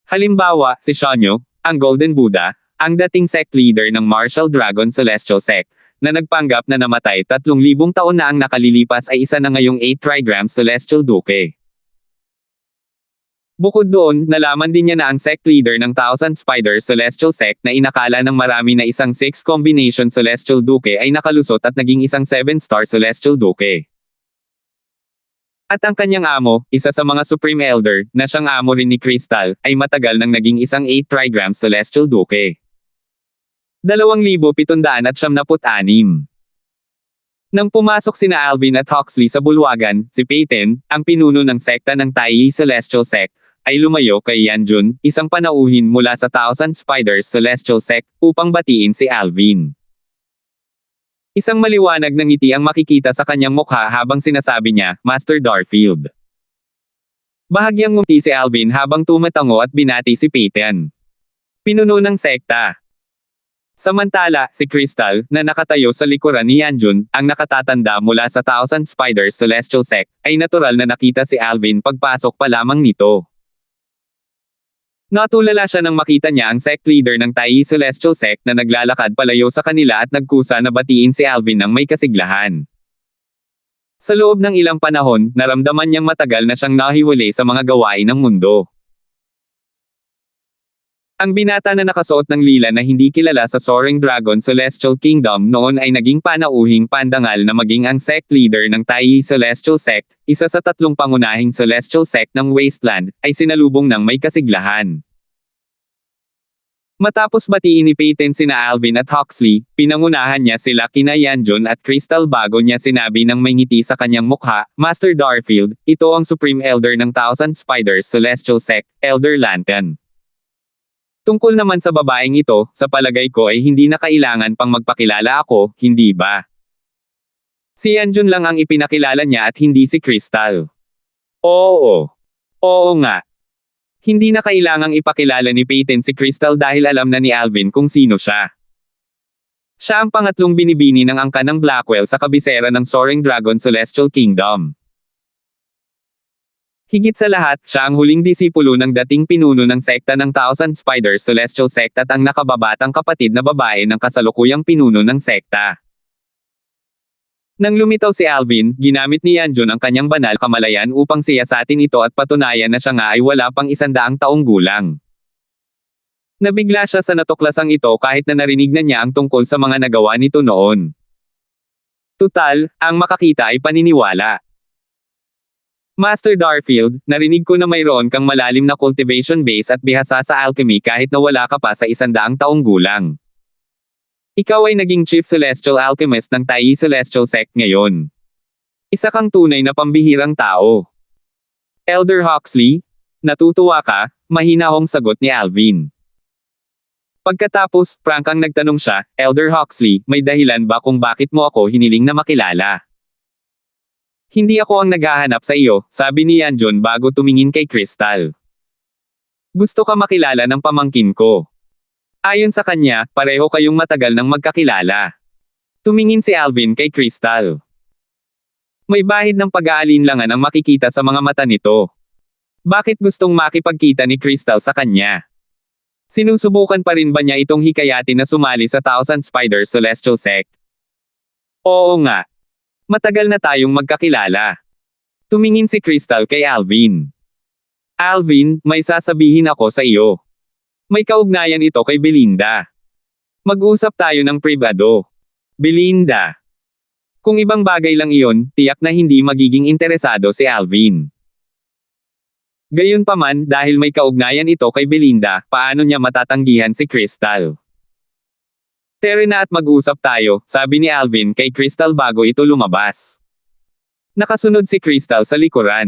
Halimbawa, si Shonyo, ang Golden Buddha, ang dating sect leader ng Martial Dragon Celestial Sect, na nagpanggap na namatay 3,000 taon na ang nakalilipas ay isa na ngayong 8 trigrams Celestial Duke. Bukod doon, nalaman din niya na ang sect leader ng Thousand Spiders Celestial Sect na inakala ng marami na isang 6 combination Celestial Duke ay nakalusot at naging isang 7-star Celestial Duke. At ang kanyang amo, isa sa mga Supreme Elder, na siyang amo rin ni Crystal, ay matagal nang naging isang 8 trigrams Celestial Duke. 2,776. Nang pumasok sina Alvin at Huxley sa bulwagan, si Peyton, ang pinuno ng sekta ng Tai Celestial Sect, ay lumayo kay Yanjun, isang panauhin mula sa Thousand Spiders Celestial Sect, upang batiin si Alvin. Isang maliwanag na ngiti ang makikita sa kanyang mukha habang sinasabi niya, Master Darfield. Bahagyang ngumiti si Alvin habang tumatango at binati si Peyton. Pinuno ng sekta. Samantala, si Crystal, na nakatayo sa likuran ni Yanjun, ang nakatatanda mula sa Thousand Spiders Celestial Sect, ay natural na nakita si Alvin pagpasok pa lamang nito. Natulala siya nang makita niya ang sect leader ng Tai Celestial Sect na naglalakad palayo sa kanila at nagkusa na batiin si Alvin ng may kasiglahan. Sa loob ng ilang panahon, naramdaman niyang matagal na siyang nahiwalay sa mga gawain ng mundo. Ang binata na nakasuot ng lila na hindi kilala sa Soaring Dragon Celestial Kingdom noon ay naging panauhing pandangal na maging ang sect leader ng Tai Celestial Sect, isa sa 3 pangunahing Celestial Sect ng Wasteland, ay sinalubong ng may kasiglahan. Matapos batiin ni Peyton sina Alvin at Huxley, pinangunahan niya sila kina Yanjun at Crystal bago niya sinabi ng may ngiti sa kanyang mukha, Master Darfield, ito ang Supreme Elder ng Thousand Spiders Celestial Sect, Elder Lantern. Tungkol naman sa babaeng ito, sa palagay ko ay hindi na kailangan pang magpakilala ako, hindi ba? Si Yanjun lang ang ipinakilala niya at hindi si Crystal. Oo. Oo nga. Hindi na kailangang ipakilala ni Peyton si Crystal dahil alam na ni Alvin kung sino siya. Siya ang pangatlong binibini ng angka ng Blackwell sa kabisera ng Soaring Dragon Celestial Kingdom. Higit sa lahat, siya ang huling disipulo ng dating pinuno ng sekta ng Thousand Spiders Celestial Sect at ang nakababatang kapatid na babae ng kasalukuyang pinuno ng sekta. Nang lumitaw si Alvin, ginamit ni Yanjun ang kanyang banal kamalayan upang siyasatin ito at patunayan na siya nga ay wala pang 100 taong gulang. Nabigla siya sa natuklasang ito kahit na narinig na niya ang tungkol sa mga nagawa nito noon. Tutal, ang makakita ay paniniwala. Master Darfield, narinig ko na mayroon kang malalim na cultivation base at bihasa sa alchemy kahit na wala ka pa sa 100 taong gulang. Ikaw ay naging Chief Celestial Alchemist ng Tai Celestial Sect ngayon. Isa kang tunay na pambihirang tao. Elder Huxley, natutuwa ka? Mahinahong sagot ni Alvin. Pagkatapos, prangkang nagtanong siya, Elder Huxley, may dahilan ba kung bakit mo ako hiniling na makilala? Hindi ako ang naghahanap sa iyo, sabi ni Yanjun bago tumingin kay Crystal. Gusto ka makilala ng pamangkin ko. Ayon sa kanya, pareho kayong matagal nang magkakilala. Tumingin si Alvin kay Crystal. May bahid ng pag-aalinlangan ang makikita sa mga mata nito. Bakit gustong makipagkita ni Crystal sa kanya? Sinusubukan pa rin ba niya itong hikayatin na sumali sa Thousand Spiders Celestial Sect? Oo nga. Matagal na tayong magkakilala. Tumingin si Crystal kay Alvin. Alvin, may sasabihin ako sa iyo. May kaugnayan ito kay Belinda. Mag-usap tayo ng pribado. Belinda. Kung ibang bagay lang iyon, tiyak na hindi magiging interesado si Alvin. Gayunpaman, dahil may kaugnayan ito kay Belinda, paano niya matatanggihan si Crystal? Tara na at mag-usap tayo, sabi ni Alvin kay Crystal bago ito lumabas. Nakasunod si Crystal sa likuran.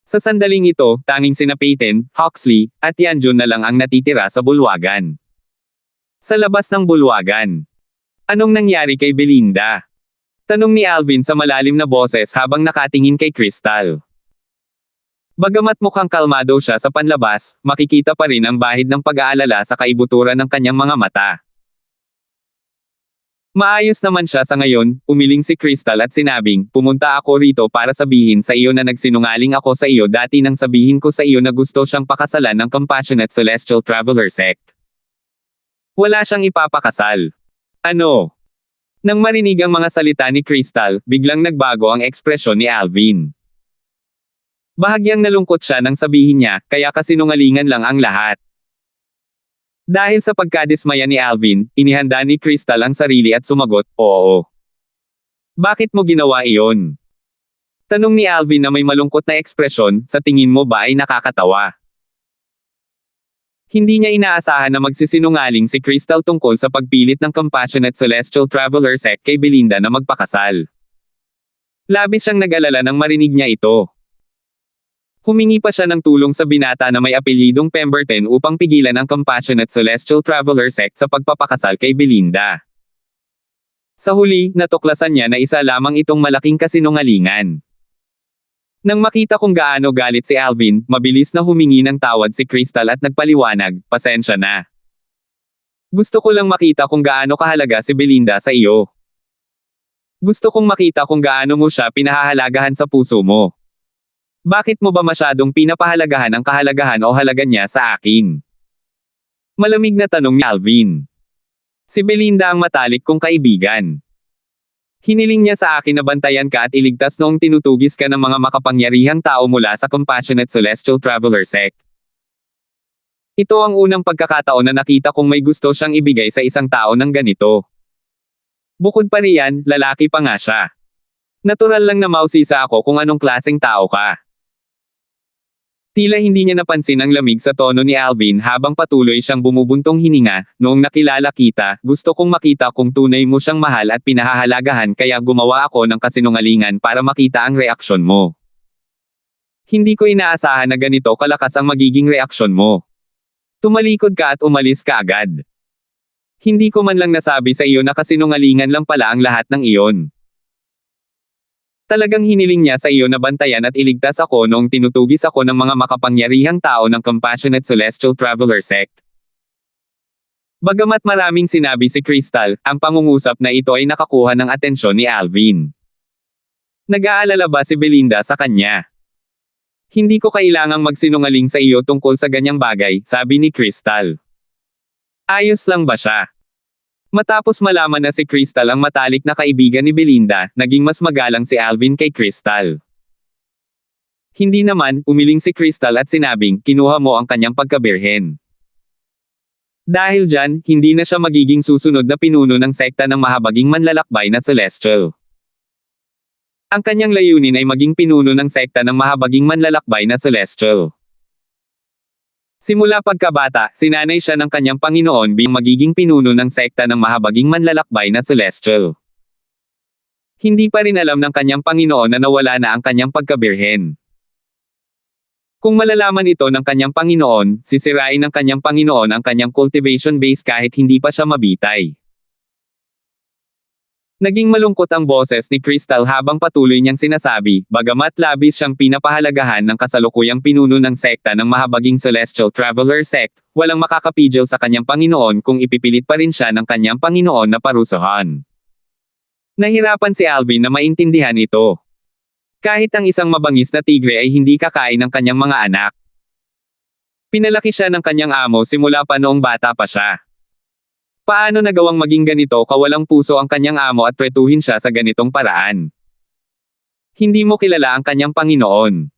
Sa sandaling ito, tanging sina Peyton, Huxley, at Yanjun na lang ang natitira sa bulwagan. Sa labas ng bulwagan. Anong nangyari kay Belinda? Tanong ni Alvin sa malalim na boses habang nakatingin kay Crystal. Bagamat mukhang kalmado siya sa panlabas, makikita pa rin ang bahid ng pag-aalala sa kaibuturan ng kanyang mga mata. Maayos naman siya sa ngayon, umiling si Crystal at sinabing, pumunta ako rito para sabihin sa iyo na nagsinungaling ako sa iyo dati nang sabihin ko sa iyo na gusto siyang pakasalan ng Compassionate Celestial Traveler Sect. Wala siyang ipapakasal. Ano? Nang marinig ang mga salita ni Crystal, biglang nagbago ang ekspresyon ni Alvin. Bahagyang nalungkot siya nang sabihin niya, kaya kasinungalingan lang ang lahat. Dahil sa pagkadismaya ni Alvin, inihanda ni Crystal ang sarili at sumagot, oo. Bakit mo ginawa iyon? Tanong ni Alvin na may malungkot na ekspresyon, sa tingin mo ba ay nakakatawa? Hindi niya inaasahan na magsisinungaling si Crystal tungkol sa pagpilit ng Compassionate Celestial Traveler Sect kay Belinda na magpakasal. Labis siyang nag-alala nang marinig niya ito. Humingi pa siya ng tulong sa binata na may apelyidong Pemberton upang pigilan ang Compassionate Celestial Traveler Sect sa pagpapakasal kay Belinda. Sa huli, natuklasan niya na isa lamang itong malaking kasinungalingan. Nang makita kung gaano galit si Alvin, mabilis na humingi ng tawad si Crystal at nagpaliwanag, pasensya na. Gusto ko lang makita kung gaano kahalaga si Belinda sa iyo. Gusto kong makita kung gaano mo siya pinahahalagahan sa puso mo. Bakit mo ba masyadong pinapahalagahan ang kahalagahan o halaga niya sa akin? Malamig na tanong ni Alvin. Si Belinda ang matalik kong kaibigan. Hiniling niya sa akin na bantayan ka at iligtas noong tinutugis ka ng mga makapangyarihang tao mula sa Compassionate Celestial Traveler Sect. Ito ang unang pagkakataon na nakita kong may gusto siyang ibigay sa isang tao ng ganito. Bukod pa riyan, lalaki pa nga siya. Natural lang na mausisa ako kung anong klaseng tao ka. Tila hindi niya napansin ang lamig sa tono ni Alvin habang patuloy siyang bumubuntong hininga, noong nakilala kita, gusto kong makita kung tunay mo siyang mahal at pinahahalagahan kaya gumawa ako ng kasinungalingan para makita ang reaksyon mo. Hindi ko inaasahan na ganito kalakas ang magiging reaksyon mo. Tumalikod ka at umalis ka agad. Hindi ko man lang nasabi sa iyo na kasinungalingan lang pala ang lahat ng iyon. Talagang hiniling niya sa iyo na bantayan at iligtas ako noong tinutugis ako ng mga makapangyarihang tao ng Compassionate Celestial Traveler Sect. Bagamat maraming sinabi si Crystal, ang pangungusap na ito ay nakakuha ng atensyon ni Alvin. Nag-aalala ba si Belinda sa kanya? Hindi ko kailangang magsinungaling sa iyo tungkol sa ganyang bagay, sabi ni Crystal. Ayos lang ba siya? Matapos malaman na si Crystal ang matalik na kaibigan ni Belinda, naging mas magalang si Alvin kay Crystal. Hindi naman, umiling si Crystal at sinabing, kinuha mo ang kanyang pagkabirhen. Dahil dyan, hindi na siya magiging susunod na pinuno ng sekta ng mahabaging manlalakbay na Celestial. Ang kanyang layunin ay maging pinuno ng sekta ng mahabaging manlalakbay na Celestial. Simula pagkabata, sinanay siya ng kanyang Panginoon bilang magiging pinuno ng sekta ng mahabaging manlalakbay na Celestial. Hindi pa rin alam ng kanyang Panginoon na nawala na ang kanyang pagkabirhen. Kung malalaman ito ng kanyang Panginoon, sisirain ng kanyang Panginoon ang kanyang cultivation base kahit hindi pa siya mabitay. Naging malungkot ang boses ni Crystal habang patuloy niyang sinasabi, bagamat labis siyang pinapahalagahan ng kasalukuyang pinuno ng sekta ng mahabaging Celestial Traveler Sect, walang makakapigil sa kanyang Panginoon kung ipipilit pa rin siya ng kanyang Panginoon na parusahan. Nahirapan si Alvin na maintindihan ito. Kahit ang isang mabangis na tigre ay hindi kakain ng kanyang mga anak. Pinalaki siya ng kanyang amo simula pa noong bata pa siya. Paano nagawang maging ganito kawalang puso ang kanyang amo at tretuhin siya sa ganitong paraan? Hindi mo kilala ang kanyang Panginoon.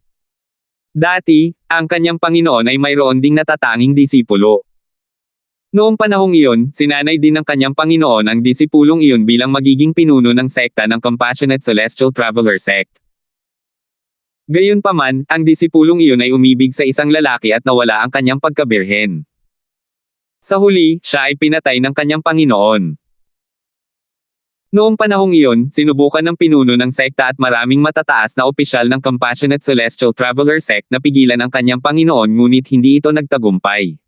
Dati, ang kanyang Panginoon ay mayroon ding natatanging disipulo. Noong panahong iyon, sinanay din ng kanyang Panginoon ang disipulong iyon bilang magiging pinuno ng sekta ng Compassionate Celestial Traveler Sect. Gayunpaman, ang disipulong iyon ay umibig sa isang lalaki at nawala ang kanyang pagkabirhen. Sa huli, siya ay pinatay ng kanyang Panginoon. Noong panahong iyon, sinubukan ng pinuno ng sekta at maraming matataas na opisyal ng Compassionate Celestial Traveler Sect na pigilan ang kanyang Panginoon ngunit hindi ito nagtagumpay.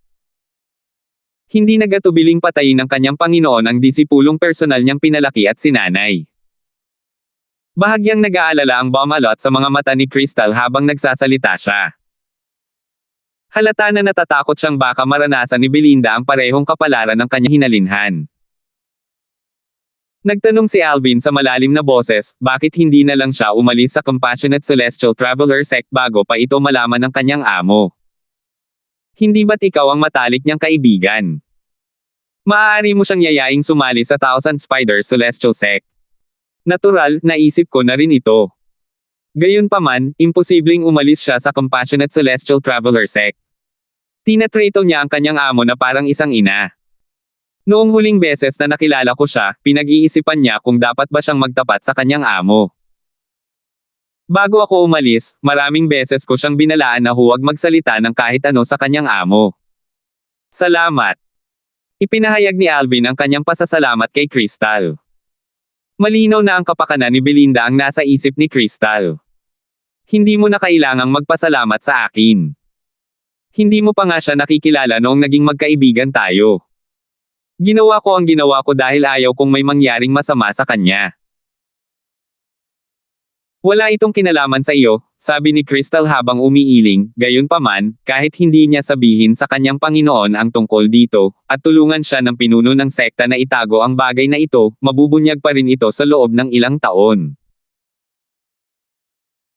Hindi nagatubiling patayin ng kanyang Panginoon ang disipulong personal niyang pinalaki at sinanay. Bahagyang nag-aalala ang Bamalot sa mga mata ni Crystal habang nagsasalita siya. Halata na natatakot siyang baka maranasan ni Belinda ang parehong kapalaran ng kanyang hinalinhan. Nagtanong si Alvin sa malalim na boses, bakit hindi na lang siya umalis sa Compassionate Celestial Traveler Sect bago pa ito malaman ng kanyang amo. Hindi ba't ikaw ang matalik niyang kaibigan? Maaari mo siyang yayaing sumali sa Thousand Spiders Celestial Sect. Natural, naisip ko na rin ito. Gayunpaman, imposibleng umalis siya sa Compassionate Celestial Traveler Sect. Tinatreto niya ang kanyang amo na parang isang ina. Noong huling beses na nakilala ko siya, pinag-iisipan niya kung dapat ba siyang magtapat sa kanyang amo. Bago ako umalis, maraming beses ko siyang binalaan na huwag magsalita ng kahit ano sa kanyang amo. Salamat. Ipinahayag ni Alvin ang kanyang pasasalamat kay Crystal. Malinaw na ang kapakanan ni Belinda ang nasa isip ni Crystal. Hindi mo na kailangang magpasalamat sa akin. Hindi mo pa nga siya nakikilala noong naging magkaibigan tayo. Ginawa ko ang ginawa ko dahil ayaw kong may mangyaring masama sa kanya. Wala itong kinalaman sa iyo, sabi ni Crystal habang umiiling, gayunpaman, kahit hindi niya sabihin sa kanyang Panginoon ang tungkol dito, at tulungan siya ng pinuno ng sekta na itago ang bagay na ito, mabubunyag pa rin ito sa loob ng ilang taon.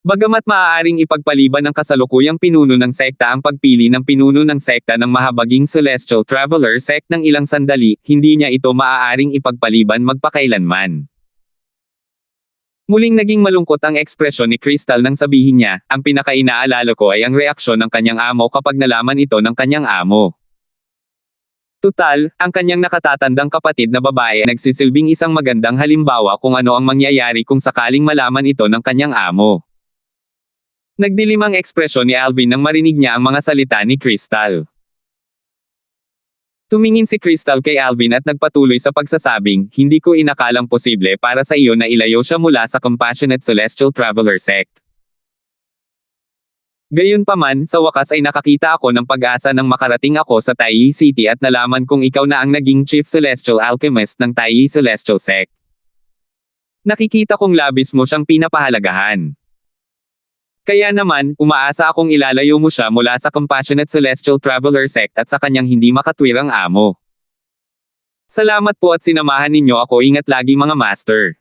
Bagamat maaaring ipagpaliban ng kasalukuyang pinuno ng sekta ang pagpili ng pinuno ng sekta ng mahabaging Celestial Traveler Sect ng ilang sandali, hindi niya ito maaaring ipagpaliban magpakailanman. Muling naging malungkot ang ekspresyon ni Crystal nang sabihin niya, ang pinaka-inaalala ko ay ang reaksyon ng kanyang amo kapag nalaman ito ng kanyang amo. Tutal, ang kanyang nakatatandang kapatid na babae ay nagsisilbing isang magandang halimbawa kung ano ang mangyayari kung sakaling malaman ito ng kanyang amo. Nagdilim ang ekspresyon ni Alvin nang marinig niya ang mga salita ni Crystal. Tumingin si Crystal kay Alvin at nagpatuloy sa pagsasabing, hindi ko inakalang posible para sa iyo na ilayo siya mula sa Compassionate Celestial Traveler Sect. Gayunpaman, sa wakas ay nakakita ako ng pag-asa nang makarating ako sa Taiyi City at nalaman kong ikaw na ang naging Chief Celestial Alchemist ng Taiyi Celestial Sect. Nakikita kong labis mo siyang pinapahalagahan. Kaya naman, umaasa akong ilalayo mo siya mula sa Compassionate Celestial Traveler Sect at sa kanyang hindi makatwirang amo. Salamat po at sinamahan ninyo ako, ingat lagi mga master.